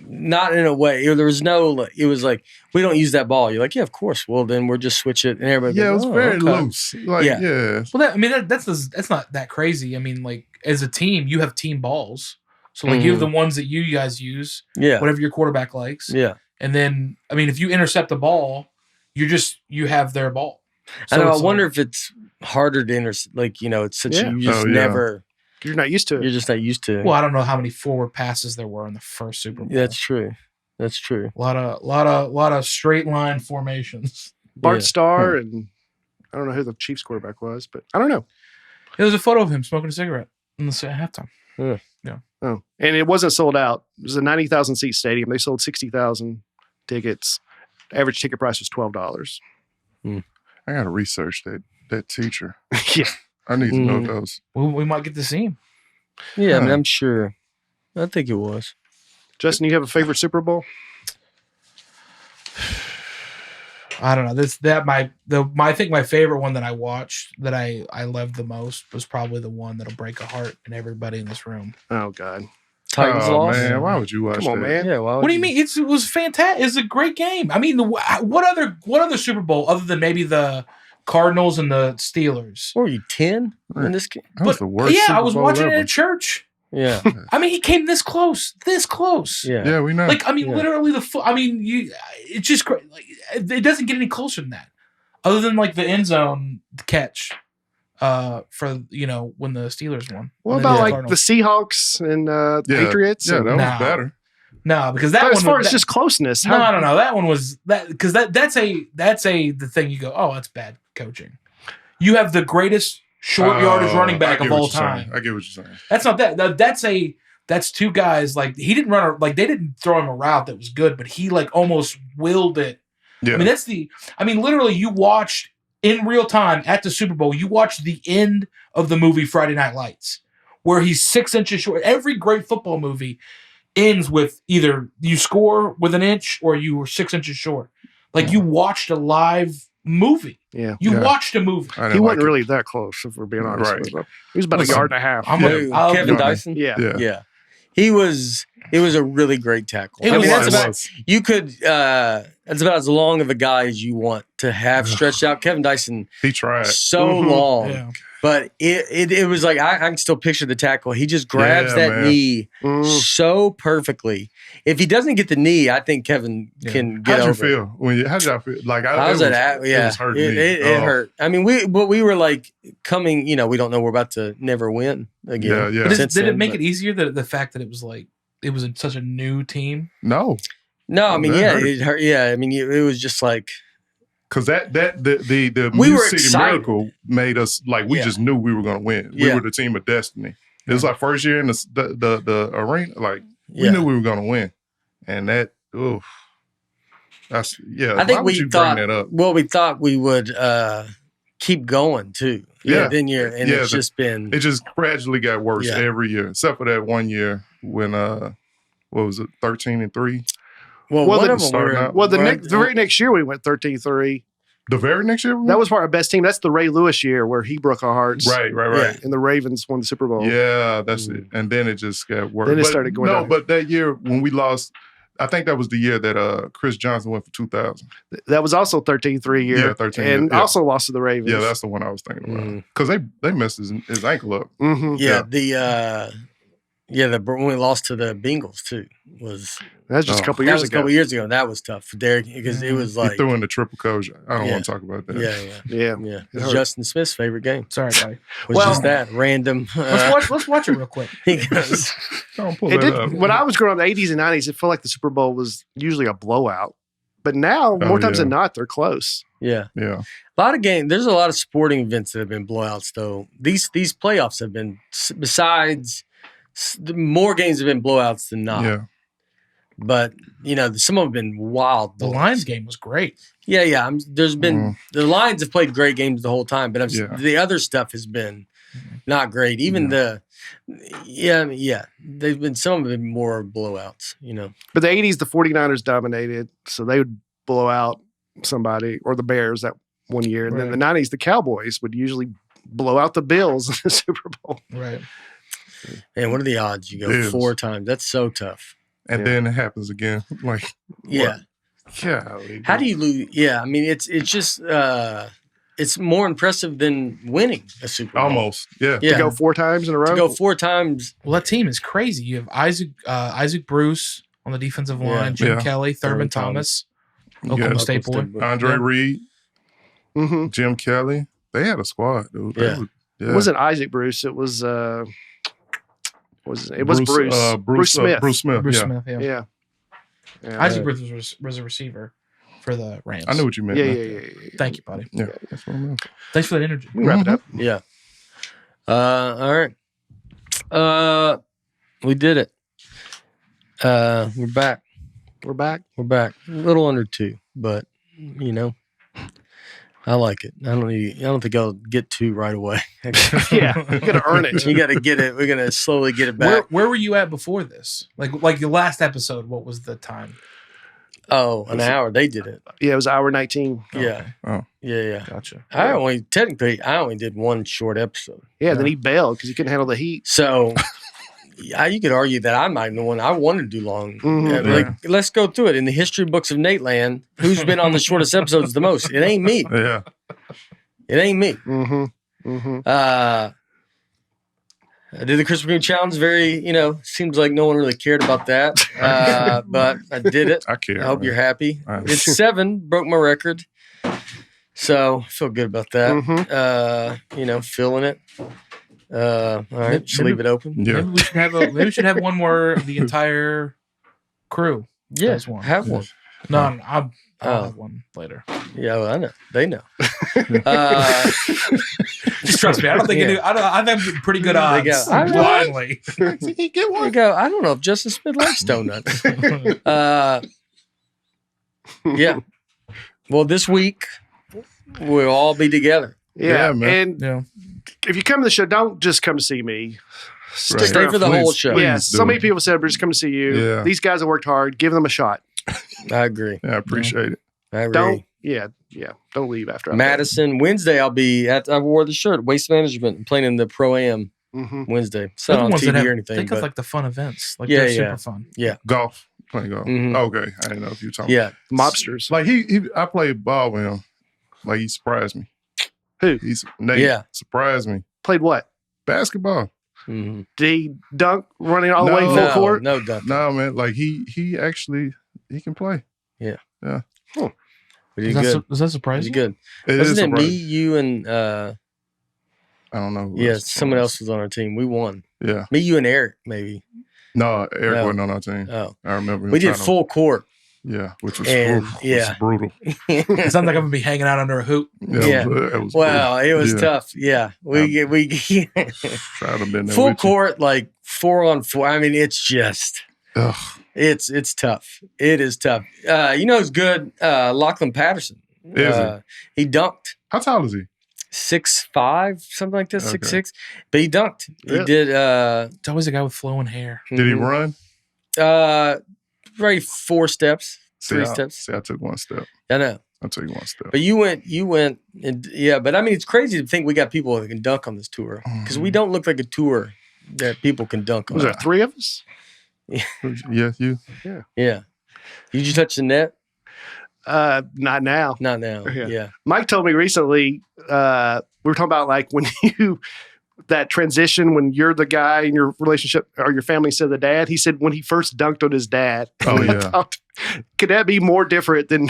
not in a way. There was no, it was like, we don't use that ball. You're like, yeah, of course. Well, then we'll just switch it. And everybody yeah, it goes, was "Oh, very okay." loose. Like, Yeah. yeah. Well, that's not that crazy. I mean, like as a team, you have team balls. So like you have the ones that you guys use, Yeah. whatever your quarterback likes. Yeah. And then, I mean, if you intercept the ball, you have their ball. I know. I it's wonder like- if it's harder to intercept. Like, it's such Yeah. you just Oh, yeah. never, You're not used to you're it. just not used to it. Well, I don't know how many forward passes there were in the first Super Bowl. Yeah, that's true. That's true. a lot of straight line formations. Bart Yeah. Starr and I don't know who the Chiefs quarterback was, but I don't know. There was a photo of him smoking a cigarette in the halftime. Oh, and it wasn't sold out. It was a 90,000 seat stadium. They sold 60,000 tickets. Average ticket price was $12. I gotta research that teacher. Yeah. I need to know those. We might get to see him. Yeah, I mean, I'm sure. I think it was. Justin, you have a favorite Super Bowl? I don't know. I think my favorite one that I watched that I loved the most was probably the one that'll break a heart in everybody in this room. Oh God, Titans lost. Man, why would you watch come on, that? man. Yeah. Why What do you mean? It was fantastic. It's a great game. I mean, what other Super Bowl other than maybe the Cardinals and the Steelers? What were you 10 in this game? That was the worst. Yeah, I Super was Bowl watching it ever. at church. Yeah. I mean, he came this close. Yeah. Yeah, we know. Like, I mean, Yeah. literally it's just great. Like, it doesn't get any closer than that, other than like the end zone catch, for when the Steelers won. What And then about the like Cardinals. the Seahawks and Patriots? Yeah, that was Nah. better. No, because that But one. as far as that- just closeness, no, that one was that because that's the thing you go, oh, that's bad coaching. You have the greatest short yardage running back I of get what all you're saying. time. I get what you're saying. That's not that. That's two guys like he didn't they didn't throw him a route that was good, but he like almost willed it. Yeah. I mean, literally, you watched in real time at the Super Bowl. You watched the end of the movie Friday Night Lights, where he's 6 inches short. Every great football movie ends with either you score with an inch or you were 6 inches short. Like you watched a live movie. Yeah. You watched a movie. I didn't He like wasn't it. really that close, if we're being honest. Right. With you. He was about Listen, a yard and a half. Kevin Dyson. Yeah. Yeah. It was a really great tackle. It I mean, was. that's about as long of a guy as you want to have stretched out. Kevin Dyson, He tried. so Mhm. long, Yeah. but it was like I can still picture the tackle. He just grabs Yeah, that man. knee Mm. so perfectly. If he doesn't get the knee, I think Kevin can get How'd you over it. feel how'd y'all feel? Like I was at it was hurting me. it hurt. I mean, we were like coming. We don't know we're about to never win again. Yeah, yeah. But Since did it then, make but- it easier that the fact that it was like it was such a new team? No, No, I mean, That yeah, hurt. it hurt. Yeah, I mean, it was just like because the We Muse were City excited. Miracle made us like we Yeah. just knew we were going to win. We Yeah. were the team of destiny. It was like first year in the arena. Like we yeah. knew we were going to win, and that that's I think why would we you thought. bring that up? Well, we thought we would keep going too. Yeah. Then and Yeah, it's just been. It just gradually got worse Yeah. every year, except for that one year when what was it, 13-3? Well, Well, one the- of them starting were. out- Well, the were- very next year we went 13-3. The very next year, That was our best team. That's the Ray Lewis year where he broke our hearts. right. Yeah. And the Ravens won the Super Bowl. Yeah, that's it. And then it just got worse. Then it But started going No, down. but that year when we lost, I think that was the year that Chris Johnson went for 2,000. That was also 13-3 year. Yeah, 13, And yeah. also lost to the Ravens. Yeah, that's the one I was thinking about. Mhm. Because they messed his ankle up. Mm-hmm. Yeah, when we lost to the Bengals too was That's just a couple that years was a ago. couple years ago. That was tough for Derek because it was He like threw in the triple coach. I don't Yeah. want to talk about that. yeah. Yeah. It It was hurt. Justin Smith's favorite game. Sorry, buddy. Was Well- just that random. Let's watch it real quick. He goes, Don't pull It that did up. when I was growing up in the 80s and 90s, it felt like the Super Bowl was usually a blowout. But now, more times yeah. than not, they're close. yeah. Yeah. A lot of games. There's a lot of sporting events that have been blowouts, though. These playoffs have been besides more games have been blowouts than not. Yeah. But some of them have been wild. The blowouts. Lions game was great. Yeah. There's been the Lions have played great games the whole time, but Yeah. the other stuff has been not great. Even they've been some have been more blowouts. But the 80s, the 49ers dominated. So they would blow out somebody or the Bears that one year. And then the 90s, the Cowboys would usually blow out the Bills in the Super Bowl. Right. And what are the odds? You go Bills. 4 times. That's so tough. And then it happens again. Like, Yeah. golly. How do you lose? Yeah, I mean it's just it's more impressive than winning a Super Bowl. Almost. Yeah. Yeah. To go 4 times in a row. To go 4 times. Well, that team is crazy. You have Isaac Bruce on the defensive line, Yeah. Jim Yeah. Kelly, Thurman Thomas, Oklahoma Yeah. State boy. Andre Yeah. Reed, Mm-hmm. Jim Kelly. They had a squad, dude. They Yeah. were- It wasn't Isaac Bruce. It was it was Bruce. Bruce Smith. Bruce Smith. Bruce yeah. Smith. Yeah. Yeah. Yeah. Isaac Bruce was a receiver for the Rams. I knew what you meant. Yeah, man. yeah. Thank you, buddy. Yeah, that's what I meant. Thanks for that energy. We can wrap it up. Yeah. All right. We did it. We're back. We're back. We're back. A little under 2, but I like it. I don't think I'll get 2 right away. Yeah, you got to earn it. You got to get it. We're gonna slowly get it back. Where were you at before this? Like your last episode, what was the time? Oh, an hour. They did it. Yeah, it was hour 19. Yeah. Oh. Yeah. Gotcha. I only did one short episode. Yeah, then he bailed because he couldn't handle the heat. So you could argue that I might be the one. I wanted to do long. Mhm. Like, let's go through it. In the history books of Nateland, who's been on the shortest episodes the most? It ain't me. Yeah. It ain't me. Mm-hmm. Mm-hmm. I did the Krispy Kreme challenge. Seems like no one really cared about that. But I did it. I care. I hope you're happy. All right. It's 7, broke my record. So I feel good about that. Mhm. Feeling it. All right, just leave it open. Yeah. Maybe we should have one more of the entire crew. Yeah, Does one. have one. No, I'll Oh. have one later. Yeah, well, I know. They know. Just trust me. I don't think Yeah. I have pretty good odds. go, "I know." Blindly. Get There you go. I don't know if Justin Smith likes donuts. Yeah. Well, this week we'll all be together. Yeah, Yeah, man. and Yeah. if you come to the show, don't just come to see me. Stick Right. Stay around. for the Please, whole show. please. Yeah, do. so many people said, "We're just coming to see you." Yeah. These guys have worked hard. Give them a shot. I agree. Yeah, I appreciate it. I agree. Don't. Yeah. Don't leave after. Madison, Wednesday, I'll be at, I wore the shirt, Waste Management, playing in the Pro-Am Mm-hmm. Wednesday. It's They're not the on ones that TV have, or anything. think of But like the fun events. Like Yeah, they're yeah. super fun. Golf. Playing golf. Mhm. Okay. I didn't know if you were talking. yeah. Mobsters. Like I played ball with him. Like he surprised me. Who? Nate Yeah. surprised me. Played what? Basketball. Mhm. Did he dunk running all the No. way full No, court? no dunk. No, man. Like he actually he can play. But he's Does good. that surprise He's you? good. It Wasn't is it me, surprising. you, and I don't know. who yeah, else someone was. else was on our team. We won. Yeah. Me, you, and Eric, maybe. No, Eric No. wasn't on our team. Oh, I remember. him we did trying to- full court. Yeah, which was And, brutal. yeah. brutal. It sounds like I'm gonna be hanging out under a hoop. Yeah. It was Wow, it was Yeah. tough. Yeah, we Trying to been there full with you. court, like 4-on-4. I mean, it's just Ugh. it's tough. It is tough. Who's good? Lachlan Patterson. Is he? He dunked How tall is he? 6'5", something like this, Okay. 6'6". But he dunked. He Really? did. It's always a guy with flowing hair. Did he run? Right, 4 steps, 3 I steps. took one step. I know. I took one step. But you went, and yeah. But I mean, it's crazy to think we got people that can dunk on this tour because we don't look like a tour that people can dunk on. Was there 3 of us? Yeah, you. Yeah. Did you touch the net? Not now. Not now. Yeah. Yeah. Mike told me recently, we were talking about like when that transition when you're the guy in your relationship or your family said the dad. He said when he first dunked on his dad. Oh, I yeah. thought, could that be more different than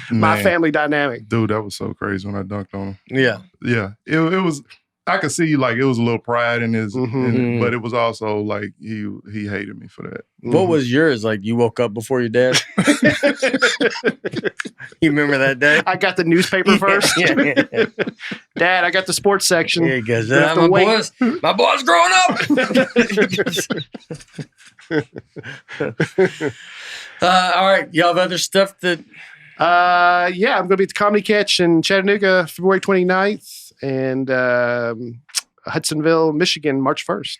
my Man. family dynamic? Dude, that was so crazy when I dunked on him. Yeah. Yeah, it was. I could see like it was a little pride in his, Mhm. but it was also like he hated me for that. What was yours? Like you woke up before your dad? You remember that day? I got the newspaper first. Yeah. Dad, I got the sports section. Yeah, he goes, You have to my wait." boy's growing up. All right. Y'all have other stuff that Yeah, I'm going to be at the Comedy Catch in Chattanooga, February 29th, and Hudsonville, Michigan, March 1st.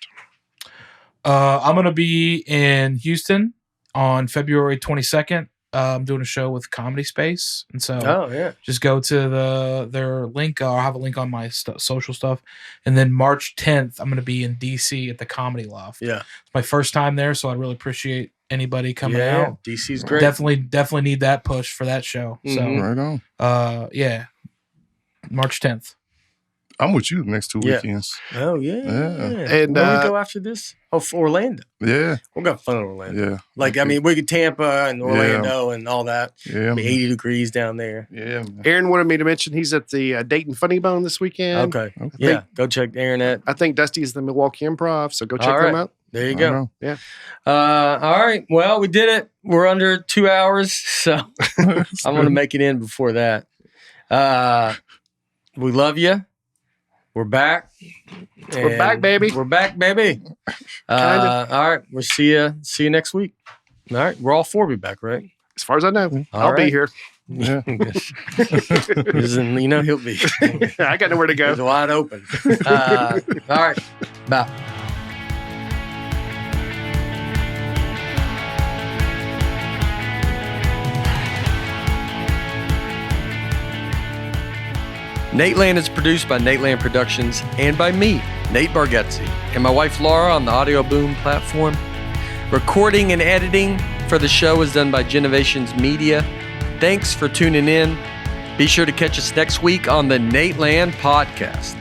I'm gonna be in Houston on February 22nd. I'm doing a show with Comedy Space, and so yeah. just go to their link. I'll have a link on my social stuff. And then March 10th, I'm going to be in DC at the Comedy Loft. Yeah. It's my first time there, so I'd really appreciate anybody coming Yeah. out. DC's great. Definitely need that push for that show. Mhm. Right on. So, yeah, March 10th. I'm with you the next 2 Yeah. weekends. Oh yeah. And, Where we go after this? Oh, for Orlando. Yeah, We'll go fun in Orlando. yeah, Like I mean, we could Tampa and Orlando and all that. yeah, It'll be 80 degrees down there. yeah. Man. Aaron wanted me to mention he's at the Dayton Funny Bone this weekend. Okay. Okay. Yeah. Go check Aaron at. I think Dusty's the Milwaukee Improv, so go check All them right. out. There you I go. know. Yeah. All right. Well, we did it. We're under 2 hours, so I'm going to make it in before that. We love you. We're back. We're back, baby. We're back, baby. All right. We'll see you next week. All right. We're all 4 be back, right? As far as I know, All I'll be right. here. Yeah. You know, he'll be I got nowhere to he's go. wide open. All right. Bye. Nateland is produced by Nateland Productions and by me, Nate Bargatze, and my wife Laura on the Audio Boom platform. Recording and editing for the show is done by Genovations Media. Thanks for tuning in. Be sure to catch us next week on the Nateland Podcast.